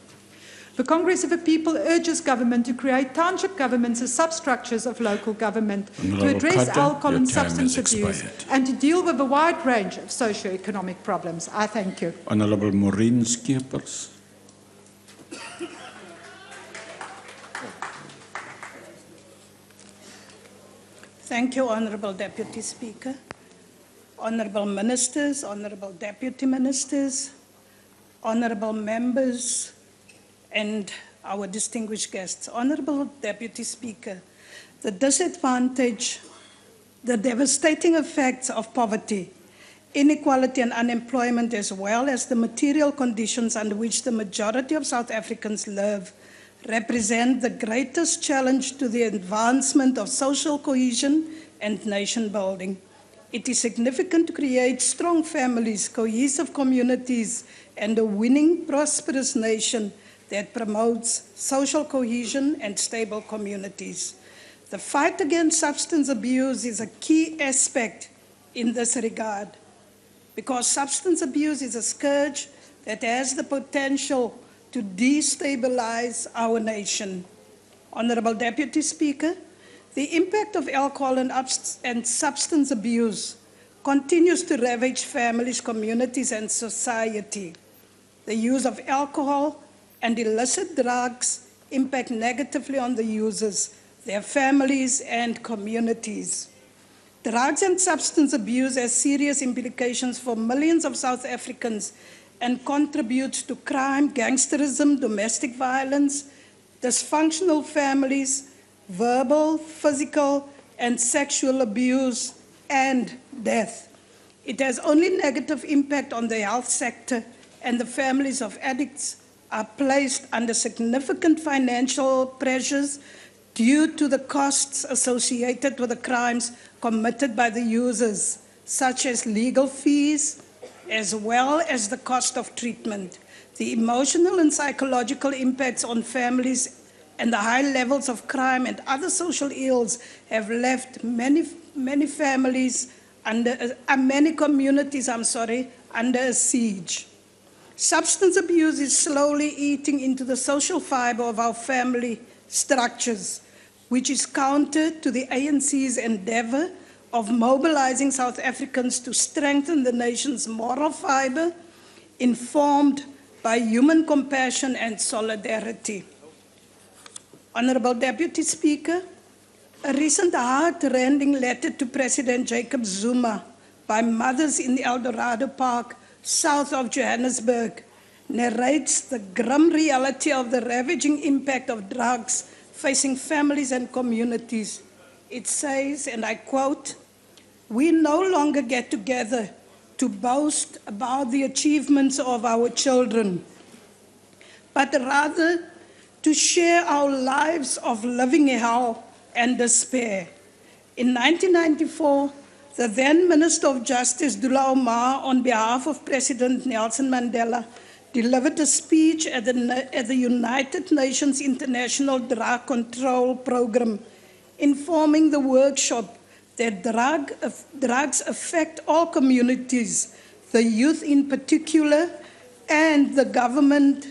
S11: The Congress of the People urges government to create township governments as substructures of local government to address alcohol and substance abuse and to deal with a wide range of socio-economic problems. I thank you.
S1: Honourable Maureen Skeepers.
S12: Thank you, Honourable Deputy Speaker. Honourable Ministers, Honourable Deputy Ministers, Honourable Members, and our distinguished guests. Honourable Deputy Speaker, the disadvantage, the devastating effects of poverty, inequality and unemployment, as well as the material conditions under which the majority of South Africans live, represent the greatest challenge to the advancement of social cohesion and nation building. It is significant to create strong families, cohesive communities, and a winning, prosperous nation that promotes social cohesion and stable communities. The fight against substance abuse is a key aspect in this regard, because substance abuse is a scourge that has the potential to destabilize our nation. Honourable Deputy Speaker, the impact of alcohol and substance abuse continues to ravage families, communities, and society. The use of alcohol and illicit drugs impact negatively on the users, their families, and communities. Drugs and substance abuse has serious implications for millions of South Africans and contributes to crime, gangsterism, domestic violence, dysfunctional families, verbal, physical, and sexual abuse, and death. It has only negative impact on the health sector, and the families of addicts are placed under significant financial pressures due to the costs associated with the crimes committed by the users, such as legal fees, as well as the cost of treatment. The emotional and psychological impacts on families and the high levels of crime and other social ills have left many communities under a siege. Substance abuse is slowly eating into the social fibre of our family structures, which is counter to the ANC's endeavour of mobilizing South Africans to strengthen the nation's moral fibre, informed by human compassion and solidarity. Honourable Deputy Speaker, a recent heart-rending letter to President Jacob Zuma by mothers in the Eldorado Park, south of Johannesburg, narrates the grim reality of the ravaging impact of drugs facing families and communities. It says, and I quote, "We no longer get together to boast about the achievements of our children, but rather to share our lives of living hell and despair." In 1994, the then Minister of Justice, Dula Omar, on behalf of President Nelson Mandela, delivered a speech at the United Nations International Drug Control Program, informing the workshop that drugs affect all communities, the youth in particular, and the government,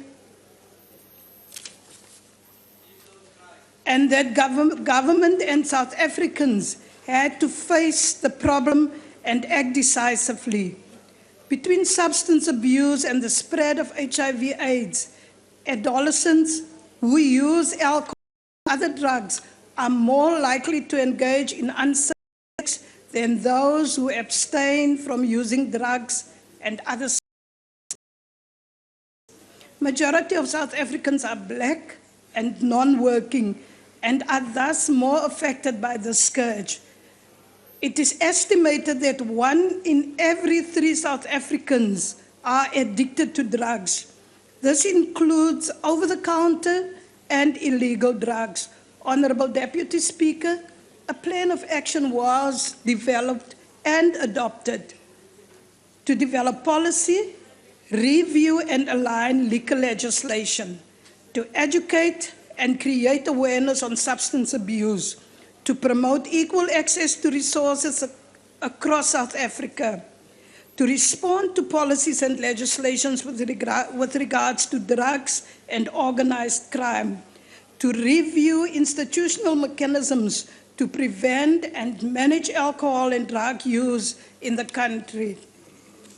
S12: and that government and South Africans had to face the problem and act decisively. Between substance abuse and the spread of HIV/AIDS, adolescents who use alcohol and other drugs are more likely to engage in unsafe sex than those who abstain from using drugs and other. Majority of South Africans are black and non-working and are thus more affected by the scourge. It is estimated that 1 in every 3 South Africans are addicted to drugs. This includes over-the-counter and illegal drugs. Honorable Deputy Speaker, a plan of action was developed and adopted to develop policy, review and align liquor legislation, to educate and create awareness on substance abuse, to promote equal access to resources across South Africa, to respond to policies and legislations with regards to drugs and organized crime, to review institutional mechanisms to prevent and manage alcohol and drug use in the country.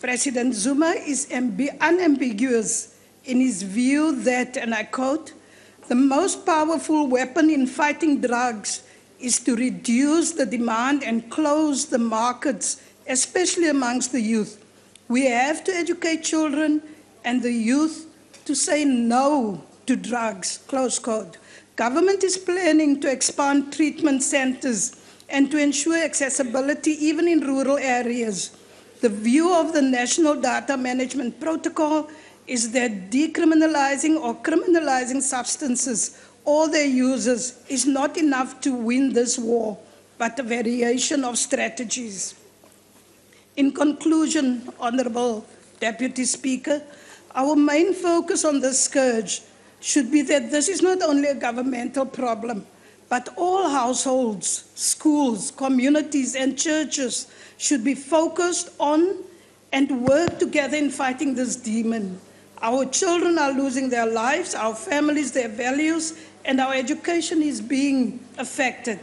S12: President Zuma is unambiguous in his view that, and I quote, "The most powerful weapon in fighting drugs is to reduce the demand and close the markets, especially amongst the youth. We have to educate children and the youth to say no to drugs," close quote. Government is planning to expand treatment centers and to ensure accessibility even in rural areas. The view of the National Data Management Protocol is that decriminalizing or criminalizing substances or their users is not enough to win this war, but a variation of strategies. In conclusion, Honorable Deputy Speaker, our main focus on this scourge should be that this is not only a governmental problem, but all households, schools, communities, and churches should be focused on and work together in fighting this demon. Our children are losing their lives, our families, their values, and our education is being affected.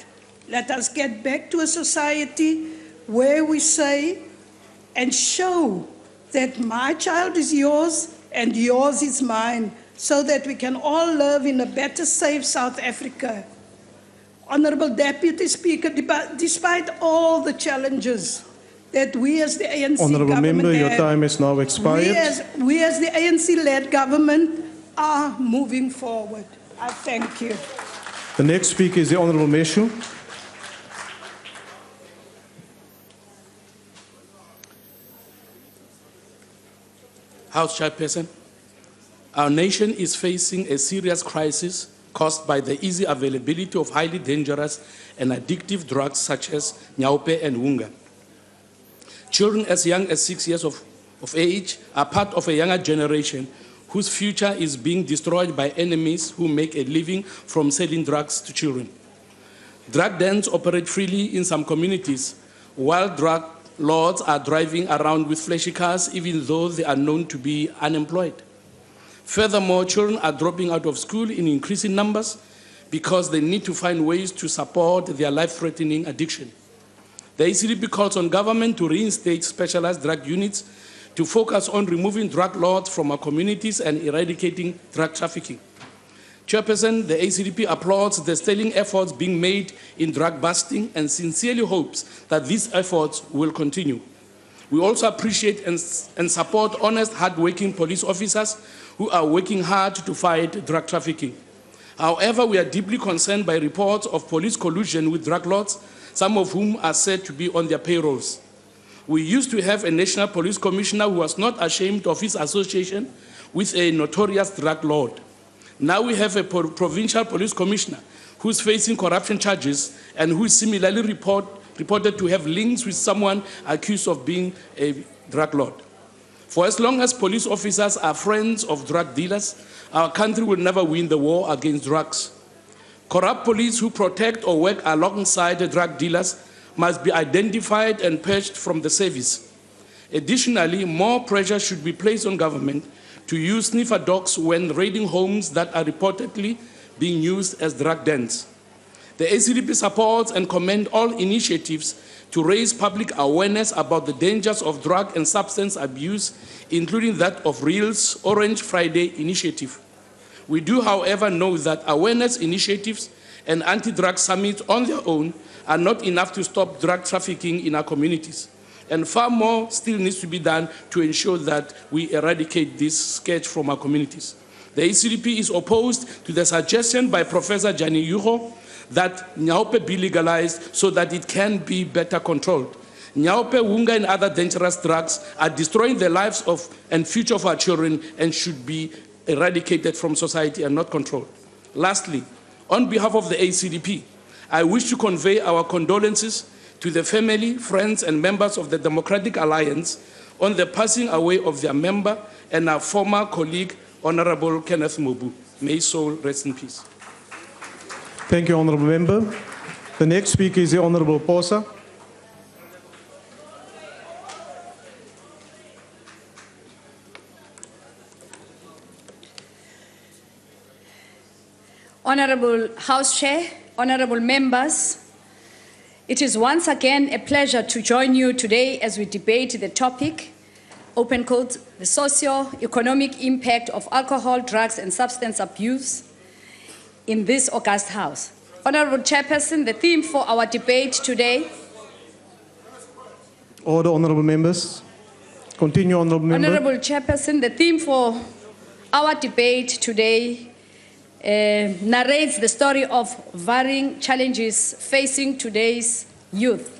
S12: Let us get back to a society where we say and show that my child is yours and yours is mine, so that we can all live in a better, safe South Africa. Honorable Deputy Speaker, despite all the challenges that we as the ANC
S13: Honorable
S12: government
S13: Member, your
S12: have,
S13: time is now expired.
S12: we as the ANC-led government are moving forward. I thank you.
S13: The next speaker is the Honorable Meshu.
S19: House Chairperson, our nation is facing a serious crisis caused by the easy availability of highly dangerous and addictive drugs such as nyaupe and wunga. Children as young as 6 years of age are part of a younger generation whose future is being destroyed by enemies who make a living from selling drugs to children. Drug dens operate freely in some communities, while drug lords are driving around with flashy cars even though they are known to be unemployed. Furthermore, children are dropping out of school in increasing numbers because they need to find ways to support their life-threatening addiction. The ACDP calls on government to reinstate specialized drug units to focus on removing drug lords from our communities and eradicating drug trafficking. Chairperson, the ACDP applauds the sterling efforts being made in drug busting and sincerely hopes that these efforts will continue. We also appreciate and support honest, hard-working police officers who are working hard to fight drug trafficking. However, we are deeply concerned by reports of police collusion with drug lords, some of whom are said to be on their payrolls. We used to have a national police commissioner who was not ashamed of his association with a notorious drug lord. Now we have a provincial police commissioner who's facing corruption charges and who is similarly reported to have links with someone accused of being a drug lord. For as long as police officers are friends of drug dealers, our country will never win the war against drugs. Corrupt police who protect or work alongside the drug dealers must be identified and purged from the service. Additionally, more pressure should be placed on government to use sniffer dogs when raiding homes that are reportedly being used as drug dens. The ACDP supports and commends all initiatives to raise public awareness about the dangers of drug and substance abuse, including that of REAL's Orange Friday initiative. We do, however, know that awareness initiatives and anti-drug summits on their own are not enough to stop drug trafficking in our communities. And far more still needs to be done to ensure that we eradicate this scourge from our communities. The ACDP is opposed to the suggestion by Professor Jani Yuho that Nyaupe be legalized so that it can be better controlled. Nyaupe, Wunga, and other dangerous drugs are destroying the lives of and future of our children and should be eradicated from society and not controlled. Lastly, on behalf of the ACDP, I wish to convey our condolences to the family, friends, and members of the Democratic Alliance on the passing away of their member and our former colleague, Honorable Kenneth Mubu. May his soul rest in peace.
S13: Thank you, Honourable Member. The next speaker is the Honourable Posa.
S8: Honourable House Chair, honourable members, it is once again a pleasure to join you today as we debate the topic, open quote, the socio-economic impact of alcohol, drugs and substance abuse in this august House. Honourable Chairperson, the theme for our debate today.
S13: Order, honourable members. Continue, honourable member.
S8: Honourable Chairperson, the theme for our debate today narrates the story of varying challenges facing today's youth.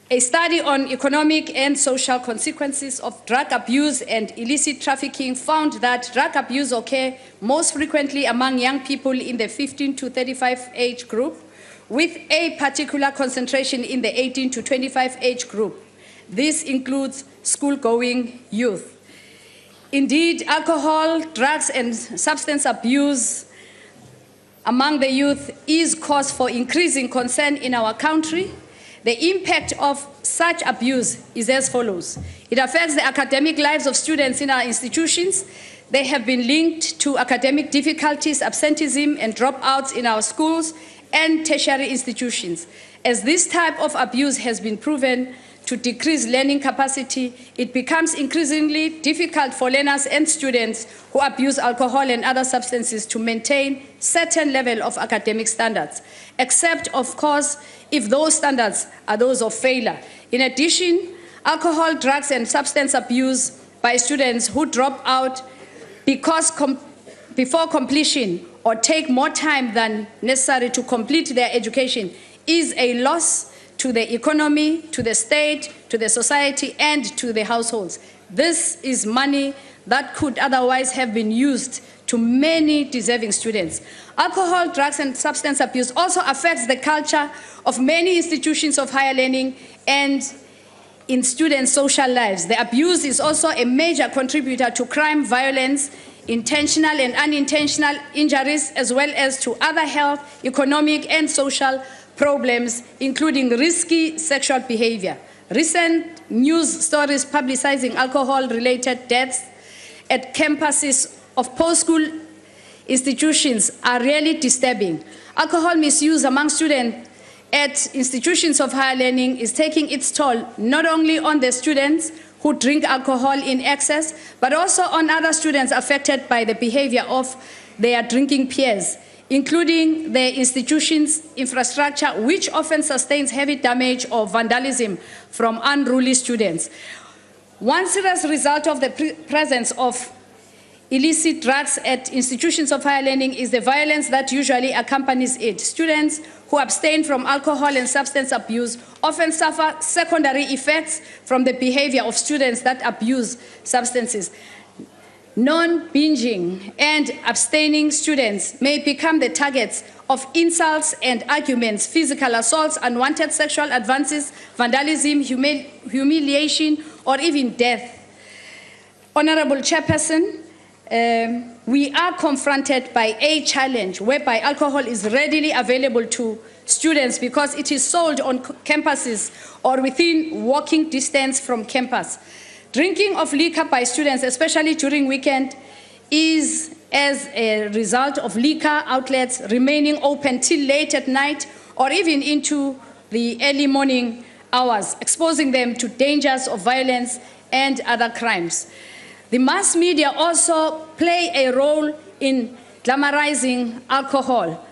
S8: A study on economic and social consequences of drug abuse and illicit trafficking found that drug abuse occurs most frequently among young people in the 15 to 35 age group, with a particular concentration in the 18 to 25 age group. This includes school-going youth. Indeed, alcohol, drugs, and substance abuse among the youth is cause for increasing concern in our country. The impact of such abuse is as follows. It affects the academic lives of students in our institutions. They have been linked to academic difficulties, absenteeism, and dropouts in our schools and tertiary institutions. As this type of abuse has been proven to decrease learning capacity, it becomes increasingly difficult for learners and students who abuse alcohol and other substances to maintain certain level of academic standards, except, of course, if those standards are those of failure. In addition, alcohol, drugs, and substance abuse by students who drop out before completion or take more time than necessary to complete their education is a loss to the economy, to the state, to the society, and to the households. This is money that could otherwise have been used to many deserving students. Alcohol, drugs, and substance abuse also affects the culture of many institutions of higher learning and in students' social lives. The abuse is also a major contributor to crime, violence, intentional and unintentional injuries, as well as to other health, economic, and social problems, including risky sexual behavior. Recent news stories publicizing alcohol-related deaths at campuses of post-school institutions are really disturbing. Alcohol misuse among students at institutions of higher learning is taking its toll not only on the students who drink alcohol in excess, but also on other students affected by the behavior of their drinking peers, including the institution's infrastructure, which often sustains heavy damage or vandalism from unruly students. One serious result of the presence of illicit drugs at institutions of higher learning is the violence that usually accompanies it. Students who abstain from alcohol and substance abuse often suffer secondary effects from the behavior of students that abuse substances. Non-binging and abstaining students may become the targets of insults and arguments, physical assaults, unwanted sexual advances, vandalism, humiliation, or even death. Honourable Chairperson, we are confronted by a challenge whereby alcohol is readily available to students because it is sold on campuses or within walking distance from campus. Drinking of liquor by students, especially during weekend, is as a result of liquor outlets remaining open till late at night or even into the early morning hours, exposing them to dangers of violence and other crimes. The mass media also play a role in glamorizing alcohol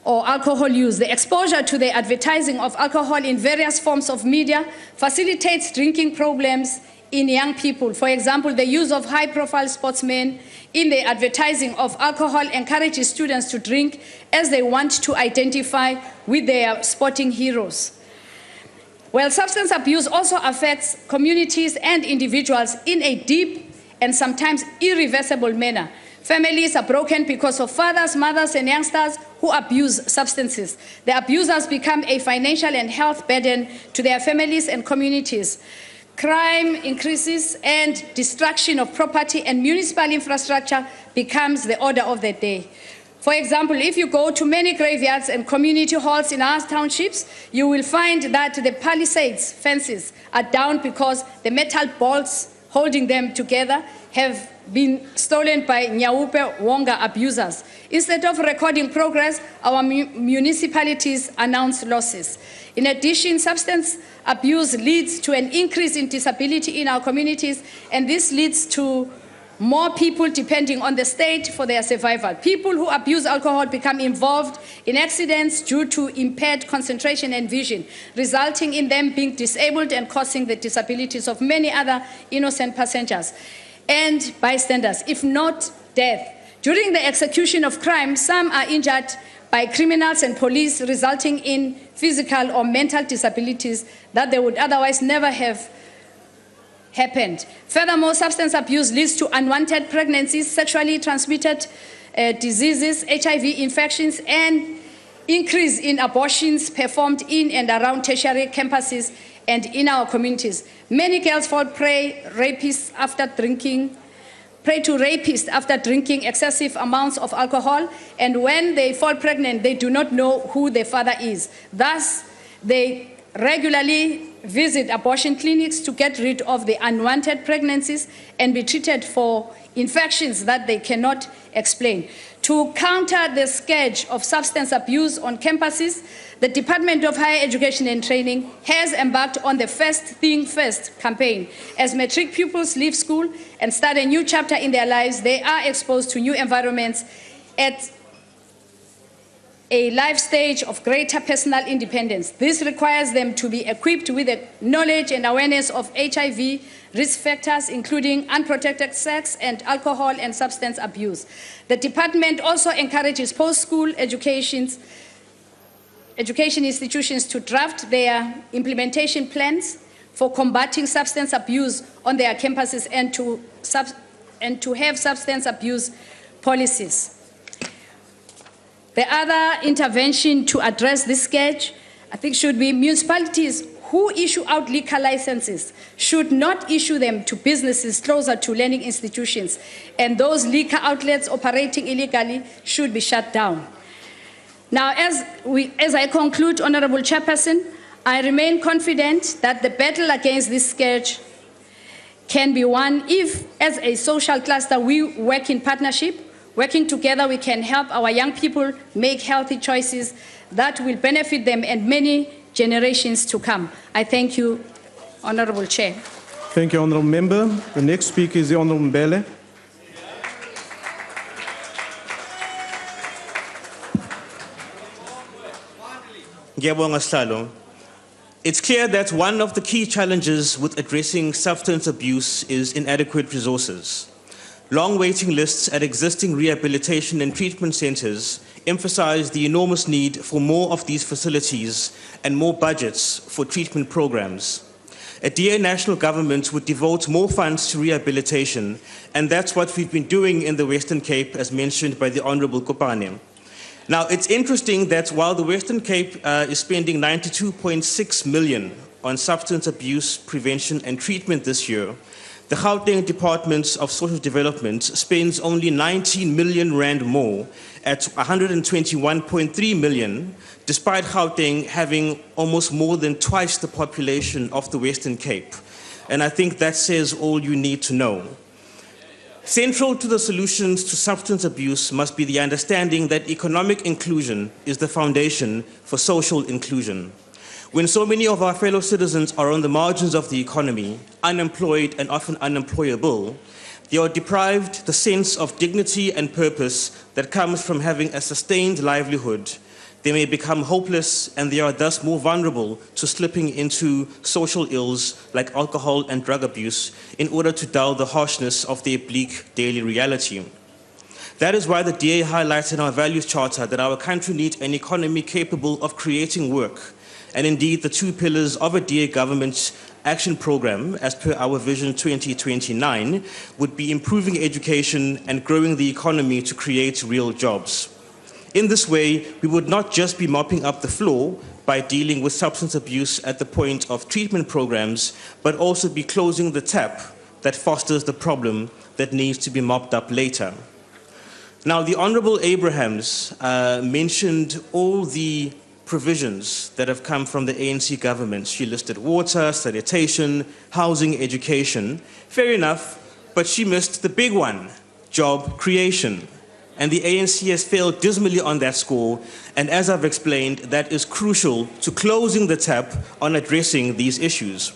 S8: or alcohol use. The exposure to the advertising of alcohol in various forms of media facilitates drinking problems in young people. For example, the use of high-profile sportsmen in the advertising of alcohol encourages students to drink as they want to identify with their sporting heroes. Well, substance abuse also affects communities and individuals in a deep and sometimes irreversible manner. Families are broken because of fathers, mothers, and youngsters who abuse substances. The abusers become a financial and health burden to their families and communities. Crime increases and destruction of property and municipal infrastructure becomes the order of the day. For example, if you go to many graveyards and community halls in our townships, you will find that the palisades fences are down because the metal bolts holding them together have been stolen by Nyaupe Wonga abusers. Instead of recording progress, our municipalities announce losses. In addition, substance abuse leads to an increase in disability in our communities, and this leads to more people depending on the state for their survival. People who abuse alcohol become involved in accidents due to impaired concentration and vision, resulting in them being disabled and causing the disabilities of many other innocent passengers and bystanders, if not death. During the execution of crime, some are injured by criminals and police, resulting in physical or mental disabilities that they would otherwise never have happened. Furthermore, substance abuse leads to unwanted pregnancies, sexually transmitted diseases, HIV infections, and increase in abortions performed in and around tertiary campuses and in our communities. Many girls fall prey to rapists after drinking excessive amounts of alcohol, and when they fall pregnant, they do not know who their father is. Thus, they regularly visit abortion clinics to get rid of the unwanted pregnancies and be treated for infections that they cannot explain. To counter the scourge of substance abuse on campuses, the Department of Higher Education and Training has embarked on the First Thing First campaign. As matric pupils leave school and start a new chapter in their lives, they are exposed to new environments at a life stage of greater personal independence. This requires them to be equipped with the knowledge and awareness of HIV risk factors, including unprotected sex and alcohol and substance abuse. The department also encourages post-school education institutions to draft their implementation plans for combating substance abuse on their campuses and to have substance abuse policies. The other intervention to address this scourge, I think, should be municipalities who issue out liquor licenses should not issue them to businesses closer to learning institutions, and those liquor outlets operating illegally should be shut down. Now, as I conclude, Honorable Chairperson, I remain confident that the battle against this scourge can be won if, as a social cluster, we work in partnership. Working together, we can help our young people make healthy choices that will benefit them and many generations to come. I thank you, Honorable Chair.
S13: Thank you, Honorable Member. The next speaker is the Honorable Mbele.
S14: It's clear that one of the key challenges with addressing substance abuse is inadequate resources. Long waiting lists at existing rehabilitation and treatment centers emphasize the enormous need for more of these facilities and more budgets for treatment programs. A dear national government would devote more funds to rehabilitation, and that's what we've been doing in the Western Cape, as mentioned by the Honorable Kopane. Now, it's interesting that while the Western Cape is spending 92.6 million on substance abuse prevention and treatment this year, the Gauteng Department of Social Development spends only 19 million rand more at 121.3 million, despite Gauteng having almost more than twice the population of the Western Cape. And I think that says all you need to know. Central to the solutions to substance abuse must be the understanding that economic inclusion is the foundation for social inclusion. When so many of our fellow citizens are on the margins of the economy, unemployed and often unemployable, They are deprived the sense of dignity and purpose that comes from having a sustained livelihood. They may become hopeless, and they are thus more vulnerable to slipping into social ills like alcohol and drug abuse in order to dull the harshness of their bleak daily reality. That is why the DA highlights in our values charter that our country needs an economy capable of creating work. And indeed, the two pillars of a DA government action program, as per our Vision 2029, would be improving education and growing the economy to create real jobs. In this way, we would not just be mopping up the floor by dealing with substance abuse at the point of treatment programs, but also be closing the tap that fosters the problem that needs to be mopped up later. Now, the Honourable Abrahams mentioned all the provisions that have come from the ANC government. She listed water, sanitation, housing, education. Fair enough, but she missed the big one, job creation. And the ANC has failed dismally on that score, and as I've explained, that is crucial to closing the tap on addressing these issues.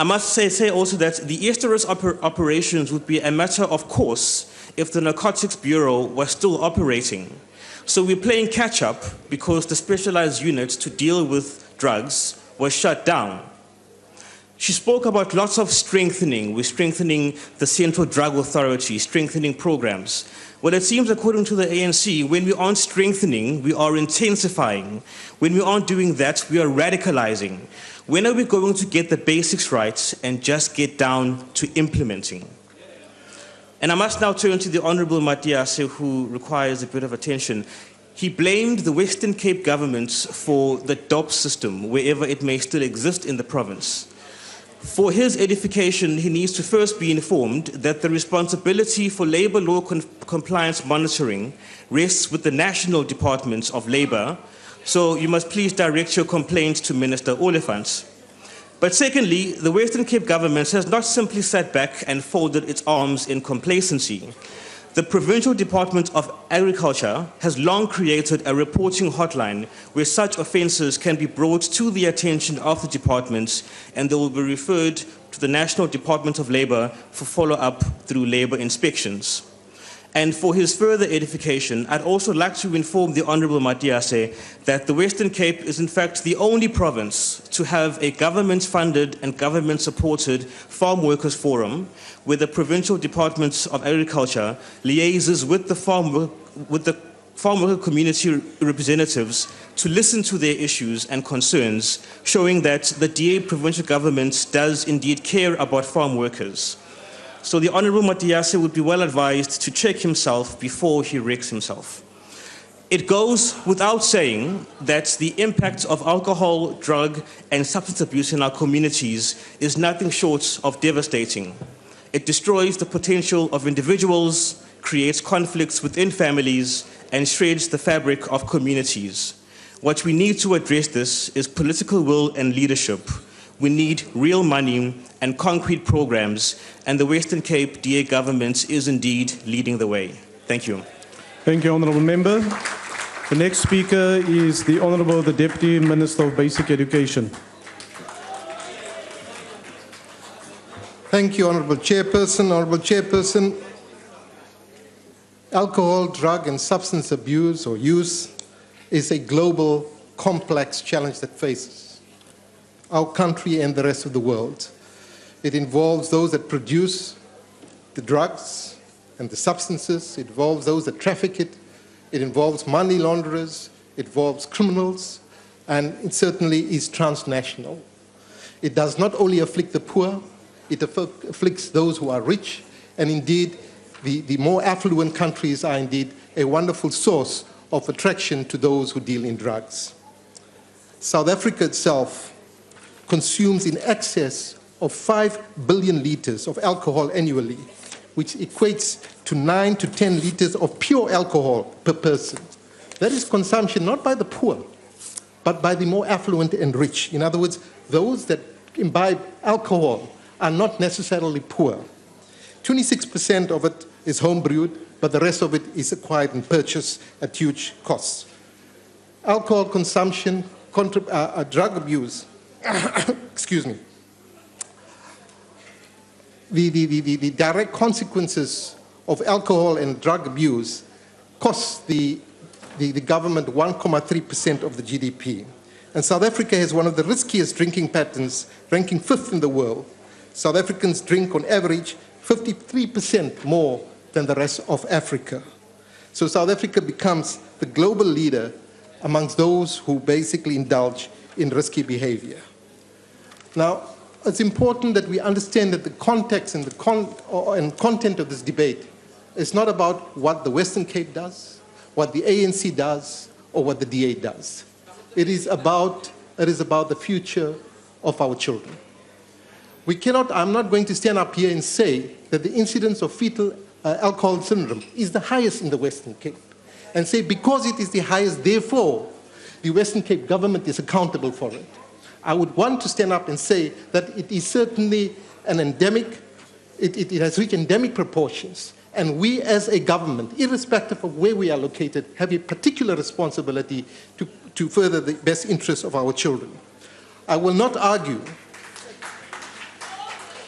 S14: I must say also that the Easterus operations would be a matter of course if the Narcotics Bureau was still operating. So we're playing catch-up because the specialized unit to deal with drugs was shut down. She spoke about lots of strengthening. We're strengthening the Central Drug Authority, strengthening programs. Well, it seems, according to the ANC, when we aren't strengthening, we are intensifying. When we aren't doing that, we are radicalizing. When are we going to get the basics right and just get down to implementing? And I must now turn to the Honourable Matiase, who requires a bit of attention. He blamed the Western Cape government for the DOP system, wherever it may still exist in the province. For his edification, he needs to first be informed that the responsibility for labour law compliance monitoring rests with the National Department of Labour, so you must please direct your complaint to Minister Oliphant. But secondly, the Western Cape government has not simply sat back and folded its arms in complacency. The Provincial Department of Agriculture has long created a reporting hotline where such offences can be brought to the attention of the department, and they will be referred to the National Department of Labour for follow-up through labour inspections. And for his further edification, I'd also like to inform the Honourable Matiase that the Western Cape is in fact the only province to have a government-funded and government-supported farm workers forum, where the Provincial Department of Agriculture liaises with the farm worker community representatives to listen to their issues and concerns, showing that the DA provincial government does indeed care about farm workers. So the Honourable Matiase would be well advised to check himself before he wrecks himself. It goes without saying that the impact of alcohol, drug, and substance abuse in our communities is nothing short of devastating. It destroys the potential of individuals, creates conflicts within families, and shreds the fabric of communities. What we need to address this is political will and leadership. We need real money and concrete programs, and the Western Cape DA government is indeed leading the way. Thank you.
S13: Thank you, Honourable Member. The next speaker is the Honourable the Deputy Minister of Basic Education.
S15: Thank you, Honourable Chairperson. Honourable Chairperson, alcohol, drug and substance abuse or use is a global, complex challenge that faces our country and the rest of the world. It involves those that produce the drugs and the substances. It involves those that traffic it. It involves money launderers. It involves criminals. And it certainly is transnational. It does not only afflict the poor, it afflicts those who are rich. And indeed, the more affluent countries are indeed a wonderful source of attraction to those who deal in drugs. South Africa itself consumes in excess of 5 billion litres of alcohol annually, which equates to 9 to 10 litres of pure alcohol per person. That is consumption not by the poor, but by the more affluent and rich. In other words, those that imbibe alcohol are not necessarily poor. 26% of it is homebrewed, but the rest of it is acquired and purchased at huge costs. Alcohol consumption, drug abuse, excuse me, the direct consequences of alcohol and drug abuse cost the government 1.3% of the GDP. And South Africa has one of the riskiest drinking patterns, ranking 5th in the world. South Africans drink on average 53% more than the rest of Africa. So South Africa becomes the global leader amongst those who basically indulge in risky behavior. Now, it's important that we understand that the context and the content of this debate is not about what the Western Cape does, what the ANC does, or what the DA does. It is about the future of our children. I'm not going to stand up here and say that the incidence of fetal alcohol syndrome is the highest in the Western Cape, and say because it is the highest, therefore, the Western Cape government is accountable for it. I would want to stand up and say that it is certainly an endemic, it has reached endemic proportions, and we as a government, irrespective of where we are located, have a particular responsibility to further the best interests of our children. I will not argue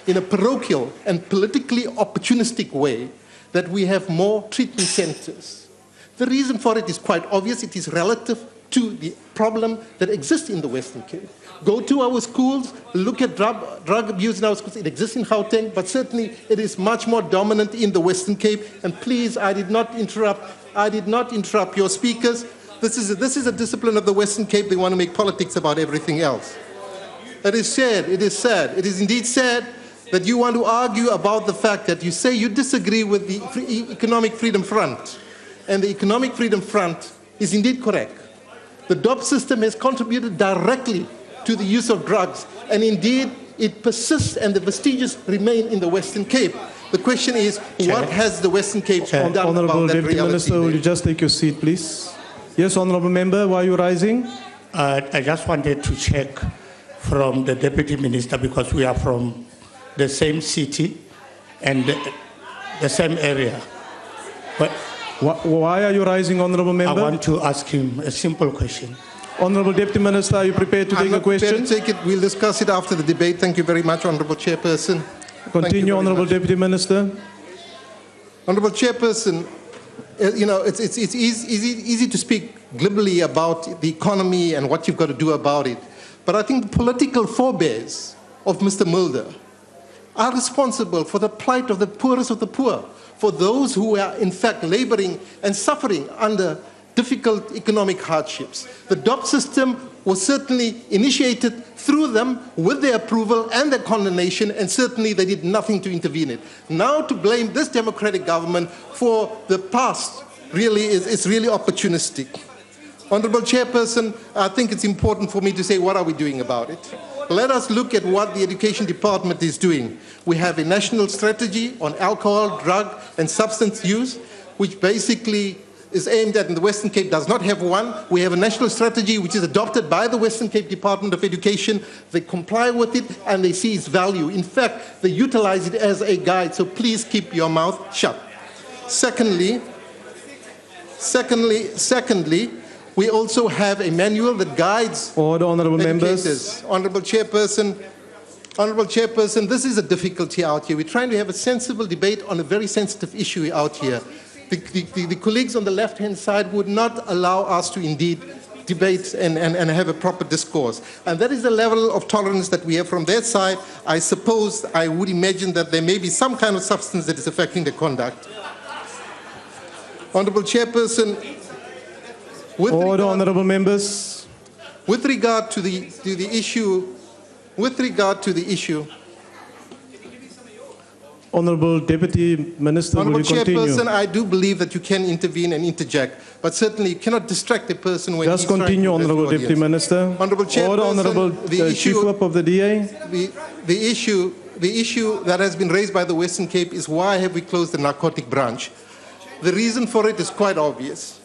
S15: in a parochial and politically opportunistic way that we have more treatment centers. The reason for it is quite obvious. It is relative to the problem that exists in the Western Cape. Go to our schools, look at drug abuse in our schools. It exists in Gauteng, but certainly it is much more dominant in the Western Cape. And please, I did not interrupt your speakers. This is a discipline of the Western Cape. They want to make politics about everything else. It is sad, it is sad. It is indeed sad that you want to argue about the fact that you say you disagree with the Economic Freedom Front. And the Economic Freedom Front is indeed correct. The DOP system has contributed directly to the use of drugs, and indeed it persists and the vestiges remain in the Western Cape. The question is, what has the Western Cape done
S13: Honourable
S15: about that
S13: Deputy
S15: reality?
S13: Minister, will you just take your seat, please? Yes, Honourable Member, why are you rising?
S4: I just wanted to check from the Deputy Minister, because we are from the same city and the same area. But
S13: why are you rising, Honourable Member?
S4: I want to ask him a simple question.
S13: Honourable Deputy Minister, are you prepared to take a question?
S15: I'm not prepared to take it. We'll discuss it after the debate. Thank you very much, Honourable Chairperson.
S13: Continue, Honourable Deputy Minister.
S15: Honourable Chairperson, you know, it's easy to speak glibly about the economy and what you've got to do about it. But I think the political forebears of Mr. Mulder are responsible for the plight of the poorest of the poor, for those who are in fact laboring and suffering under difficult economic hardships. The DOP system was certainly initiated through them with their approval and their condemnation, and certainly they did nothing to intervene in it. Now to blame this democratic government for the past really is really opportunistic. Honourable Chairperson, I think it's important for me to say, what are we doing about it? Let us look at what the Education Department is doing. We have a national strategy on alcohol, drug and substance use, which basically is aimed at, and the Western Cape does not have one. We have a national strategy which is adopted by the Western Cape Department of Education. They comply with it and they see its value. In fact, they utilize it as a guide, so please keep your mouth shut. Secondly, we also have a manual that guides
S13: Order, Honourable
S15: educators.
S13: Members.
S15: Honourable Chairperson, this is a difficulty out here. We're trying to have a sensible debate on a very sensitive issue out here. The colleagues on the left-hand side would not allow us to indeed debate and have a proper discourse. And that is the level of tolerance that we have from their side. I suppose, I would imagine that there may be some kind of substance that is affecting the conduct. Honourable Chairperson,
S13: Order, Honourable Members.
S15: With regard to the issue,
S13: Honourable Deputy Minister, will you continue?
S15: Chairperson, I do believe that you can intervene and interject, but certainly you cannot distract a person when
S13: Just
S15: he's trying to
S13: continue,
S15: address the
S13: Honourable Deputy
S15: audience.
S13: Minister.
S15: Honourable Chairperson,
S13: Order, Honourable Chief Whip of the DA.
S15: The issue that has been raised by the Western Cape is why have we closed the narcotic branch? The reason for it is quite obvious.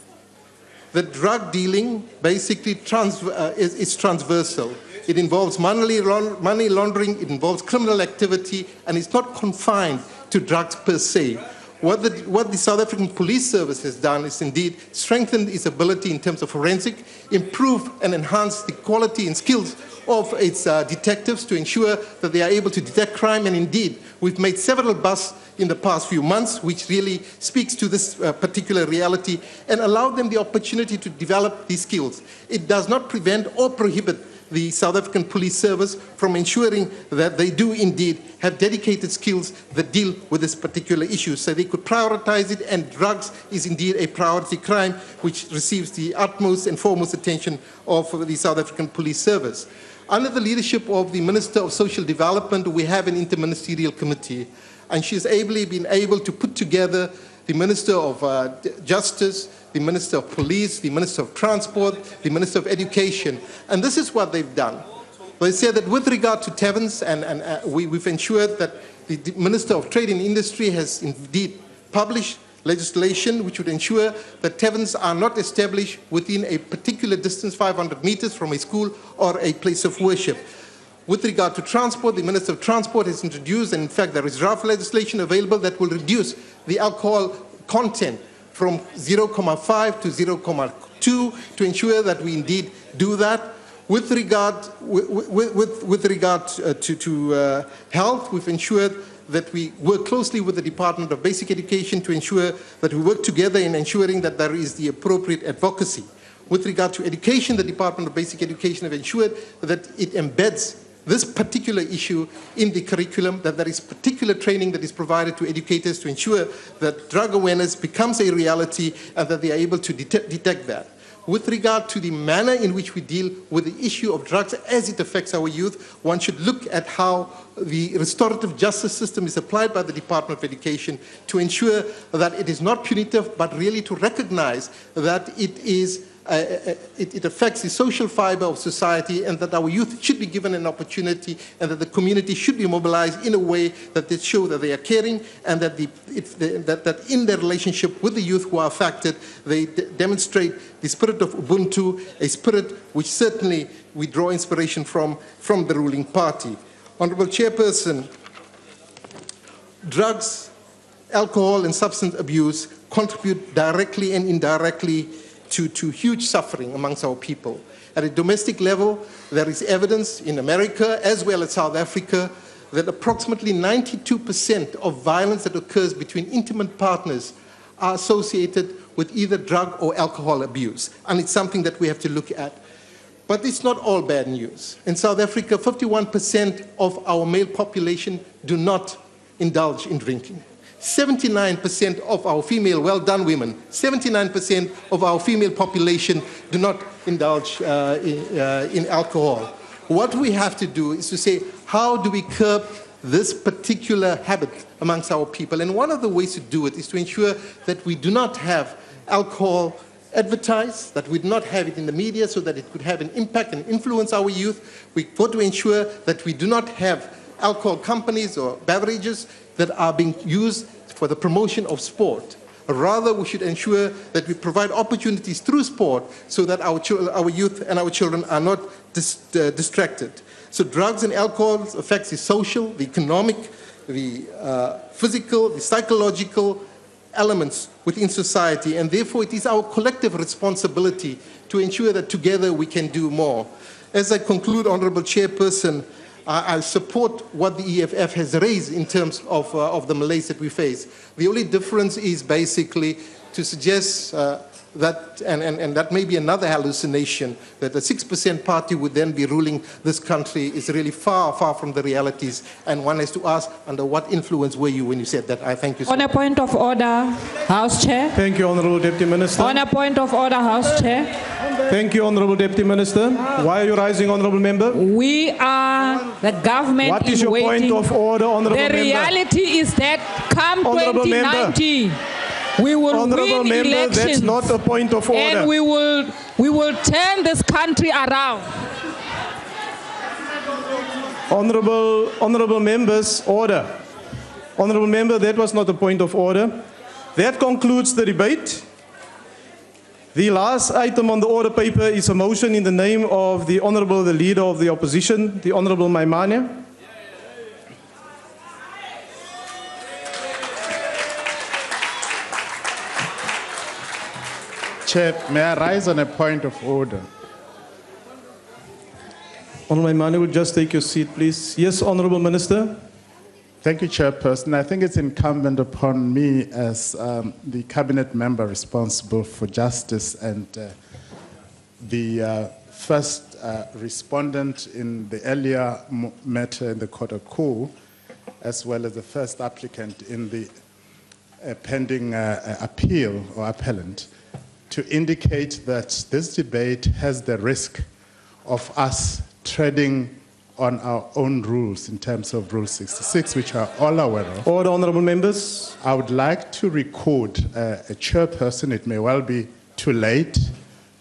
S15: The drug dealing basically is transversal. It involves money laundering, it involves criminal activity, and it's not confined to drugs per se. What the South African Police Service has done is indeed strengthened its ability in terms of forensic, improve and enhance the quality and skills of its detectives to ensure that they are able to detect crime. And indeed, we've made several busts in the past few months, which really speaks to this particular reality and allowed them the opportunity to develop these skills. It does not prevent or prohibit the South African Police Service from ensuring that they do indeed have dedicated skills that deal with this particular issue, so they could prioritize it, and drugs is indeed a priority crime which receives the utmost and foremost attention of the South African Police Service. Under the leadership of the Minister of Social Development, we have an interministerial committee, and she's ably been able to put together the Minister of Justice, the Minister of Police, the Minister of Transport, the Minister of Education. And this is what they've done. They say that with regard to taverns, and we've ensured that the Minister of Trade and Industry has indeed published legislation which would ensure that taverns are not established within a particular distance, 500 meters from a school or a place of worship. With regard to transport, the Minister of Transport has introduced, and in fact there is draft legislation available that will reduce the alcohol content from 0.5 to 0.2 to ensure that we indeed do that. With regard to health, we've ensured that we work closely with the Department of Basic Education to ensure that we work together in ensuring that there is the appropriate advocacy. With regard to education, the Department of Basic Education have ensured that it embeds this particular issue in the curriculum, that there is particular training that is provided to educators to ensure that drug awareness becomes a reality and that they are able to detect that. With regard to the manner in which we deal with the issue of drugs as it affects our youth, one should look at how the restorative justice system is applied by the Department of Education to ensure that it is not punitive, but really to recognize that it affects the social fiber of society, and that our youth should be given an opportunity, and that the community should be mobilized in a way that they show that they are caring, and that, that in their relationship with the youth who are affected, they demonstrate the spirit of Ubuntu, a spirit which certainly we draw inspiration from the ruling party. Honorable Chairperson, drugs, alcohol and substance abuse contribute directly and indirectly to huge suffering amongst our people. At a domestic level, there is evidence in America as well as South Africa that approximately 92% of violence that occurs between intimate partners are associated with either drug or alcohol abuse. And it's something that we have to look at. But it's not all bad news. In South Africa, 51% of our male population do not indulge in drinking. 79% of our female, well done women, 79% of our female population do not indulge in alcohol. What we have to do is to say, how do we curb this particular habit amongst our people? And one of the ways to do it is to ensure that we do not have alcohol advertised, that we do not have it in the media so that it could have an impact and influence our youth. We've got to ensure that we do not have alcohol companies or beverages that are being used for the promotion of sport. Rather, we should ensure that we provide opportunities through sport so that our youth and our children are not distracted. So drugs and alcohol affects the social, the economic, the physical, the psychological elements within society, and therefore it is our collective responsibility to ensure that together we can do more. As I conclude, Honourable Chairperson, I support what the EFF has raised in terms of the malaise that we face. The only difference is basically to suggest that, and that may be another hallucination, that the 6% party would then be ruling this country is really far, far from the realities. And one has to ask, under what influence were you when you said that? I thank you so much.
S17: On a point of order, House Chair.
S13: Thank you, Honourable Deputy Minister.
S17: On a point of order, House Chair.
S13: Thank you, Honourable Deputy Minister. Why are you rising, Honourable Member?
S17: We are the government.
S13: What is your point of order, Honourable Member?
S17: The reality is that come 2019, we will win elections.
S13: That's not a point of order.
S17: And we will turn this country around.
S13: Honourable members, order. Honourable member, that was not a point of order. That concludes the debate. The last item on the order paper is a motion in the name of the Honourable, the Leader of the Opposition, the Honourable Maimane.
S2: Chair, may I rise on a point of order?
S13: Honourable Mane will just take your seat, please. Yes, Honourable Minister.
S2: Thank you, Chairperson. I think it's incumbent upon me as the cabinet member responsible for justice and the first respondent in the earlier matter in the Court of Court, as well as the first applicant in the pending appeal or appellant, to indicate that this debate has the risk of us treading on our own rules in terms of Rule 66, which are all aware of.
S13: Order, honourable members.
S2: I would like to record a chairperson. It may well be too late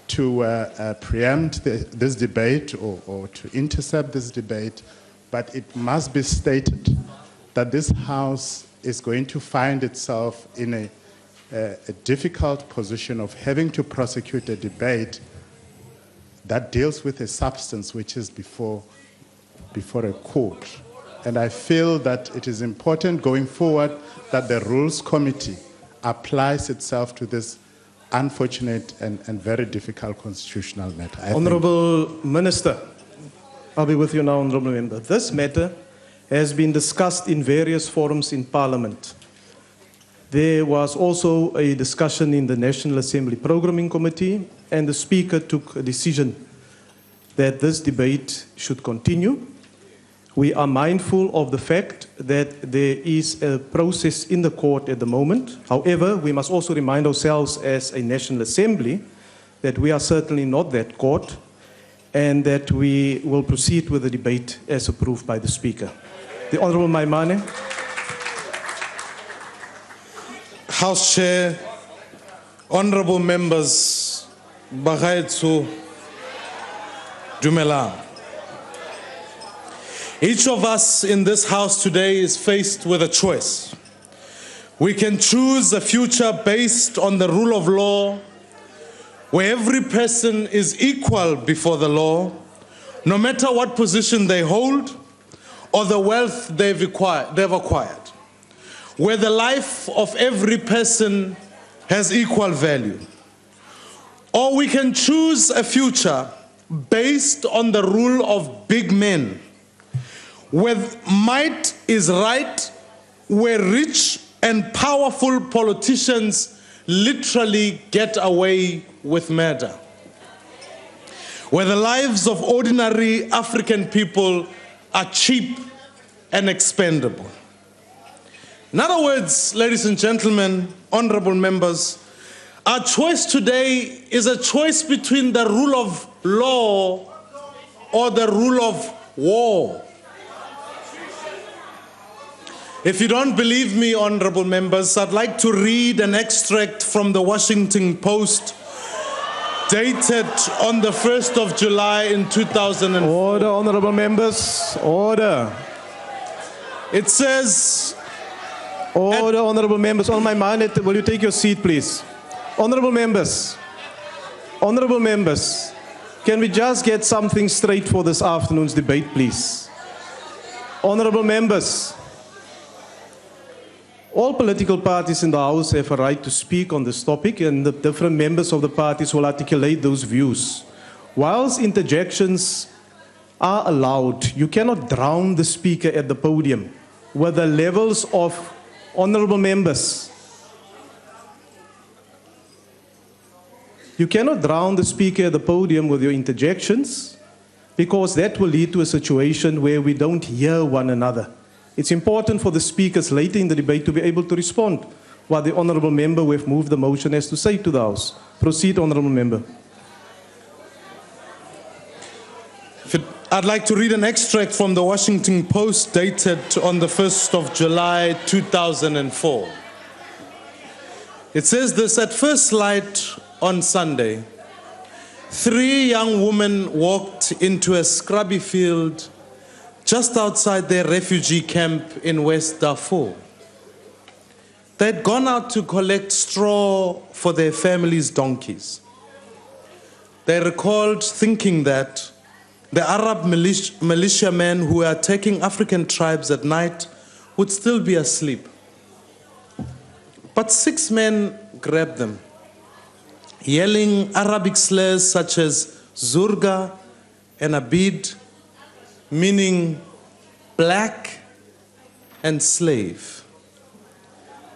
S2: to preempt this debate or to intercept this debate, but it must be stated that this House is going to find itself in a difficult position of having to prosecute a debate that deals with a substance which is before a court. And I feel that it is important going forward that the Rules Committee applies itself to this unfortunate and very difficult constitutional matter.
S13: Honourable Minister, I'll be with you now, Honourable Member. This matter has been discussed in various forums in Parliament. There was also a discussion in the National Assembly Programming Committee, and the Speaker took a decision that this debate should continue. We are mindful of the fact that there is a process in the court at the moment. However, we must also remind ourselves as a National Assembly that we are certainly not that court, and that we will proceed with the debate as approved by the Speaker. The Honourable Maimane.
S21: House Chair, Honourable Members, Bagaetsu, Dumelang. Each of us in this House today is faced with a choice. We can choose a future based on the rule of law, where every person is equal before the law, no matter what position they hold or the wealth they've acquired, where the life of every person has equal value. Or we can choose a future based on the rule of big men, where might is right, where rich and powerful politicians literally get away with murder, where the lives of ordinary African people are cheap and expendable. In other words, ladies and gentlemen, honorable members, our choice today is a choice between the rule of law or the rule of war. If you don't believe me, honorable members, I'd like to read an extract from the Washington Post dated on the 1st of July in 2004.
S13: Order, honorable members, order.
S21: It says...
S13: Order, honorable members. On my mind, will you take your seat, please? Honorable members, can we just get something straight for this afternoon's debate, please? Honorable members, all political parties in the House have a right to speak on this topic, and the different members of the parties will articulate those views. Whilst interjections are allowed, you cannot drown the Speaker at the podium with the levels of honorable members. You cannot drown the Speaker at the podium with your interjections, because that will lead to a situation where we don't hear one another. It's important for the speakers later in the debate to be able to respond what the honourable member who have moved the motion has to say to the House. Proceed, honourable member.
S21: I'd like to read an extract from the Washington Post dated on the 1st of July 2004. It says this: at first light on Sunday, 3 young women walked into a scrubby field just outside their refugee camp in West Darfur. They'd gone out to collect straw for their family's donkeys. They recalled thinking that the Arab militiamen who were attacking African tribes at night would still be asleep. But 6 men grabbed them, yelling Arabic slurs such as Zurga and Abid, meaning black and slave.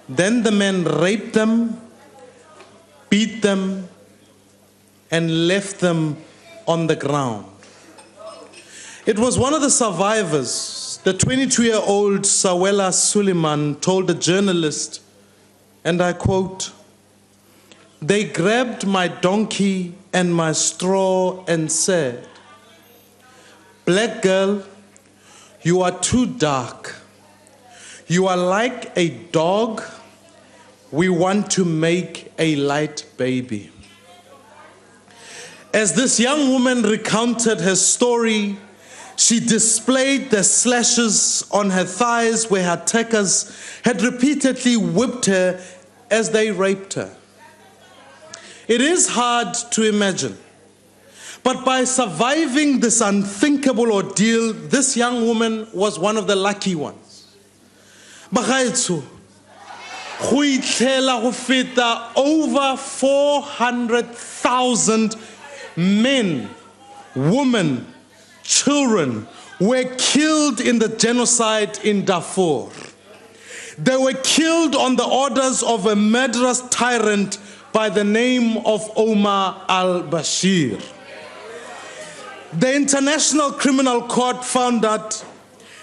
S21: Then the men raped them, beat them, and left them on the ground. It was one of the survivors, the 22-year-old Sawela Suleiman, told a journalist, and I quote, "They grabbed my donkey and my straw and said, 'Black girl, you are too dark. You are like a dog. We want to make a light baby.'" As this young woman recounted her story, she displayed the slashes on her thighs where her attackers had repeatedly whipped her as they raped her. It is hard to imagine, but by surviving this unthinkable ordeal, this young woman was one of the lucky ones. Bagaetsho, go itlhela go feta over 400,000 men, women, children were killed in the genocide in Darfur. They were killed on the orders of a murderous tyrant by the name of Omar al-Bashir. The International Criminal Court found that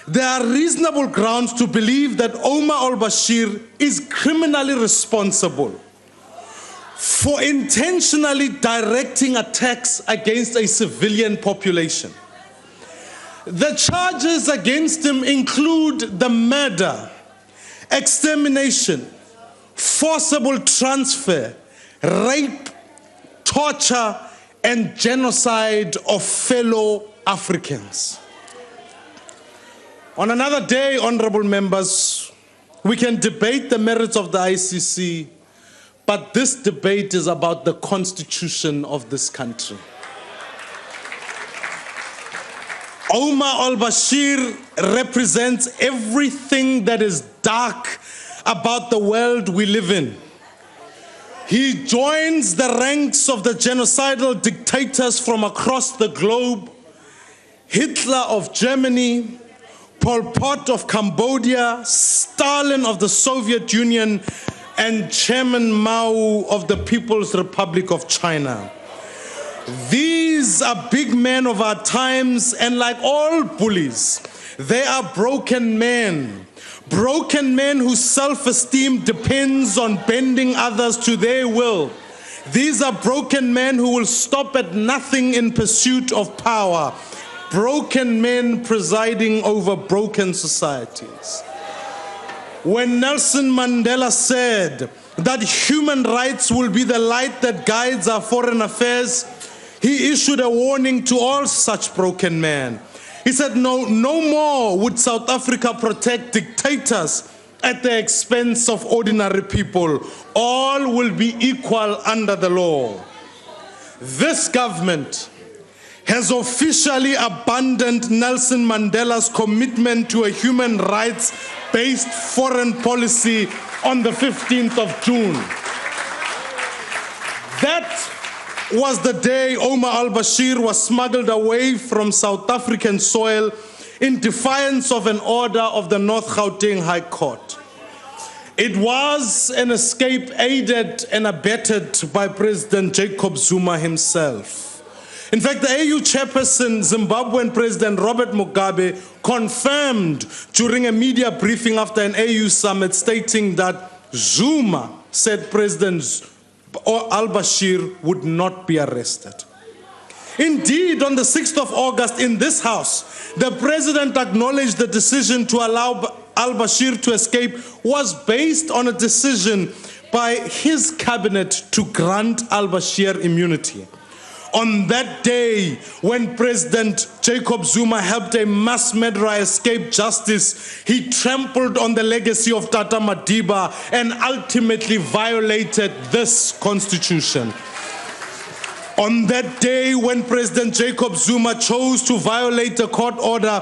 S21: there are reasonable grounds to believe that Omar al-Bashir is criminally responsible for intentionally directing attacks against a civilian population. The charges against him include the murder, extermination, forcible transfer, rape, torture, and genocide of fellow Africans. On another day, honorable members, we can debate the merits of the ICC, but this debate is about the constitution of this country. Omar al-Bashir represents everything that is dark about the world we live in. He joins the ranks of the genocidal dictators from across the globe, Hitler of Germany, Pol Pot of Cambodia, Stalin of the Soviet Union, and Chairman Mao of the People's Republic of China. These are big men of our times, and like all bullies, they are broken men whose self-esteem depends on bending others to their will. These are broken men who will stop at nothing in pursuit of power, broken men presiding over broken societies. When Nelson Mandela said that human rights will be the light that guides our foreign affairs, he issued a warning to all such broken men. He said, no more would South Africa protect dictators at the expense of ordinary people. All will be equal under the law. This government has officially abandoned Nelson Mandela's commitment to a human rights-based foreign policy on the 15th of June. That was the day Omar al-Bashir was smuggled away from South African soil in defiance of an order of the North Gauteng High Court. It was an escape aided and abetted by President Jacob Zuma himself. In fact, the AU chairperson, Zimbabwean President Robert Mugabe, confirmed during a media briefing after an AU summit, stating that Zuma said President al-Bashir would not be arrested. Indeed, on the 6th of August in this House, the President acknowledged the decision to allow al-Bashir to escape was based on a decision by his cabinet to grant al-Bashir immunity. On that day, when President Jacob Zuma helped a mass murderer escape justice, he trampled on the legacy of Tata Madiba and ultimately violated this constitution. On that day, when President Jacob Zuma chose to violate a court order,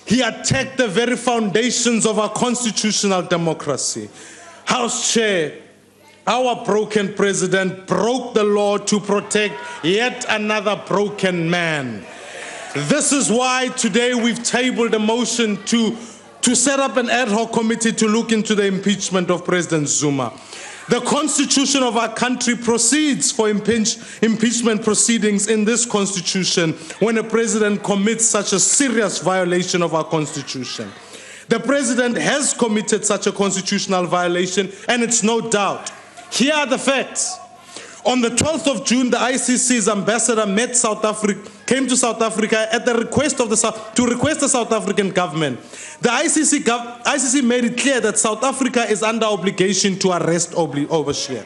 S21: he attacked the very foundations of our constitutional democracy. House Chair, our broken president broke the law to protect yet another broken man. This is why today we've tabled a motion to set up an ad hoc committee to look into the impeachment of President Zuma. The constitution of our country proceeds for impeachment proceedings in this constitution when a president commits such a serious violation of our constitution. The president has committed such a constitutional violation, and it's no doubt. Here are the facts. On the 12th of June, the ICC's ambassador came to South Africa at the request of to request the South African government. The ICC made it clear that South Africa is under obligation to arrest Overshare.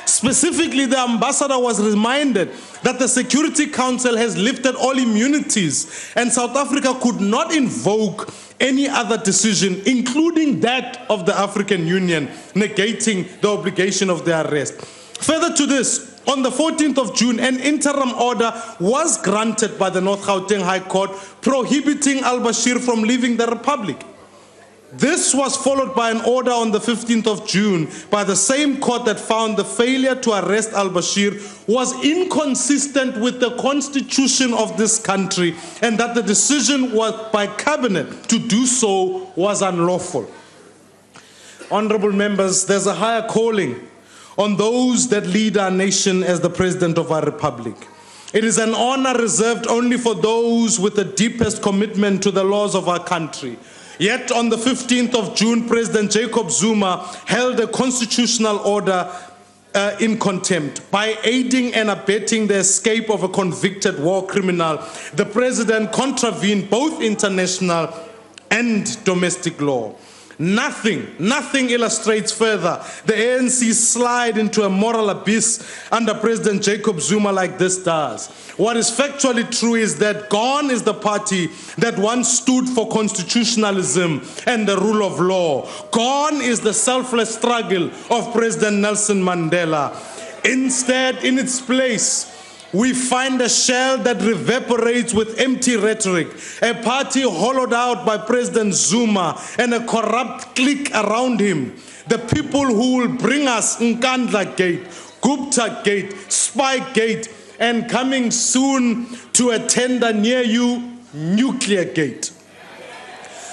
S21: Specifically, the ambassador was reminded that the Security Council has lifted all immunities and South Africa could not invoke any other decision, including that of the African Union, negating the obligation of the arrest. Further to this, on the 14th of June, an interim order was granted by the North Gauteng High Court prohibiting al-Bashir from leaving the Republic. This was followed by an order on the 15th of June by the same court that found the failure to arrest al-Bashir was inconsistent with the constitution of this country and that the decision was by cabinet to do so was unlawful. Honorable members, there's a higher calling on those that lead our nation as the President of our Republic. It is an honor reserved only for those with the deepest commitment to the laws of our country. Yet on the 15th of June, President Jacob Zuma held a constitutional order in contempt. By aiding and abetting the escape of a convicted war criminal, the President contravened both international and domestic law. Nothing illustrates further the ANC slide into a moral abyss under President Jacob Zuma like this does. What is factually true is that gone is the party that once stood for constitutionalism and the rule of law. Gone is the selfless struggle of President Nelson Mandela. Instead, in its place, we find a shell that reverberates with empty rhetoric, a party hollowed out by President Zuma and a corrupt clique around him. The people who will bring us Nkandla Gate, Gupta Gate, Spy Gate, and coming soon to a tender near you, Nuclear Gate.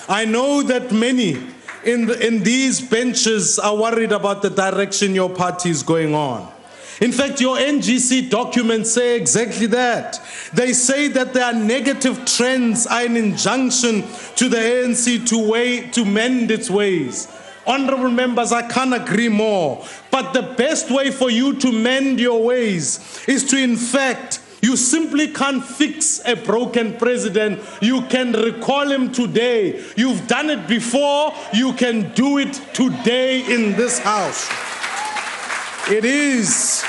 S21: I know that many in these benches are worried about the direction your party is going on. In fact, your NGC documents say exactly that. They say that there are negative trends are an injunction to the ANC to mend its ways. Honorable members, I can't agree more. But the best way for you to mend your ways is to, in fact, you simply can't fix a broken president. You can recall him today. You've done it before. You can do it today in this house. It is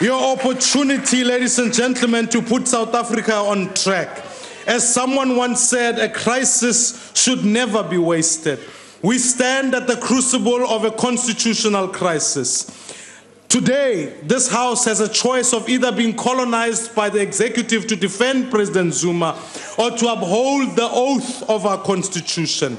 S21: your opportunity, ladies and gentlemen, to put South Africa on track. As someone once said, a crisis should never be wasted. We stand at the crucible of a constitutional crisis. Today, this House has a choice of either being colonized by the executive to defend President Zuma or to uphold the oath of our Constitution.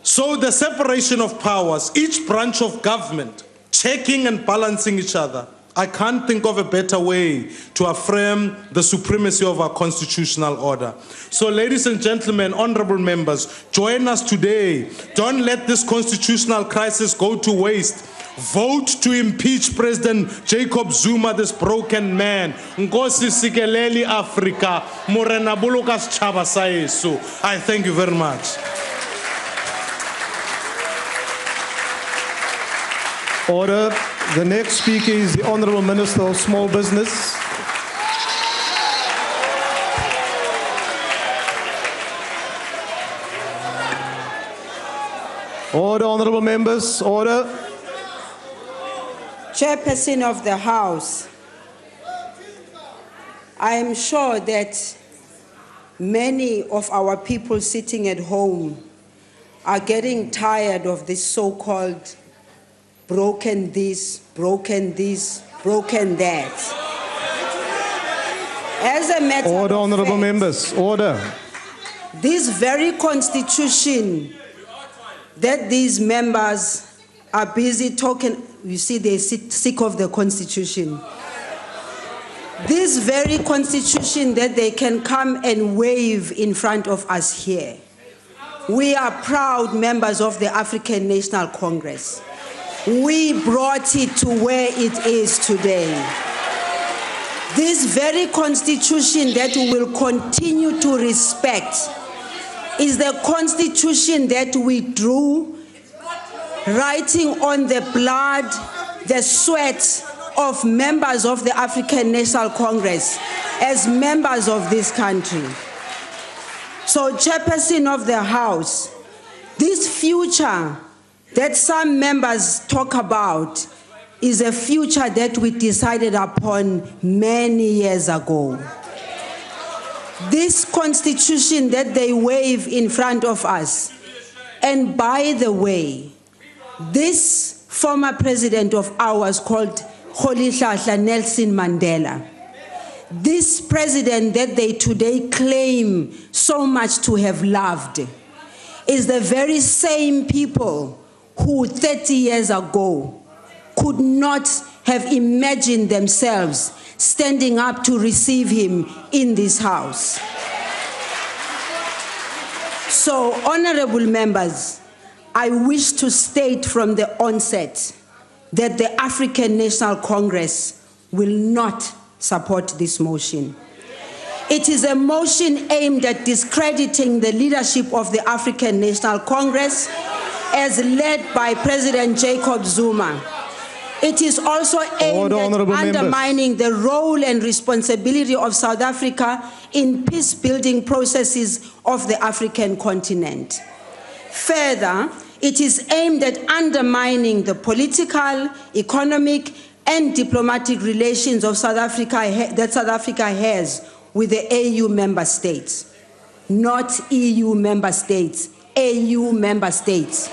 S21: So the separation of powers, each branch of government, checking and balancing each other. I can't think of a better way to affirm the supremacy of our constitutional order. So, ladies and gentlemen, honorable members, join us today. Don't let this constitutional crisis go to waste. Vote to impeach President Jacob Zuma, this broken man. Nkosi sikeleli Africa. Morena buluka sitjhaba sa yesu. I thank you very much.
S13: Order. The next speaker is the Honourable Minister of Small Business. Order, honourable members, order.
S9: Chairperson of the House, I am sure that many of our people sitting at home are getting tired of this so-called broken this, broken that. As a matter
S13: order,
S9: of
S13: honourable
S9: fact,
S13: members, order.
S9: This very constitution that these members are busy talking
S10: you see, they're sick of the Constitution. This very Constitution that they can come and wave in front of us here. We are proud members of the African National Congress. We brought it to where it is today. This very Constitution that we will continue to respect is the Constitution that we drew, writing on the blood, the sweat of members of the African National Congress as members of this country. So, Chairperson of the House, this future that some members talk about is a future that we decided upon many years ago. This Constitution that they wave in front of us, and by the way, this former president of ours called Rolihlahla Nelson Mandela, this president that they today claim so much to have loved, is the very same people who 30 years ago could not have imagined themselves standing up to receive him in this house. So, honorable members, I wish to state from the onset that the African National Congress will not support this motion. It is a motion aimed at discrediting the leadership of the African National Congress as led by President Jacob Zuma. It is also aimed at undermining the role and responsibility of South Africa in peace-building processes of the African continent. Further, it is aimed at undermining the political, economic, and diplomatic relations of South Africa that South Africa has with the AU member states, not EU member states, AU member states.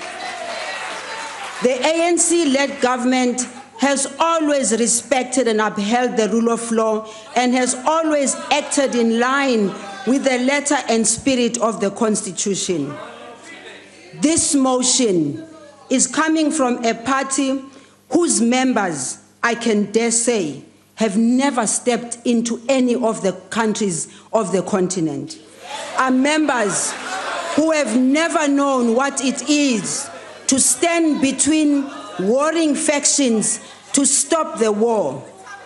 S10: The ANC-led government has always respected and upheld the rule of law and has always acted in line with the letter and spirit of the Constitution. This motion is coming from a party whose members, I can dare say, have never stepped into any of the countries of the continent, are members who have never known what it is to stand between warring factions to stop the war,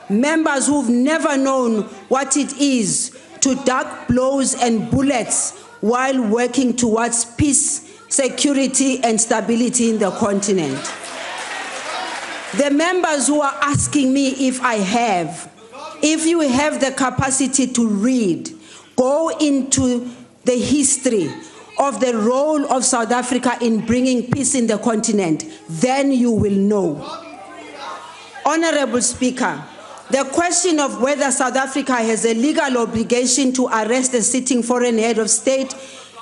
S10: members who've never known what it is to duck blows and bullets while working towards peace, security, and stability in the continent. The members who are asking me if you have the capacity to read, go into the history of the role of South Africa in bringing peace in the continent, then you will know. Honorable Speaker, the question of whether South Africa has a legal obligation to arrest a sitting foreign head of state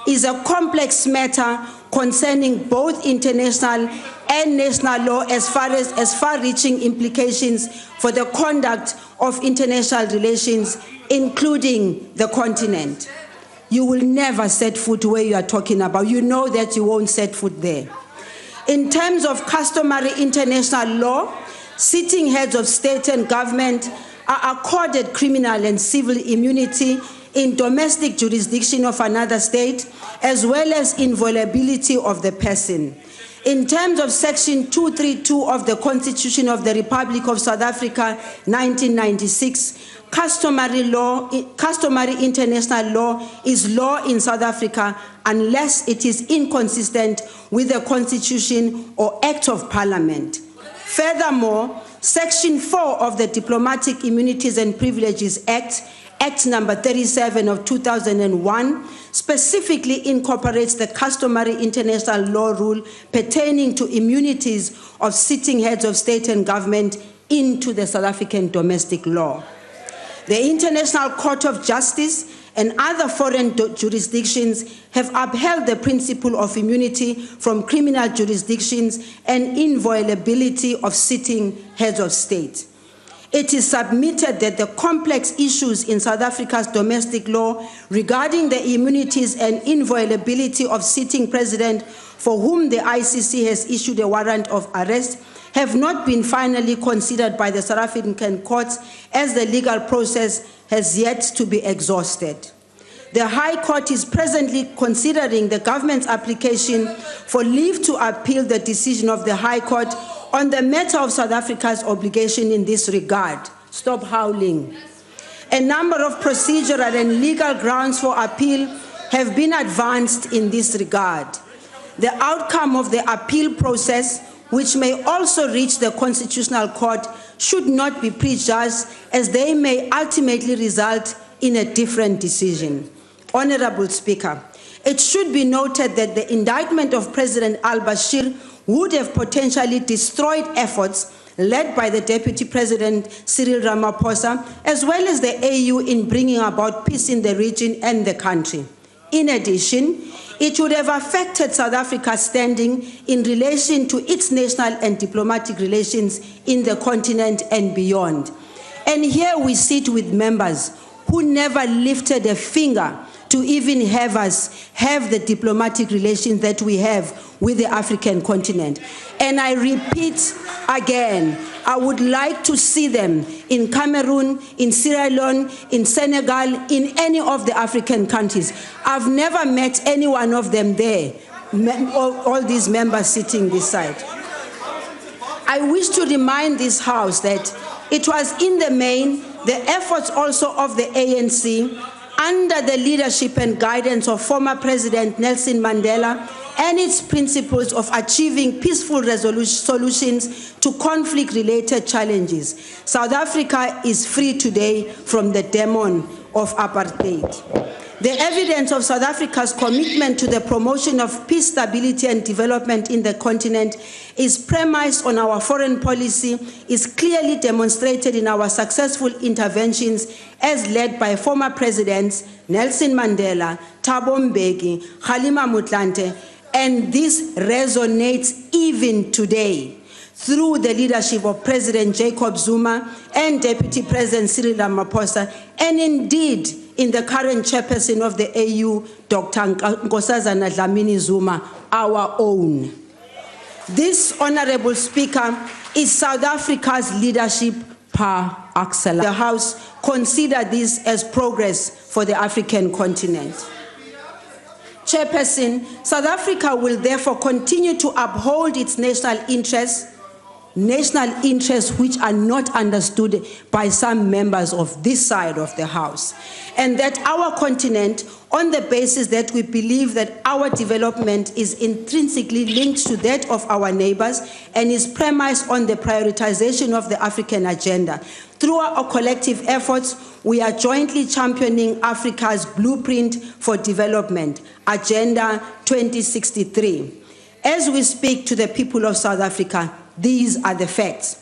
S10: is a complex matter concerning both international and national law as far-reaching implications for the conduct of international relations, including the continent. You will never set foot where you are talking about. You know that you won't set foot there. In terms of customary international law, sitting heads of state and government are accorded criminal and civil immunity in domestic jurisdiction of another state, as well as inviolability of the person. In terms of Section 232 of the Constitution of the Republic of South Africa, 1996, customary international law is law in South Africa unless it is inconsistent with the Constitution or Act of Parliament. Furthermore, Section 4 of the Diplomatic Immunities and Privileges Act, Act number 37 of 2001, specifically incorporates the customary international law rule pertaining to immunities of sitting heads of state and government into the South African domestic law. The International Court of Justice and other foreign jurisdictions have upheld the principle of immunity from criminal jurisdictions and inviolability of sitting heads of state. It is submitted that the complex issues in South Africa's domestic law regarding the immunities and inviolability of sitting president for whom the ICC has issued a warrant of arrest have not been finally considered by the South African courts, as the legal process has yet to be exhausted. The High Court is presently considering the government's application for leave to appeal the decision of the High Court on the matter of South Africa's obligation in this regard. Stop howling. A number of procedural and legal grounds for appeal have been advanced in this regard. The outcome of the appeal process, which may also reach the Constitutional Court, should not be prejudged, as they may ultimately result in a different decision. Honorable Speaker, it should be noted that the indictment of President al-Bashir would have potentially destroyed efforts led by the Deputy President Cyril Ramaphosa, as well as the AU, in bringing about peace in the region and the country. In addition, it would have affected South Africa's standing in relation to its national and diplomatic relations in the continent and beyond. And here we sit with members who never lifted a finger to even have us have the diplomatic relations that we have with the African continent. And I repeat again, I would like to see them in Cameroon, in Sierra Leone, in Senegal, in any of the African countries. I've never met any one of them there, all these members sitting this side. I wish to remind this House that it was in the main the efforts also of the ANC, under the leadership and guidance of former President Nelson Mandela, and its principles of achieving peaceful solutions to conflict-related challenges. South Africa is free today from the demon of apartheid. The evidence of South Africa's commitment to the promotion of peace, stability, and development in the continent is premised on our foreign policy, is clearly demonstrated in our successful interventions as led by former presidents Nelson Mandela, Thabo Mbeki, Kgalema Motlanthe, and this resonates even today through the leadership of President Jacob Zuma and Deputy President Cyril Ramaphosa, and indeed in the current chairperson of the AU, Dr. Nkosazana Dlamini Zuma, our own. This, Honorable Speaker, is South Africa's leadership par excellence. The House consider this as progress for the African continent. Chairperson, South Africa will therefore continue to uphold its national interests which are not understood by some members of this side of the House, and that our continent, on the basis that we believe that our development is intrinsically linked to that of our neighbors and is premised on the prioritization of the African agenda. Through our collective efforts, we are jointly championing Africa's blueprint for development, Agenda 2063. As we speak to the people of South Africa, these are the facts.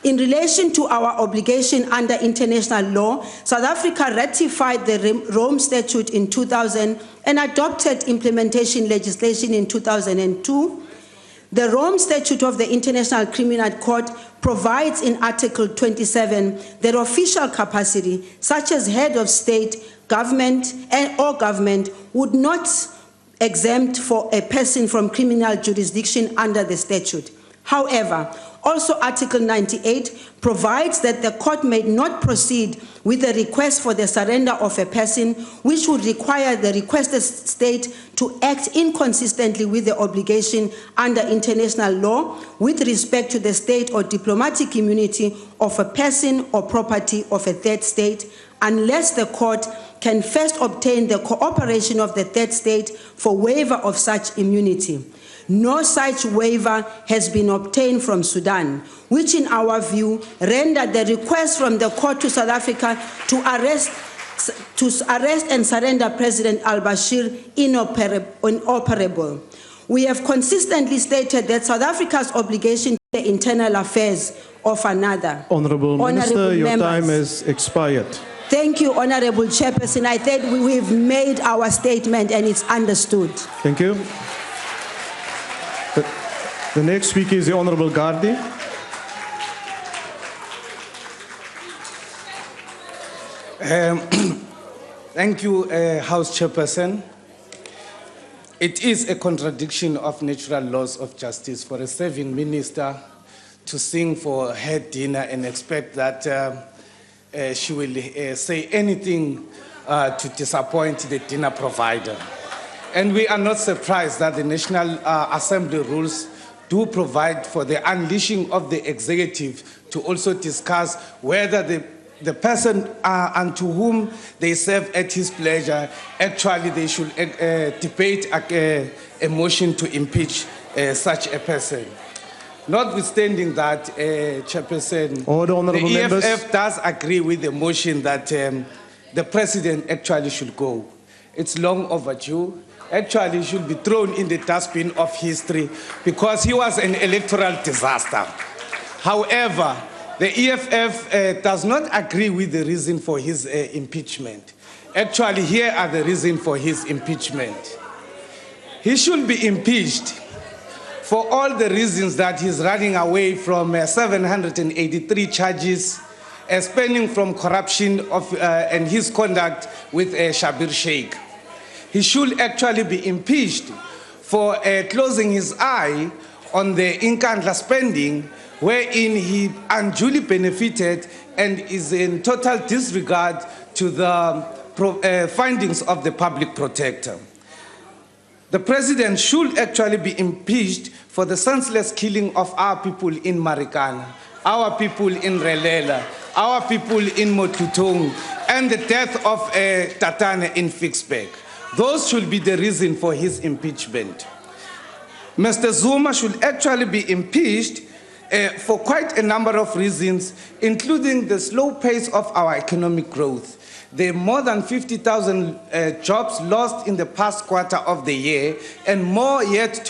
S10: In relation to our obligation under international law, South Africa ratified the Rome Statute in 2000 and adopted implementation legislation in 2002. The Rome Statute of the International Criminal Court provides in Article 27 that official capacity, such as head of state, government, or government, would not exempt for a person from criminal jurisdiction under the statute. However, also Article 98 provides that the court may not proceed with a request for the surrender of a person, which would require the requested state to act inconsistently with the obligation under international law with respect to the state or diplomatic immunity of a person or property of a third state, unless the court can first obtain the cooperation of the third state for waiver of such immunity. No such waiver has been obtained from Sudan, which in our view rendered the request from the court to South Africa to arrest and surrender President al-Bashir inoperable. We have consistently stated that South Africa's obligation to the internal affairs of another.
S13: Honourable Minister, your time has expired.
S10: Thank you, Honourable Chairperson. I think we've made our statement and it's understood.
S13: Thank you. The next speaker is the Honourable Gardi.
S6: Thank you, House Chairperson. It is a contradiction of natural laws of justice for a serving minister to sing for her dinner and expect that she will say anything to disappoint the dinner provider. And we are not surprised that the National Assembly rules do provide for the unleashing of the executive to also discuss whether the person unto whom they serve at his pleasure, actually they should debate a motion to impeach such a person. Notwithstanding that, Chairperson, the EFF does agree with the motion that the President actually should go. It's long overdue. Actually, he should be thrown in the dustbin of history because he was an electoral disaster. However, the EFF does not agree with the reason for his impeachment. Actually, here are the reasons for his impeachment. He should be impeached for all the reasons that he's running away from 783 charges, spanning from corruption and his conduct with Shabir Sheikh. He should actually be impeached for closing his eye on the Inkandla spending, wherein he unduly benefited and is in total disregard to the findings of the public protector. The President should actually be impeached for the senseless killing of our people in Marikana, our people in Relela, our people in Motutong, and the death of Tatane in Fixbeck. Those should be the reason for his impeachment. Mr. Zuma should actually be impeached for quite a number of reasons, including the slow pace of our economic growth. There are more than 50,000 jobs lost in the past quarter of the year, and more yet to